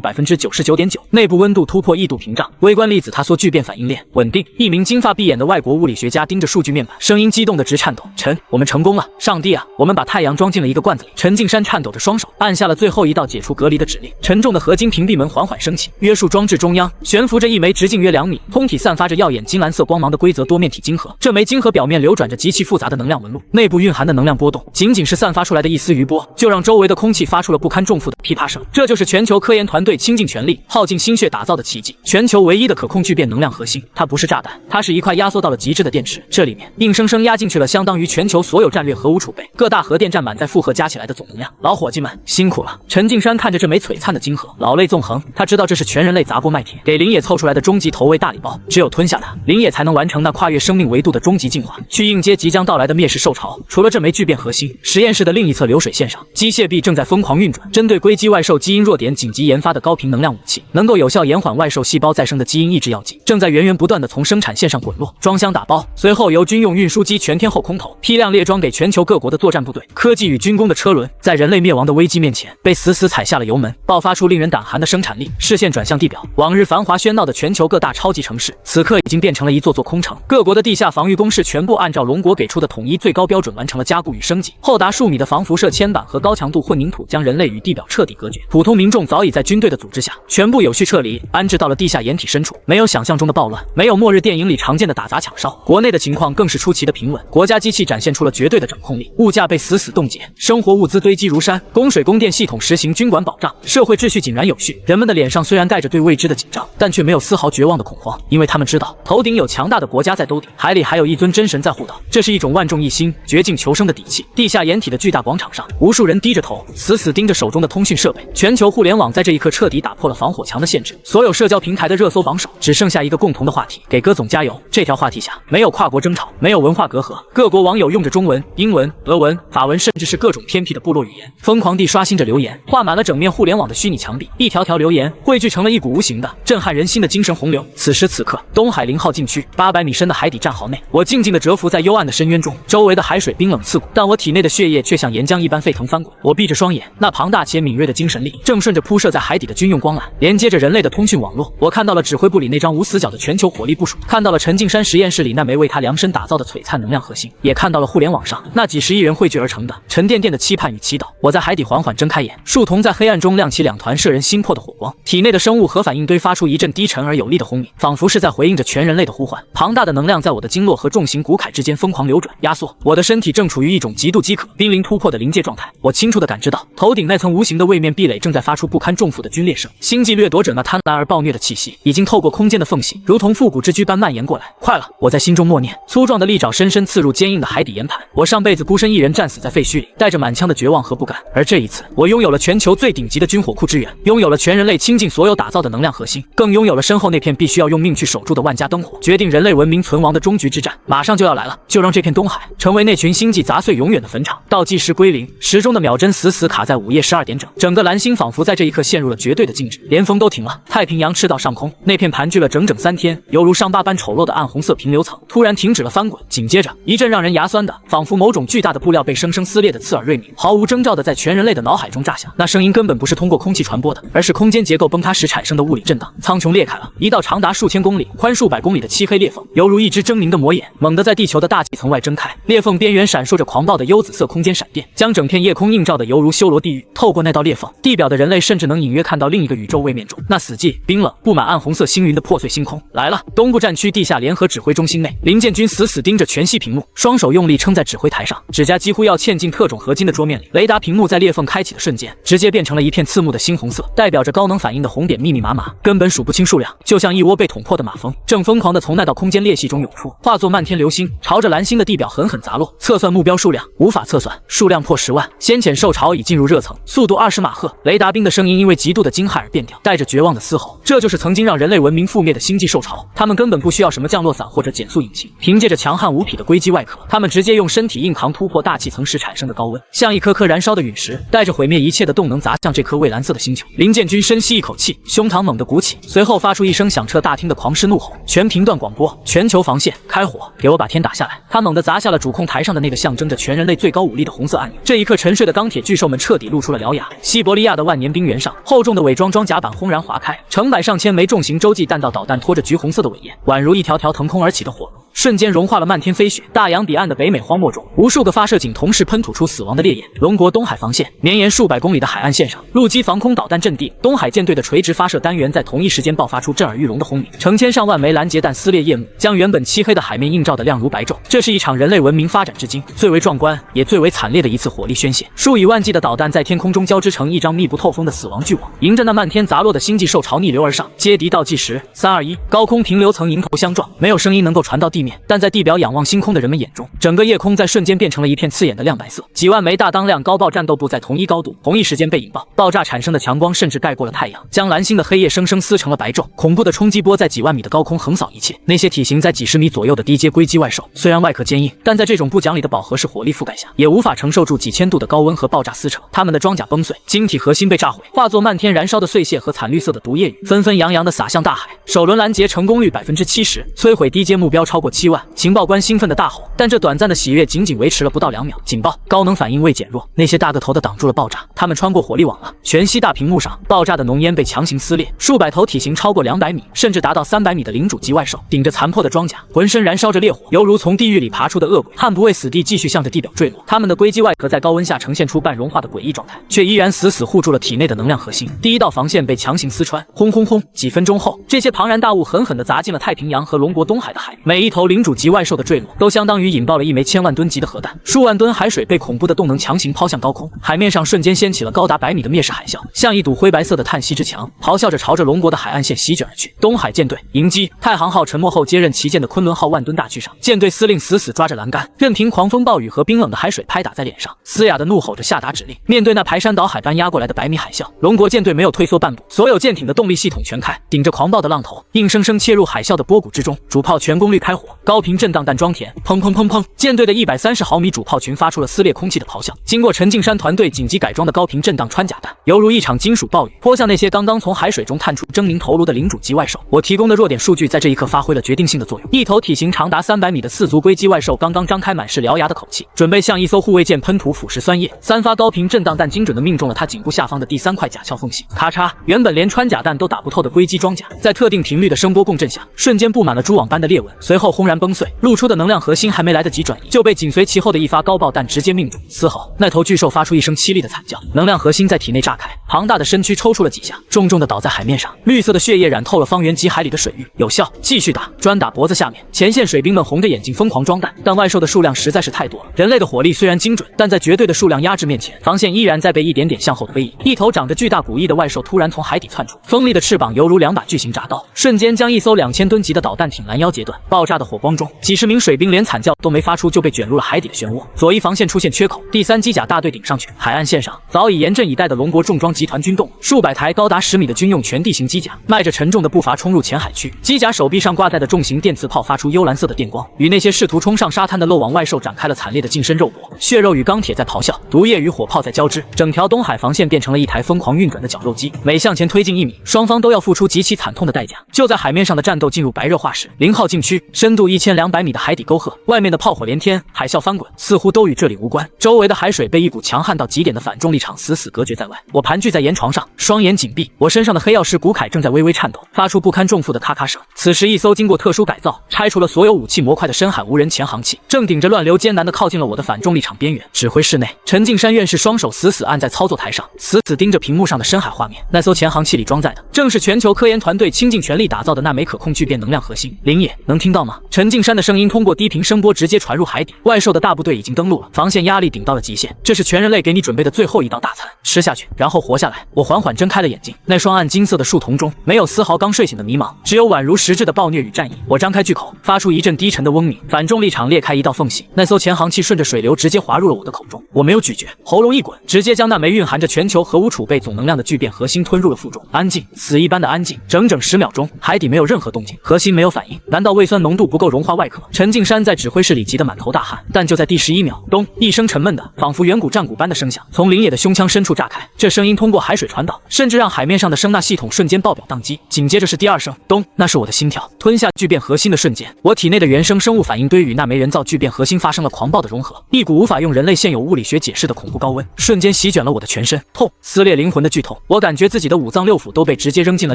99.9%， 内部温度突破1度屏障，微观粒子塌缩聚变反应链稳定。一名金发碧眼的外国物理学家盯着数据面板，声音激动得直颤抖：“陈，我们成功了！上帝啊，我们把太阳装进了一个罐子里！”陈敬山颤抖着双手按下了最后一道解除隔离的指令，沉重的合金屏蔽门缓缓升起，约束装置中央悬浮着一枚直径约2米、通体散发着耀眼金蓝色光芒的规则多面体晶核。这枚晶核表面流转着极其复杂的能量纹路，内部蕴含的能量波动，仅仅是散发出来的一丝余波，就让周围的空气发出了不堪重负的噼啪声。这就是全球科研团队倾尽全力、耗尽心血打造的奇迹，全球唯一的可控聚变能量核心。它不是炸弹，它是一块压缩到了极致的电池，这里面硬生生压进去了相当于全球所有战略核武储备、各大核电站满载负荷加起来的总能量。老伙计们辛苦了！陈敬山看着这枚璀璨的晶核，老泪纵横。他知道这是全人类砸锅卖铁给林野凑出来的终极投喂大礼包，只有吞下它，林野才能完成那跨越生命维度的终极进化，去迎接即将到来的灭世兽潮。除了这枚聚变核心，实验室的另一侧流水线上，机械臂正在疯狂运转，针对硅基外受基因弱点紧急研发的高频能量武器，能够有效延缓外受细胞再生的基因抑制药剂，正在源源不断的从生产线上滚落，装箱打包，随后由军用运输机全天候空投，批量列装给全球各国的作战部队。科技与军工的车轮在人类灭亡的危机面前被死死踩下了油门，爆发出令人胆寒的生产力。视线转向地表，往日繁华喧闹的全球各大超级城市，此刻已经变成了一座座空城。各国的地下防御工事全部按照龙国给出的统一最高标准完成了加固与升级，厚达数米的防辐射铅板和高强度混凝土将人类与地表彻底隔绝。普通民众早已在军队的组织下全部有序撤离，安置到了地下掩体深处。没有想象中的暴乱，没有末日电影里常见的打砸抢烧，国内的情况更是出奇的平稳。国家机器展现出了绝对的掌控力，物价被死死冻结，生活物资堆积如山，供水供电系统实行军管保障，社会秩序井然有序。人们的脸上虽然带着对未知的紧张，但却没有丝毫绝望的恐慌，因为他们知道头顶有强大的国家在兜底，海里还有一尊真神在护岛，这是一种万众一心、绝境求生的底气。地下掩体的巨大广场上，无数人低着头，死死盯着手中的通讯设备。全球互联网在这一刻彻底打破了防火墙的限制，所有社交平台的热搜榜首只剩下一个共同的话题：给戈总加油。这条话题下没有跨国争吵，没有文化隔阂，各国网友用着中文、英文、俄文、法文，甚至是各种偏僻的部落语言，疯狂地刷新着留言，画满了整面互联网的虚拟墙壁。一条条留言汇聚成了一股无形的、震撼人心的精神洪流。此时此刻，东海0号禁区800米深的海底战壕内，我静静地蛰伏在幽暗的深渊中，周围的海水冰冷刺骨，但我体内的血液却像岩浆一般沸腾翻滚。我闭着双眼，那庞大且敏锐的精神力正顺着铺设在海底的军用光缆，连接着人类的通讯网络。我看到了指挥部里那张无死角的全球火力部署，看到了陈敬山实验室里那枚为他量身打造的璀璨能量核心，也看到了互联网上那几十亿人汇聚而成的沉甸甸的期盼与祈祷。我在海底缓缓睁开眼，树丛在黑暗中亮起2团摄人心魄的火光，体内的生物核反应堆发出一阵低沉而有力的轰鸣，仿佛是在回应着全人类的呼唤。庞大的能量在我的经络和重型骨铠之间疯狂流转压缩，我的身体正处于一种极度饥渴、濒临突破的临界状态。我清楚地感知到头顶那层无形的位面壁垒正在发出不堪重负的皲裂声，星际掠夺者那贪婪而暴虐的气息已经透过空间的缝隙，如同复古之居般蔓延过来。快了！我在心中默念。粗壮的利爪深深刺入坚硬的海底岩盘。我上辈子孤身一人战死在废墟里，带着满腔的绝望和不甘，而这一次，我拥有了全球最顶级的军火库支援，拥有了全人类倾尽所有打造的能量核心，更拥有了身后那片必须要用命去守住的万家灯火。决定人类文明存亡的终局之战马上就要来了，就让这片东海成为那群星际砸碎永远的坟场。倒计时归零，时钟的秒针死死卡在午夜12点整，整个蓝星仿佛在这一刻陷入了绝对的静止，连风都停了。太平洋赤道上空，那片盘踞了整整3天，犹如伤疤般丑陋的暗红色平流层突然停止了翻滚，紧接着一阵让人牙酸的，仿佛某种巨大的布料被生生撕裂的刺耳锐鸣，毫无征兆的在全人类的脑海中炸响。那声音根本不是通过空气传播的，而是空间结构崩塌时产生的物理震荡。苍穹裂开了，一道长达数千公里、宽数百公里的漆黑裂缝，犹如一只狰狞的魔眼，猛地在地球的大气层外睁开。裂缝边缘闪烁着狂暴的幽紫色空间闪电，将整片夜空映照的犹如修罗地狱。透过那道裂缝，地表的人类甚至能隐约看到另一个宇宙位面中那死寂、冰冷、布满暗红色星云的破碎星空。来了！东部战区地下联合指挥中心内，林建军死死盯着全息屏幕，双手用力撑在指挥台上，指甲几乎要嵌进特种合金的桌面里。雷达屏幕在裂缝开启的瞬间，直接变成了一片刺目的猩红色，代表着高能反应的红点密密麻麻，根本数不清数量，就像一窝被捅破的马蜂，正疯狂地从那道空间裂隙中涌出，化作漫天流星，朝着蓝星的地表狠狠砸落。测算目标数量，无法测算，数量破10万。先天谴兽潮已进入热层，速度20马赫。雷达兵的声音因为极度的惊骇而变调，带着绝望的嘶吼。这就是曾经让人类文明覆灭的星际兽潮。他们根本不需要什么降落伞或者减速引擎，凭借着强悍无匹的硅基外壳，他们直接用身体硬扛突破大气层时产生的高温，像一颗颗燃烧的陨石，带着毁灭一切的动能砸向这颗蔚蓝色的星球。林建军深吸一口气，胸膛猛地鼓起，随后发出一声响彻大厅的狂狮怒吼。全频段广播：全球防线，开火，给我把天打下来！他猛地砸下了主控台上的那个象征着全人类最高武力的红色按钮。这一刻，沉睡的钢铁巨兽们彻底露出了獠牙。西伯利亚的万年冰原上，厚重的伪装装甲板轰然划开，成百上千枚重型洲际弹道导弹拖着橘红色的尾焰，宛如一条条腾空而起的火龙，瞬间融化了漫天飞雪。大洋彼岸的北美荒漠中，无数个发射井同时喷吐出死亡的烈焰。龙国东海防线，绵延数百公里的海岸线上，陆基防空导弹阵地，东海舰队的垂直发射单元在同一时间爆发出震耳欲聋的轰鸣，成千上万枚拦截弹撕裂夜幕，将原本漆黑的海面映照得亮如白昼。这是一场人类文明发展至今最为壮观也最为惨烈的一次火力宣泄。数以万计的导弹在天空中交织成一张密不透风的死亡巨网，迎着那漫天砸落的星际兽潮逆流而上。接敌倒计时，3、2、1，高空平流层迎头相撞，没有声音能够传到地面，但在地表仰望星空的人们眼中，整个夜空在瞬间变成了一片刺眼的亮白色。几万枚大当量高爆战斗部在同一高度、同一时间被引爆，爆炸产生的强光甚至盖过了太阳，将蓝星的黑夜生生撕成了白昼。恐怖的冲击波在几万米的高空横扫一切。那些体型在几十米左右的低阶硅基外兽，虽然外壳坚硬，但在这种不讲理的饱和式火力覆盖下，也无法承受住几千度的高温和爆炸撕扯。它们的装甲崩碎，晶体核心被炸毁，化作漫天燃烧的碎屑和惨绿色的毒液雨，纷纷扬扬地洒向大海。首轮拦截成功率70%，摧毁低阶目标超过7万。情报官兴奋地大吼，但这短暂的喜悦仅仅维持了不到2秒。警报！高能反应未减弱，那些大个头的挡住了爆炸，他们穿过火力网了。全息大屏幕上，爆炸的浓烟被强行撕裂，数百头体型超过200米，甚至达到300米的领主级外兽，顶着残破的装甲，浑身燃烧着烈火，犹如从地狱里爬出的恶鬼，悍不畏死地继续向着地表坠落。他们的硅基外壳在高温下呈现出半融化的诡异状态，却依然死死护住了体内的能量核心。第一道防线被强行撕穿，轰轰轰！几分钟后，这些庞然大物狠狠地砸进了太平洋和龙国东海的海域。每一头领主级外兽的坠落，都相当于引爆了一枚1000万吨级的核弹。数万吨海水被恐怖的动能强行抛向高空，海面上瞬间掀起了高达100米的灭世海啸，像一堵灰白色的叹息之墙，咆哮着朝着龙国的海岸线席卷而去。东海舰队迎击！太行号沉没后接任旗舰的昆仑号万吨大巨上，舰队司令死死抓着栏杆，任凭狂风暴雨和冰冷的海水拍打在脸上，嘶哑的怒吼着下达指令。面对那排山倒海般压过来的100米海啸，龙国舰队没有退缩半步，所有舰艇的动力系统全开，顶着狂暴的浪头，硬生生切入海啸的波谷之中。主炮全功率开火，高频震荡弹装填，砰砰砰砰！舰队的130毫米主炮群发出了撕裂空气的咆哮。经过陈敬山团队紧急改装的高频震荡穿甲弹，犹如一场金属暴雨，泼向那些刚刚从海水中探出狰狞头颅的领主级外兽。我提供的弱点数据在这一刻发挥了决定性的作用。一头体型长达300米的4足硅基外兽刚刚张开满是獠牙的口气，准备向一艘护卫舰喷吐腐蚀酸液。3发高频震荡弹精准地命中了它颈部下方的第3块甲壳缝隙。咔嚓！原本连穿甲弹都打不透的硅基装甲，在特定频率的声波共振下，瞬间布满了蛛网般的裂纹，随后轰然崩碎。露出的能量核心还没来得及转移，就被紧随其后的一发高爆弹直接命中。嘶吼！那头巨兽发出一声凄厉的惨叫，能量核心在体内炸开，庞大的身躯抽搐了几下，重重地倒在海面上。绿色的血液染透了方圆几海里的水域。有效，继续打，专打脖子下面。前线水兵们红着眼睛疯狂装弹，但外兽的数量实在是太多了。人类的火力虽然精准，但在绝对的数量压制面前，防线依然在被一点点向后推移。一头长着巨大骨翼的外兽突然从海底窜出，锋利的翅膀犹如2把巨型铡刀，瞬间将一艘2000吨级的导弹艇拦腰截断。爆炸的火光中，几十名水兵连惨叫都没发出，就被卷入了海底的漩涡。左翼防线出现缺口，第3机甲大队顶上去。海岸线上，早已严阵以待的龙国重装集团军动，数百台高达10米的军用全地形机甲，迈着沉重的步伐冲入前海区。机甲手臂上挂载的重型电磁炮发出幽蓝色的电光，与那些试图冲上沙滩的漏网外兽展开了惨烈的近身肉搏。血肉与钢铁在咆哮，毒液与火炮在交织，整条东海防线变成了一台疯狂运转的绞肉机。每向前推进1米，双方都要付出极其惨痛的代价。就在海面上的战斗进入白热化时，0号禁区，深度1200米的海底沟壑，外面的炮火连天，海啸翻滚，似乎都与这里无关。周围的海水被一股强悍到极点的反重力场死死隔绝在外。我盘踞在岩床上，双眼紧闭，我身上的黑曜石骨铠正在微微颤抖，发出不堪重负的咔咔声。此时，一艘经过特殊改造、拆除了所有武器模块的深海无人潜航器，正顶着乱流艰难地靠近了我的反重力场边缘。指挥室内，陈敬山院士双手死死按在操作台上，死死盯着屏幕上的深海画面。那艘潜航器里装载的，正是全球科研团队倾尽全力打造的那枚可控聚变能量核心。林野，能听到吗？陈敬山的声音通过低频声波直接传入海底，外兽的大部队已经登陆了，防线压力顶到了极限，这是全人类给你准备的最后一道大餐，吃下去，然后活下来。我缓缓睁开了眼睛，那双暗金色的树瞳中没有丝毫刚睡醒的迷茫，只有宛如实质的暴虐与战意。我张开巨口，发出一阵低沉的嗡鸣，反重力场裂开一道缝隙，那艘潜航器顺着水流直接滑入了我的口中。我没有咀嚼，喉咙一滚，直接将那枚蕴含着全球核武储备总能量的聚变核心吞入了腹中。安静，死一般的安静，整整10秒钟，海底没有任何动静，核心没有反应。难道胃酸浓度不够融化外壳？陈敬山在指挥室里急得满头大汗，但就在第11秒，咚一声沉闷的，仿佛远古战鼓般的声响，从林野的胸腔深处炸开。这声音通过海水传导，甚至让海面上的声纳系统瞬间爆表宕机。紧接着是第2声，咚，那是我的心跳。吞下聚变核心的瞬间，我体内的原生生物反应堆与那枚人造聚变核心发生了狂暴的融合，一股无法用人类现有物理学解释的恐怖高温瞬间席卷了我的全身，痛，撕裂灵魂的剧痛。我感觉自己的5脏6腑都被直接扔进了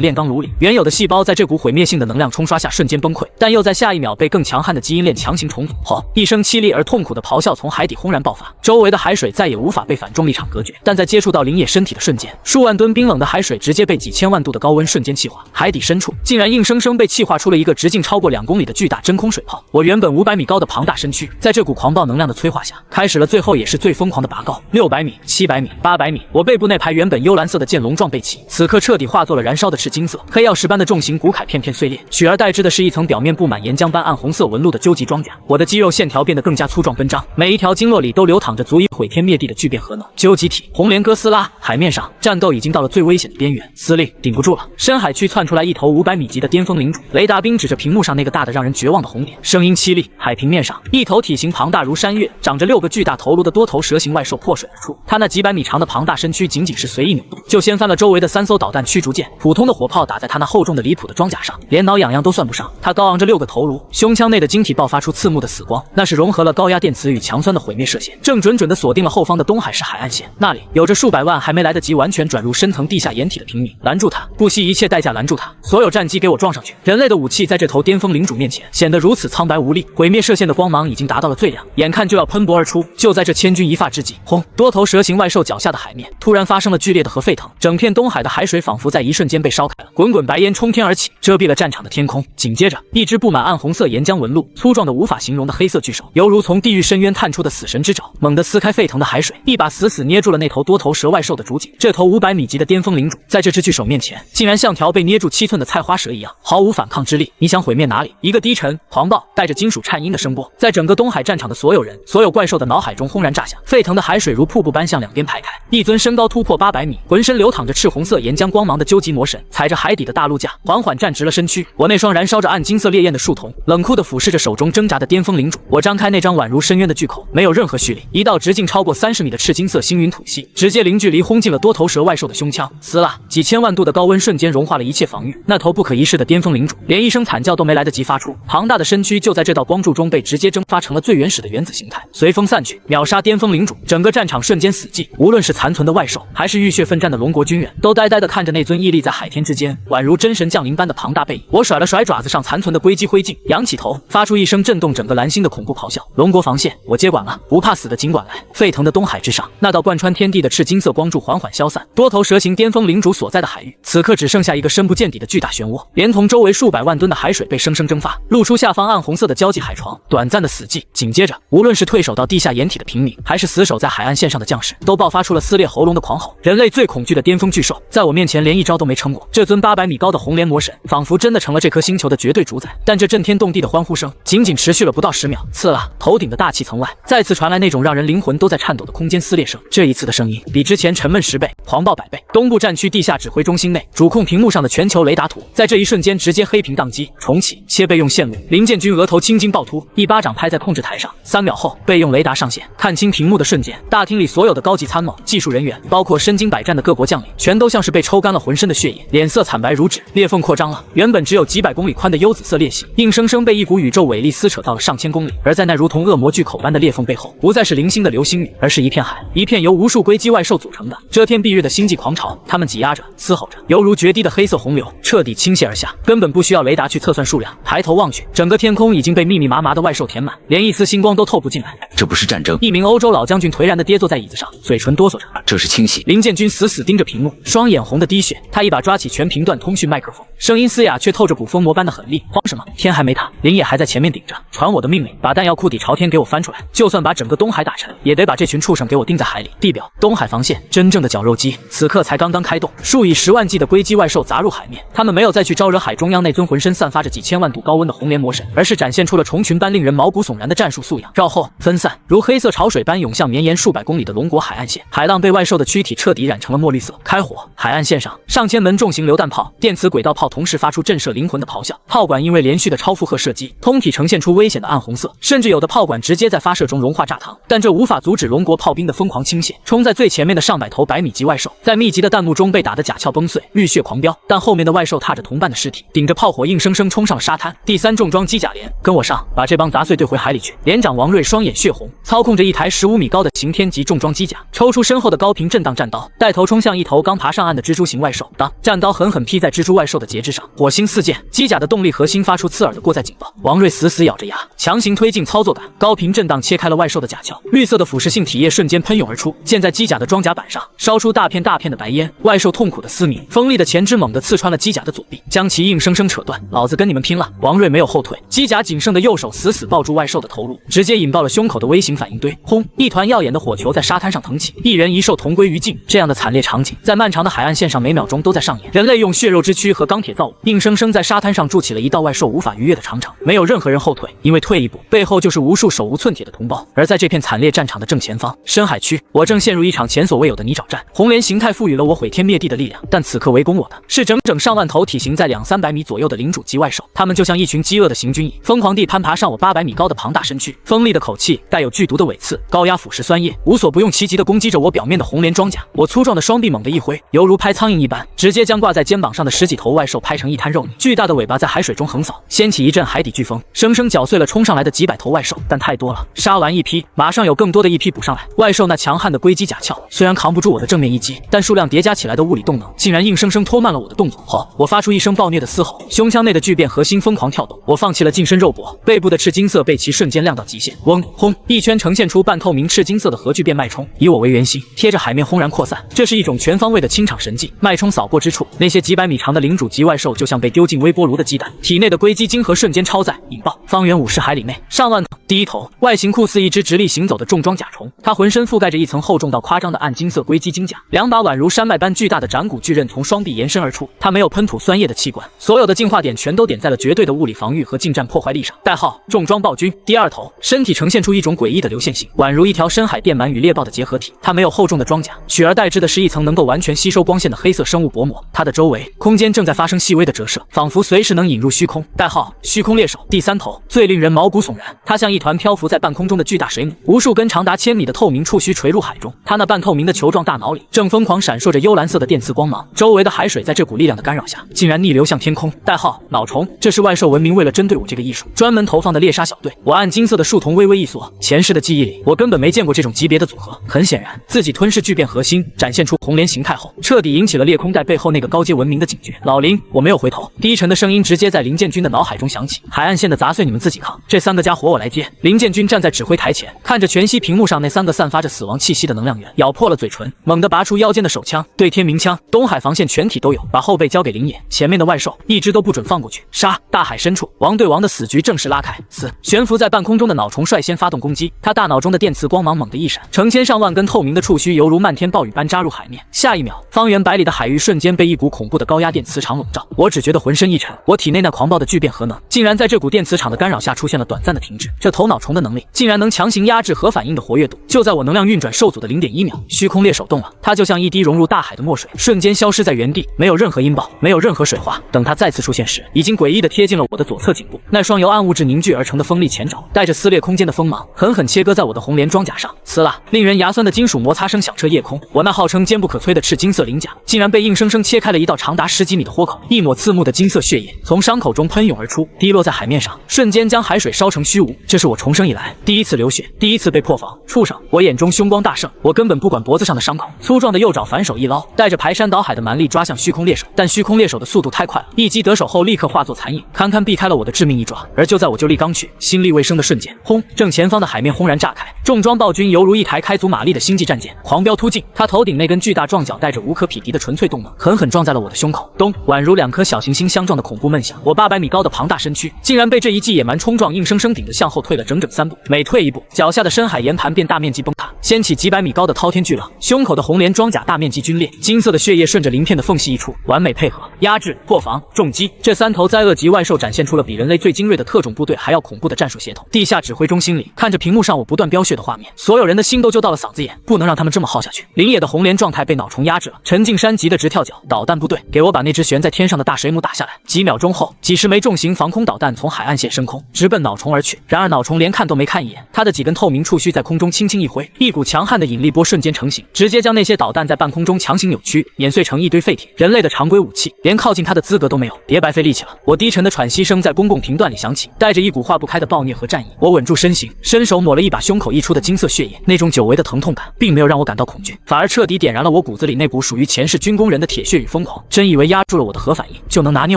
炼钢炉里，原有的细胞在这股毁灭性的能量冲刷下瞬间崩溃，但又在下一秒被更强悍的基因链强行重组。吼！一声凄厉而痛苦的咆哮从海底轰然爆发，周围的海水再也无法被反重力场隔绝，但在接触到林野身体的瞬间，数万吨冰冷的海水直接被几千万度的高温瞬间气化，海底深处竟然硬生生被气化出了一个直径超过2公里的巨大真空水泡。我原本500米高的庞大身躯，在这股狂暴能量的催化下，开始了最后也是最疯狂的拔高。600米、700米、800米，我背部那排原本幽蓝色的剑龙状背鳍，此刻彻底化作了燃烧的赤金色，黑曜石般的重型骨铠片片碎裂，取而代之的是一层表面布满岩浆般暗红色纹路的究极装甲。我的肌肉线条变得更加粗壮奔张，每一条经络里都流淌着足以毁天灭地的聚变核能。究极体，红莲哥斯拉。海面上战斗已经到了最危险的边缘，司令顶不住了。深海区窜出来一头500米级的巅峰领主，雷达兵指着屏幕上那个大的让人绝望的红点，声音凄厉。海平面上，一头体型庞大如山岳、长着6个巨大头颅的多头蛇形外兽破水而出，它那几百米长的庞大身躯仅仅是随意扭动，就掀翻了周围的3艘导弹驱逐舰。普通的火炮打在它那厚重的离谱的装甲上，连挠痒痒都算不上。它高昂着6个头颅，胸腔内的晶体爆发出刺目的死光，那是融合了高压电磁与强酸的毁灭射线，正准准地锁定了后方的东海市海岸线。那里有着数百万还没来得及完全转入深层地下掩体的平民，拦住它，不惜一切代价拦住它，所有战机给我撞上去。人类的武器在这头巅峰领主面前显得如此苍白无力，毁灭射线的光芒已经达到了最亮，眼看就要喷薄而出。就在这千钧一发之际，轰！多头蛇形外兽脚下的海面突然发生了剧烈的核沸腾，整片东海的海水仿佛在一瞬间被烧开了，滚滚白烟冲天而起，遮蔽了战场的天空。紧接着，一只布满暗红色岩浆纹路、粗壮的无法形容的黑色巨手，犹如从地狱深渊探出的死神之爪，猛地撕开沸腾的海水，一把死死捏住了那头多头蛇外兽的主颈。这头500米级的巅峰领主，在这只巨手面前，竟然像条被捏住7寸的菜花蛇一样，毫无反抗之力。你想毁灭哪里？一个低沉、狂暴、带着金属颤音的声波，在整个东海战场的所有人、所有怪兽的脑海中轰然炸响。沸腾的海水如瀑布般向两边排开，一尊身高突破800米、浑身流淌着赤红色岩浆光芒的究极魔神，踩着海底的大陆架，缓缓站直了身躯。我那双燃烧着暗金色烈焰的树瞳，冷酷地俯视着手中挣扎的巅峰领主。我张开那张宛如深渊的巨口，没有任何蓄力，一道直径超过30米的赤金色星云吐息，直接零距离轰进了多头蛇外兽的胸腔。撕啦！几千万度的高温瞬间融化了一切防御。那头不可一世的巅峰领主，连一声惨叫都没来得及发出，庞大的身躯就在这道光柱中被直接蒸发成了最原始的原子形态，随风散去，秒杀巅峰领主。整个战场瞬间死寂，无论是残存的外兽，还是浴血奋战的龙国军人，都呆呆地看着那尊屹立在海天之间，宛如真神降临般的庞大背影。我甩了甩爪子上残存的硅基灰烬，仰起头，发出一声震动整个蓝星的恐怖咆哮。龙国防线，我接管了，不怕死的尽管来。沸腾的东海之上，那道贯穿天地的赤金色光柱缓缓消散，多头蛇形巅峰领主所在的海域，此刻只剩下一个深不见底的巨大漩涡，连同周围数百万吨的海水被生生蒸发，露出下方暗红色的交际海床。短暂的死寂，紧接着，无论是退守到地下掩体的平民，还是死守在海岸线上的将士，都爆发出了撕裂喉咙的狂吼。人类最恐惧的巅峰巨兽，在我面前连一招都没撑过。这尊800米高的红莲魔神，仿佛真的成了这颗星球的绝对主宰。但这震天动地的欢呼声，仅仅持续了不到10秒。刺啦！头顶的大气层外，再次传来那种让人灵魂都在颤抖的空间撕裂声。这一次的声音比之前沉闷10倍，狂暴100倍。东部战区地下指挥中心内，主控屏幕上的全球雷达图，在这一瞬间直接黑屏宕机，重启，切备用线路。林建军额头青筋暴突，一巴掌拍在控制台上。3秒后，备用雷达上线。看清屏幕的瞬间，大厅里所有的高级参谋、技术人员，包括身经百战的各国将领，全都像是被抽干了浑身的血液，脸色惨白如纸，裂缝扩张了。原本只有几百公里宽的幽紫色裂隙，硬生生被一股宇宙伟力撕扯到了上千公里。而在那如同恶魔巨口般的裂缝背后，不再是零星的流星雨，而是一片海，一片由无数硅基外兽组成的遮天蔽日的星际狂潮。它们挤压着，嘶吼着，犹如决堤的黑色洪流，彻底倾泻而下，根本不需要雷达去测算数量。抬头望去，整个天空已经被密密麻麻的外兽填满，连一丝星光都透不进来。这不是战争。一名欧洲老将军颓然地跌坐在椅子上，嘴唇哆嗦着。着，这是清洗。林建军死死盯着屏幕，双眼红得滴血。他一把抓起全频段通讯麦克风，声音嘶哑却透着捕风魔般的狠厉。慌什么？天还没塌，林野还在前面顶着，传我的命令，把弹药库底朝天给我翻出来，就算把整个东海打沉，也得把这群畜生给我钉在海里。地表，东海防线，真正的绞肉机，此刻才刚刚开动，数以10万计的硅基外兽砸入海面。他们没有再去招惹海中央那尊浑身散发着几千万度高温的红莲魔神，而是展现出了虫群般令人毛骨悚然的战术素养。绕后分散，如黑色潮水般涌向绵延数百公里的龙国海岸线。海浪被外兽的躯体彻底染成了墨绿色。开火！海岸线上，上千门重型榴弹炮、电磁轨道炮同时发出震慑灵魂的咆哮。炮管因为连续的超负荷射击，通体呈现出危险的暗红色，甚至有的炮管直接在发射中融化炸膛。但这无法阻止龙国炮兵的疯狂倾泻。冲在最前面的上百头100米级外兽，在密集的弹幕中被打得甲壳崩碎，浴血狂飙。但后面的外兽踏着同伴的尸体，顶着炮火硬生生冲上了沙滩。第3重装机甲连，跟我上，把这帮杂碎兑回海里去。连长王瑞双眼血红，操控着一台15米高的刑天级重装机甲，抽出身后的高频震荡战刀，带头冲向一头刚爬上岸的蜘蛛型外兽。当战刀狠狠劈在蜘蛛外兽的节肢上，火星四溅，机甲的动力核心发出刺耳的过载警报。王瑞死死咬着牙，强行推进操作杆，高频震荡切开了外兽的甲壳，绿色的腐蚀性体液瞬间喷涌而出，溅在机甲的装甲板上，烧出大片大片的白烟。外兽痛苦的嘶鸣，锋利的前肢猛地刺穿了机甲的左臂，将其硬生生扯断。老子跟你们拼了！王瑞没有后退，机甲仅剩的右手死死抱住外兽的头颅，直接引爆了胸口的微型反应堆。轰！一团耀眼的火球在沙滩上腾起，一人一兽同归于尽。这样的惨烈场景，在漫长的海岸线上每秒钟都在上演。人类用血肉之躯和钢铁造物，硬生生在沙滩上筑起了一道外兽无法逾越的长城。没有任何人后退，因为退一步，背后就是无数手无寸铁的同胞。而在这片惨烈战场的正前方，深海区，我正陷入一场前所未有的泥沼战。红莲形态赋予了我毁天灭地的力量，但此刻围攻我的是整整上万头体型在200-300米左右的领主级外兽，他们就像一群饥饿的行军蚁，疯狂地攀爬上我800米高的庞大身躯。锋利的口气，带有剧毒的尾刺，高压腐蚀酸液，无所不用其极地攻击着我表面的红莲装甲。我粗壮的双臂猛地一挥，犹如拍苍蝇一般，直接将挂在肩膀上的10几头外兽拍成一滩肉泥。巨大的尾巴在海水中横扫，掀起一阵海底飓风，生生搅碎了冲上来的几百头外兽。但太多了，杀完一批，马上有更多的一批补上来。外兽那强悍的硅基甲壳，虽然扛不住我的正面一击，但数量叠加起来的物理动能，竟然硬生生拖慢了我的动作。吼！我发出一声暴虐的嘶吼，胸腔内的巨变核心疯狂跳动。我放弃了近身肉搏，背部的赤金色背鳍瞬间亮到极限。嗡轰！一圈呈现出半透明赤金色的核聚变脉冲，以我为圆心，贴着海面轰然扩散。这是一种全方位的清场神技。脉冲扫过之处，那些几百米长的领主级外兽就像被丢进微波炉的鸡蛋，体内的硅基晶核瞬间超载引爆。方圆50海里内，上万头。第一头，外形酷似一只直立行走的重装甲虫，它浑身覆盖着一层厚重到夸张的暗金色硅基晶甲，2把宛如山脉般巨大的斩骨巨刃从双臂延伸而出。它没有喷吐酸液的器官，所有的进化点全都点在了绝对的物理防御和近战破坏力上。代号重装暴君。第二头，身体呈现出一种诡异的流线型，宛如一条深海电鳗与猎豹的结合体。它没有厚重的装甲，取而代之的是一层能够完全吸收光线的黑色生物薄膜。它的周围空间正在发生细微的折射，仿佛随时能引入虚空。代号虚空猎手。第三头，最令人毛骨悚然，它像一团漂浮在半空中的巨大水母，无数根长达1000米的透明触须垂入海中。它那半透明的球状大脑里正疯狂闪烁着幽蓝色的电磁光芒，周围的海水在这股力量的干扰下，竟然逆流向天空。代号脑虫。这是外兽文明为了针对我这个艺术专门投放的猎杀小队。我按金色的树瞳微微一缩，前世的记忆里，我根本没见过这种级别的组合。很显然，自己吞噬巨变核心，展现出红莲形态后，彻底引起了裂空带背后那个高阶文明的警觉。老林，我没有回头，低沉的声音直接在林建军的脑海中响起：海岸线的杂碎你们自己扛，这3个家伙我来接。林建军站在指挥台前，看着全息屏幕上那3个散发着死亡气息的能量源，咬破了嘴唇，猛地拔出腰间的手枪，对天鸣枪。东海防线全体都有，把后背交给林野，前面的外兽一只都不准放过去。杀！大海深处，王对王的死局正式拉开。死！悬浮在半空中的脑虫率先发动攻击，他大脑中的电磁光芒猛地一闪，成千上万根透明的触须犹如漫天暴雨般扎入海面。下一秒，方圆百里的海域瞬间被一股恐怖的高压电磁场笼罩。我只觉得浑身一沉，我体内那狂暴的巨变核能，竟然在这股电磁场的干扰下出现了短暂的停滞。这头脑虫的能力，竟然能强行压制核反应的活跃度。就在我能量运转受阻的0.1秒，虚空猎手动了，它就像一滴融入大海的墨水，瞬间消失在原地，没有任何音爆，没有任何水花。等它再次出现时，已经诡异的贴近了我的左侧颈部。那双由暗物质凝聚而成的锋利前爪，带着撕裂空间的锋芒，狠狠切割在我的红莲装甲上。呲啦，令人牙酸的金属摩擦声响彻夜空。我那号称坚不可摧的赤金色鳞甲，竟然被硬生生切开了一道长达10几米的豁口，一抹刺目的金色血液从伤口中喷涌而出，滴落在海面上，瞬间将海水烧成虚无。这是我重生以来第一次流血，第一次被破防。畜生！我眼中凶光大盛，我根本不管脖子上的伤口，粗壮的右爪反手一捞，带着排山倒海的蛮力抓向虚空猎手。但虚空猎手的速度太快了，一击得手后立刻化作残影，堪堪避开了我的致命一抓。而就在我就力刚去，心力未生的瞬间，轰！正前方的海面轰然炸开，重装暴君犹如一台开足马力的星际战舰，狂飙突进。他头顶那根巨大撞角带着无可匹敌的纯粹动能，狠狠撞在了我的胸口，咚，宛如两颗小行星相撞的恐怖闷响。我800米高的庞大身躯竟然被这一记野蛮冲撞硬生生顶得向后退了整整3步，每退一步，脚下的深海岩盘便大面积崩塌，掀起几百米高的滔天巨浪。胸口的红莲装甲大面积皲裂，金色的血液顺着鳞片的缝隙溢出，完美配合压制、破防、重击。这3头灾厄级外兽展现出了比人类最精锐的特种部队还要恐怖的战术协同。地下指挥中心里，看着屏幕上我不断飙血的画面，所有人的心都揪到了嗓子眼，不能让他们这么耗下去。林野的红莲状态被脑虫压制了，陈敬山急得直跳脚。导弹部队，给我把那只悬在天上的大水母打下来。几秒钟后，几十枚重型防空导弹从海岸线升空，直奔脑虫而去。然而脑虫连看都没看一眼，他的几根透明触须在空中轻轻一挥，一股强悍的引力波瞬间成型，直接将那些导弹在半空中强行扭曲，碾碎成一堆废铁。人类的常规武器，连靠近他的资格都没有，别白费力气了。我低沉的喘息声在公共频段里响起，带着一股化不开的暴虐和战意。我稳住身形，伸手抹了一把胸口溢出的金色血液，那种久违的疼痛感并没有让我感到恐惧，反而彻底点燃了我骨子里那股属于前世军工人的铁血与疯狂。真以为压住了我的核反应就能拿捏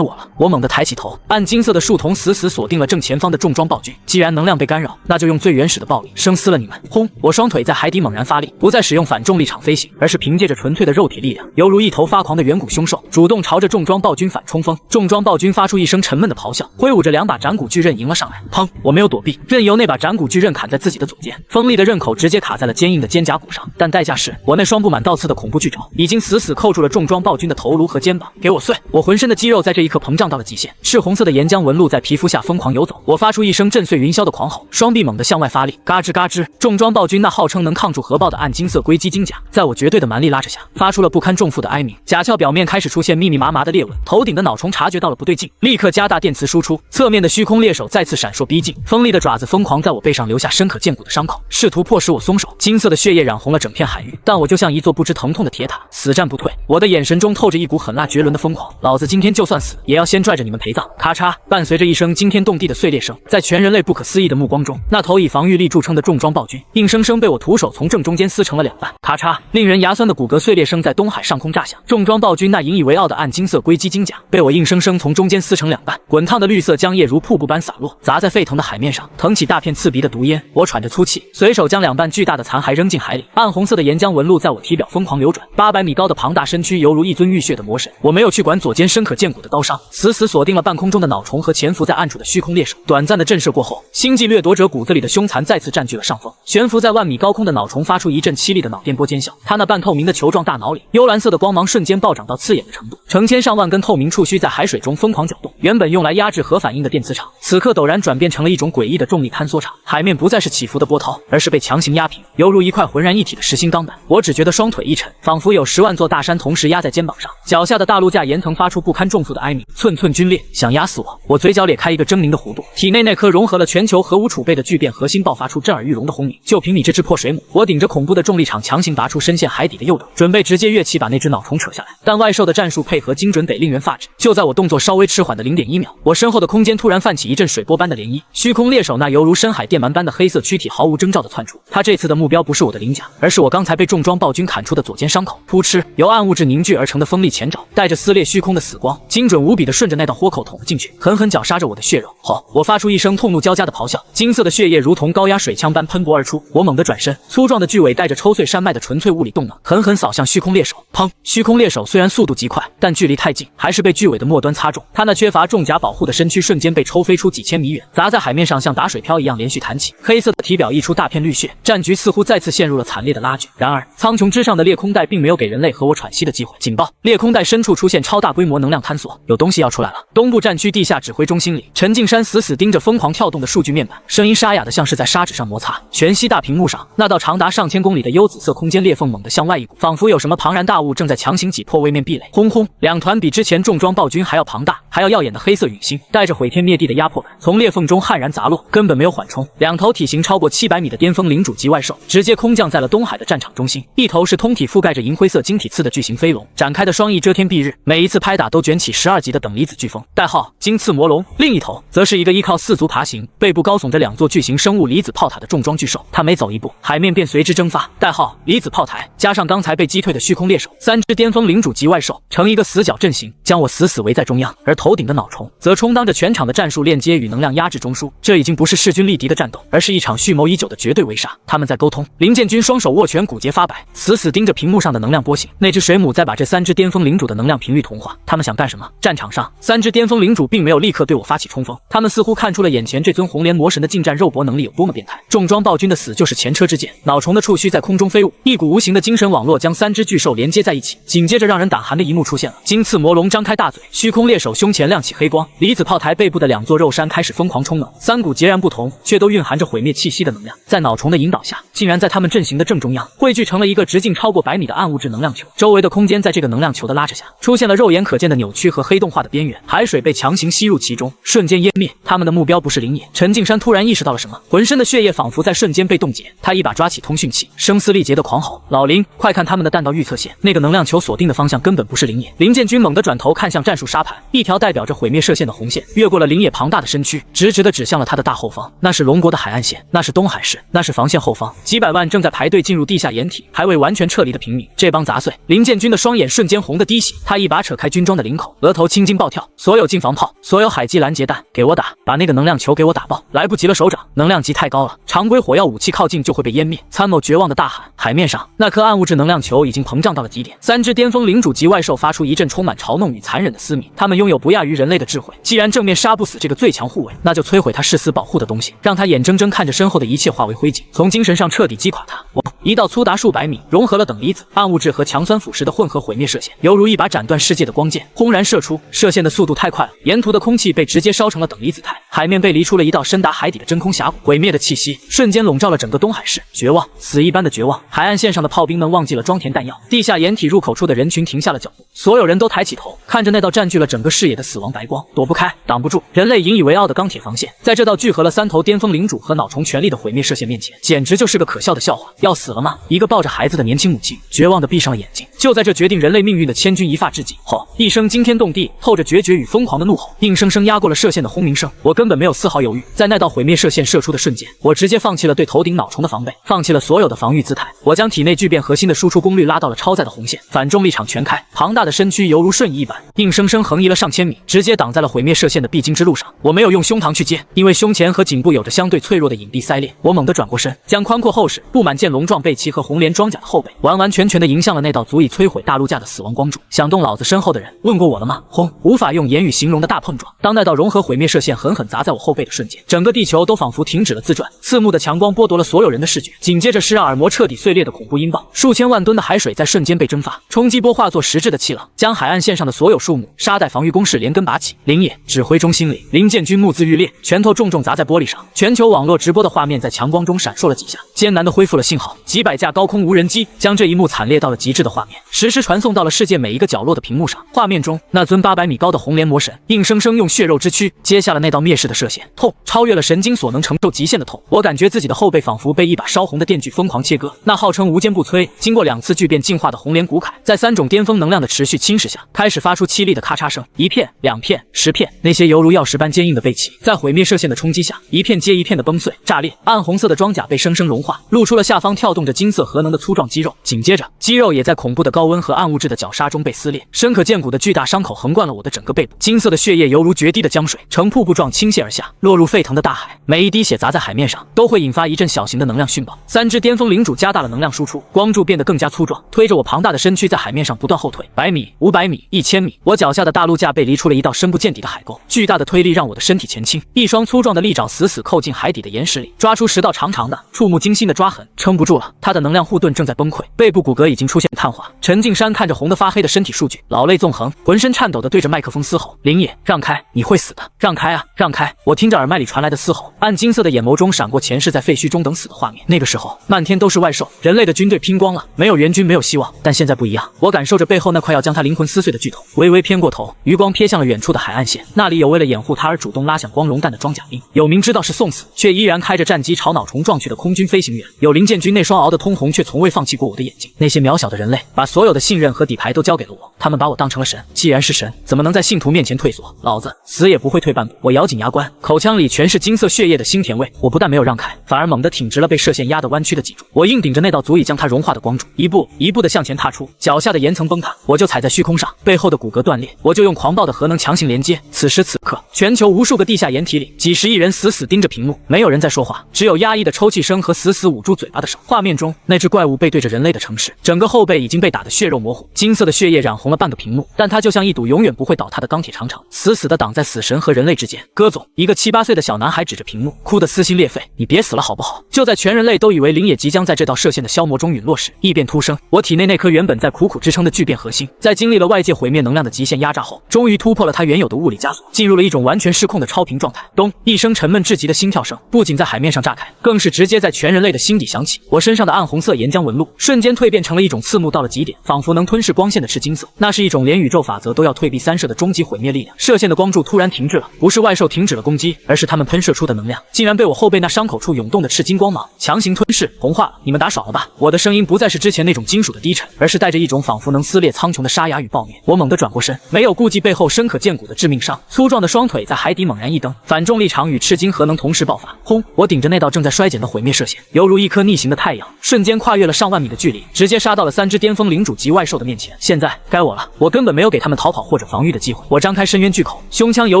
我了？我猛地抬起头，暗金色的树瞳死死锁定了正前方的重装暴君。既然能量被干扰，那就用最原始的暴力生撕了你们！轰！我双腿在海底猛然发力，不再使用反重力场飞行，而是凭借着纯粹的肉体力量，犹如一头发狂的远古凶兽，主动朝着重装暴君反冲锋。重装暴君发出一声沉闷的咆哮，挥舞着2把斩骨巨刃迎了上来。砰！我没有躲避，任由那把斩骨巨刃砍在自己的左肩，锋利的刃口直接卡在了坚硬的肩胛骨上，但代价是我那双布满倒刺的恐怖巨爪已经死死扣住了重装暴君的头颅和肩膀。给我碎！我浑身的肌肉在这一刻膨胀到了极限，赤红色的岩浆纹路在皮肤下疯狂游走。我发出一声震碎云霄的狂吼，双臂猛地向外发力，嘎吱嘎吱。重装暴君那号称能抗住核爆的暗金色硅基金甲，在我绝对的蛮力拉扯下，发出了不堪重负的哀鸣。甲壳表面开始出现密密麻麻的裂纹，头顶的脑虫察觉到了不对劲，立刻加大电磁输出。侧面的虚空猎手再次闪烁逼近，锋利的爪子疯狂在我背上留下深可见骨的伤口，试图迫使我松手。金色的血液染红了整片海域，但我就像一座不知疼痛的铁塔，死战不退。我的眼神中透着一股狠辣绝伦的疯狂，老子今天就算死，也要先拽着你们陪葬！咔嚓，伴随着一声惊天动地的碎裂声，在全人类不可思议的目光中，那头以防御力著称的重装暴君，硬生生被我徒手从正中间撕成了2半。咔嚓，令人牙酸的骨骼碎裂声在东海上空炸响，重装暴君那引以为傲的暗金色硅基金甲，被我硬生生从中间撕成2半。滚烫的绿色浆液如瀑布般洒落，砸在沸腾的海面上，腾起大片刺鼻的毒烟。我喘着粗气，随手将2半巨大的残骸扔进海里，暗红色的岩浆纹路在我体表疯狂流转。800米高的庞大身躯犹如一尊浴血的魔神，我没有去管左肩深可见骨的刀伤，死死锁定了半空中的脑虫和潜伏在暗处的虚空猎手。短暂的震慑过后，星际掠夺者骨子里的凶残再次占据了上风。悬浮在万米高空的脑虫发出一阵凄厉的脑电波尖笑，它那半透明的球状大脑里，幽蓝色的光芒瞬间暴涨到刺眼的程度，成千上万根透明触须在海水中疯狂搅动。原本用来压制核反应的电磁场，此刻陡然转变成了一种诡异的重力坍缩场，海面不再是起伏的波涛，而是被强行压平，犹如一块浑然一体的实心钢板。我只觉得双腿一沉，仿佛有10万座大山同时压在肩膀上，脚下的大陆架岩层发出不堪重负的哀鸣，寸寸皲裂，想压死我。我嘴角咧开一个狰狞的弧度，体内那颗融合了全球核武储备的巨变核心爆发出震耳欲聋的轰鸣。就凭你这只破水母！我顶着恐怖的重力场强行拔出深陷海底的诱斗，准备直接跃起把那只脑虫扯下来。但外兽的战术配合精准得令人发指。就在我动作稍微迟缓的0.1秒，我身后的空间突然泛起一阵水波般的涟漪，虚空猎手那犹如深海电鳗般的黑色躯体毫无征兆的窜出。他这次的目标不是我的鳞甲，而是我刚才被重装暴君砍出的左肩伤口。噗嗤，由暗物质凝聚而成的锋利前爪，带着撕裂虚空的死光，精准无比的顺着那道豁口捅了进去，狠狠绞杀着我的血肉。吼！我发出一声痛怒交加的咆哮，金色的血液如同高压水枪般喷薄而出。我猛地转身，粗壮的巨尾带着抽碎山脉的纯粹物理动能，狠狠扫向虚空猎手。砰！虚空猎手虽然速度极快，但距离太近，还是被巨尾的末端擦中。他那缺乏重甲保护的身躯瞬间被抽飞出几千米远，砸在海面上像打水漂一样连续弹起。黑色的体表溢出大片绿血，战局似乎再次陷入了惨烈的拉锯。然而，苍穹之上的裂空带并没有给人类和我喘息的机会。警报！裂空带深处出现超大规模能量坍缩，有东西要出来了。东部战区地下指挥中心里，陈敬山死死盯着疯狂跳动的数据面板，声音沙哑的像是在砂纸上摩擦。全息大屏幕上，那道长达上千公里的幽紫色空间裂缝猛地向外一鼓，仿佛有什么庞然大物正在强行挤破位面壁垒。轰轰！2团比之前重装暴君还要庞大、还要耀眼的黑色陨星，带着毁天灭地的压迫感，从裂缝中悍然砸落，根本没有缓冲。2头体型超过700米的巅峰领主级外兽，直接空降在了东海的战场中心。一头是通体覆盖着银灰色晶体刺的巨型飞龙，展开的双翼遮天蔽日，每一次拍打都卷起12级的等离子飓风，代号金刺魔龙。另一头则是一个依靠4足爬行，背部高耸着2座巨型生物离子炮塔的重装巨兽，它每走一步，海面便随之蒸发，代号离子炮台。加上刚才被击退的虚空猎手，3只巅峰领主级外兽成一个死角阵型，将我死死围在中央。而头顶的脑虫则充当着全场的战术链接与能量压制中枢。这已经不是势均力敌的战斗，而是一场蓄谋已久的绝对围杀。他们在沟通。林建军双手握拳，骨节发白，死死盯着屏幕上的能量波形。那只水母在把这3只巅峰领主的能量频率同化。他们想干什么？战场上，3只巅峰领主并没有立刻对我发起冲锋，他们似乎看出了眼前这尊红莲魔神的近战肉搏能力有多么变态。重装暴君的死就是前车之鉴。脑虫的触须在空中飞舞，一股无形的精神网络将3只巨兽连接在一起。紧接着，让人胆寒的一幕出现了：金刺魔龙张开大嘴，虚空猎手胸前亮起黑光，离子炮台背部的2座肉山开始疯狂充能。3股截然不同却都蕴含着毁灭气息的能量，在脑虫的引导下，竟然在他们阵型的正中央汇聚成了一个直径超过100米的暗物质能量球。周围的空间在这个能量球的拉扯下，出现了肉眼可见的扭曲和黑洞化的边缘，海水被强行吸入其中，瞬间湮灭。他们的目标不是林野。陈敬山突然意识到了什么，浑身的血液仿佛在瞬间被冻结。他一把抓起通讯器，声嘶力竭的狂吼：“老林，快看他们的弹道预测线！那个能量球锁定的方向根本不是林野。”林建军猛地转头看向战术沙盘，一条代表着毁灭射线的红线越过了林野庞大的身躯，直直地指向了他的大后方。那是龙国的海岸线，那是东海市，那是防线后方，几百万正在排队进入地下掩体还未完全撤离的平民。这帮杂碎！林建军的双眼瞬间红得滴血，他一把扯开军装的领口，额头青筋暴跳。所有近防炮，所有海基拦截弹，给我打！把那个能量球给我打爆！来不及了，首长，能量级太高了，常规火药武器靠近就会被湮灭。参谋绝望地大喊。海面上，那颗暗物质能量球已经膨胀到了极点。3只巅峰领主级外兽发出一阵充满嘲弄与残忍的嘶鸣，他们拥有不亚于人类的智慧。既然正面杀不死这个最强护卫，那就摧毁他誓死保护的东西，让他眼睁睁看着身后的一切化为灰烬，从精神上彻底击垮他。一道粗达数百米、融合了等离子、暗物质和强酸腐蚀的混合毁灭射线，犹如一把斩断世界的光剑，轰然射出。射线的速度太快了，沿途的空气被直接烧成了等离子态，海面被离出了一道深达海底的真空峡谷。毁灭的气息瞬间笼罩了整个东海市，绝望，死一般的绝望。海岸线上的炮兵们忘记了装填弹药，地下掩体入口处的人群停下了脚步，所有人都抬起头，看着那道占据了整个视野的死亡白光。躲不开，挡不住，人类引以为傲的钢铁防线，在这道聚合了3头巅峰领主和脑虫全力的毁灭射线面前，简直就是个可笑的笑话。要死了吗？一个抱着孩子的年轻母亲绝望地闭上了眼睛。就在这决定人类命运的千钧一发之际，吼！一声惊天动地、透着决绝与疯狂的怒吼，硬生生压过了射线的轰鸣声。我根本没有丝毫犹豫，在那道毁灭射线射出的瞬间，我直接放弃了对头顶脑虫的防备，放弃了所有的防御姿态。我将体内聚变核心的输出功率拉到了超载的红线，反重力场全开，庞大的身躯犹如瞬移一般，硬生生横移了上千米，直接挡在了毁灭射线的必经之路上。我没有用胸膛去接，因为胸前和颈部有着相对脆弱的隐蔽鳃裂。我猛地转过身，将宽阔厚实、布满剑龙状背鳍和红莲装甲的后背，完完全全地迎向了那道足以摧毁大陆架的死亡光柱。想动老子身后的人，问过我了吗？轰！无法用言语形容的大碰撞。当那道融合毁灭射线狠狠砸在我后背的瞬间，整个地球都仿佛停止了自转。刺目的强光剥夺了所有人的视觉，紧接着是让耳膜彻底碎裂的恐怖音爆。数千万吨的海水在瞬间被蒸发，冲击波化作实质的气浪，将海岸线上的所有树木、沙袋防御工事连根拔起。林野指挥中心里，林建军目眦欲裂，拳头重重砸在玻璃上。全球网络直播的画面在强光中闪烁了几下，艰难地恢复了信号。几百架高空无人机将这一幕惨烈到了极致的画面实时传送到了世界每一个角落的屏幕上。画面中，那尊800米高的红莲魔神硬生生用血肉之躯接下了那道灭世的射线，痛超越了神经所能承受极限的痛。我感觉自己的后背仿佛被一把烧红的电锯疯狂切割。那号称无坚不摧、经过2次巨变进化的红莲骨铠，在3种巅峰能量的持续侵蚀下，开始发出凄厉的咔嚓声，1片、2片、10片，那些犹如钥匙般坚硬的背鳍，在毁灭射线的冲击下，一片接一片的崩碎、炸裂。暗红色的装甲被生生融化，露出了下方跳动着金色核能的粗壮肌肉。紧接着，肌肉也在恐怖的高温和暗物质的绞杀中被撕裂，深可见骨的巨大伤口横贯了我的整个背部。金色的血液犹如决堤的江水，呈瀑布状倾泻而下，落入沸腾的大海。每一滴血砸在海面上，都会引发一阵小型的能量讯爆。3只巅峰领主加大了能量输出，光柱变得更加粗壮，推着我庞大的身躯在海面上不断后退。100米、500米、1000米，我脚下的大陆架被离出了一道深不见底的海沟。巨大的推力让我的身体前倾，一双粗壮的利爪死死扣进海底的岩石里，抓出10道长长的、触目惊心的抓痕。撑不住了，他的能量护盾正在崩溃，背部骨骼已经出现碳化。陈敬山看着红得发黑的身体数据，老泪纵横，浑身颤抖地对着麦克风嘶吼：“林野，让开，你会死的！让开啊，让开！”我听着耳麦里传来的嘶吼，暗金色的眼眸中闪过前世在废墟中等死的画面。那个时候，漫天都是外兽，人类的军队拼光了，没有援军，没有希望。但现在不一样，我感受着背后那块要将他灵魂撕碎的巨头，微微偏过头，余光瞥向了远处的海岸线，那里有为了掩护他而主动拉响光荣弹的装甲兵，有明知道是送死却依然开着战机朝脑虫撞去的空军飞行员，有林建军那双熬得通红却从未放弃过我的眼睛。那些渺小的人类把所有的信任和底牌都交给了我，他们把我当成了神。既然是神，怎么能在信徒面前退缩？老子死也不会退半步。我咬紧牙关，口腔里全是金色血液的腥甜味。我不但没有让开，反而猛地挺直了被射线压得弯曲的脊柱。我硬顶着那道足以将它融化的光柱，一步一步地向前踏出。脚下的岩层崩塌，我就踩在虚空上；背后的骨骼断裂，我就用狂暴的核能强行连接。此时此刻，全球无数个地下掩体里，几十亿人死死盯着屏幕，没有人在说话，只有压抑的抽泣声和死死捂住嘴巴的手。画面中，那只怪物背对着人类的城市，整个后背已经被打得血肉模糊，金色的血液染红了半个屏幕，但它就像一堵永远不会倒塌的钢铁长城，死死地挡在死神和人类之间。戈总，一个7、8岁的小男孩指着屏幕，哭得撕心裂肺：“你别死了好不好？”就在全人类都以为灵野即将在这道射线的消磨中陨落时，异变突生。我体内那颗原本在苦苦支撑的巨变核心，在经历了外界毁灭能量的极限压榨后，终于突破了它原有的物理枷锁，进入了一种完全失控的超频状态。咚！一声沉闷至极的心跳声，不仅在海面上炸开，更是直接在全人类的心底响起。我身上的暗红色岩浆纹路瞬间蜕变成了一种刺目到了极点，仿佛能吞噬光线的赤金色。那是一种连宇宙法则都要退避三舍的终极毁灭力量。射线的光柱突然停滞了，不是外兽停止了攻击，而是他们喷射出的能量竟然被我后背那伤口处涌动的赤金光芒强行吞噬同化了。你们打爽了吧？我的声音不再是之前那种金属的低沉，而是带着一种仿佛能撕裂苍穹的沙哑与暴虐。我猛地转过身，没有顾忌背后深可见骨的致命伤，粗壮的双腿在海底猛然一蹬，反重力场与赤金核能同时爆发。轰！我顶着那道正在衰减的毁灭射线，犹如一颗逆行的太阳，瞬间跨越了上万米的距离，直接杀到了3只巅峰领主级外兽的面前。现在该我了，我根本没有给他们逃跑或者防御的机会。我张开深渊巨口，胸腔犹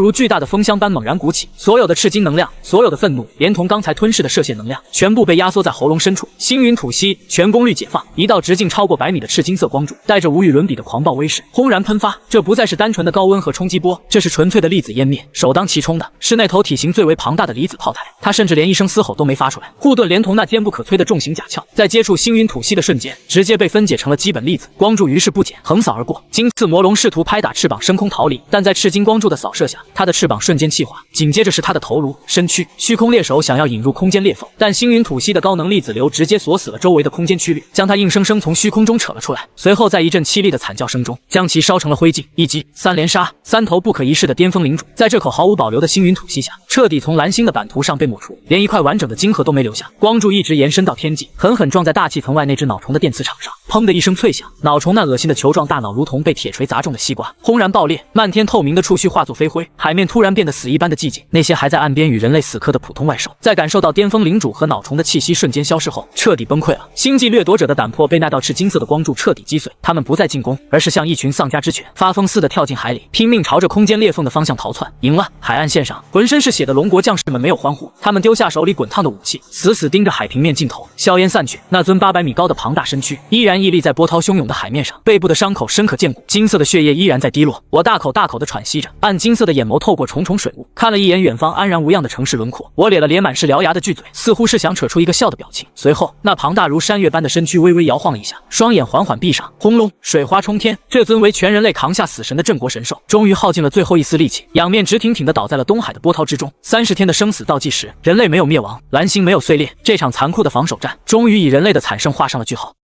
如巨大的风箱般猛然鼓起，所有的赤金能量，所有的愤怒，连同刚才吞噬的射线能量，全部被压缩在喉咙深处。星云吐息，全功率解放，一道直径超过100米的赤金色光柱，带着无与伦比的狂暴威势，轰然喷发。这不再是单纯的高温和冲击波，这是纯粹的粒子湮灭。首当其冲的是那头体型最为庞大的离子炮台，它甚至连一声嘶吼都没发出来。护盾连同那坚不可摧的重型甲壳，在接触星云吐息的瞬间，直接被分解成了基本粒子。光柱于是不减，横扫而过。金刺魔龙试图拍打翅膀升空逃离，但在赤金光柱的扫射下，它的翅膀瞬间气化，紧接着是它的头颅、身躯。虚空猎手想要引入空间裂缝，但星云吐息的高能粒子流直接锁死了周围的空间区域，将它硬生生从虚空中扯了出来。随后在一阵凄厉的惨叫声中，将其烧成了灰烬。一击3连杀，3头不可一世的巅峰领主，在这口毫无保留的星云吐息下，彻底从蓝星的版图上被抹除，连一块完整的晶核都没留下。光柱一直延伸到天际，狠狠撞在大气层外那只脑虫的电磁场上，砰的一声脆响，脑虫那恶心的球状大脑如同被铁锤砸中的西瓜，轰然爆裂，漫天透明的触须化作飞灰，海面突然变得死一般的寂静。那些还在岸边与人类死磕的普通外兽，在感受到巅峰领主和脑虫的气息瞬间消失后，彻底崩溃了。星际掠夺者的胆魄被那道赤金色的光柱彻底击碎，他们不再进攻，而是像一群丧家之犬，发疯似的跳进海里，拼命朝着空间裂缝的方向逃窜。赢了！海岸线上，浑身是血的龙国将士们没有欢呼，他们丢下手里滚烫的武器，死死盯着海平面尽头。硝烟散去，那尊800米高的庞大身躯依然屹立在波涛汹涌的海面上，背部的伤口深可见骨，金色的血液依然在滴落。我大口大口地喘息着，暗金色的眼眸透过重重水雾，看了一眼远方安然无恙的城市轮廓。我咧了咧满是獠牙的巨嘴，似乎是想扯出一个笑的表情。随后，那庞大如山岳般的身躯微微摇晃了一下，双眼缓缓闭上，轰隆，水花冲天。这尊为全人类扛下死神的镇国神兽，终于耗尽了最后一丝力气，仰面直挺挺地倒在了东海的波涛之中。30天的生死倒计时，人类没有灭亡，蓝星没有碎裂，这场残酷的防守战终于以人类的惨胜画上了句号。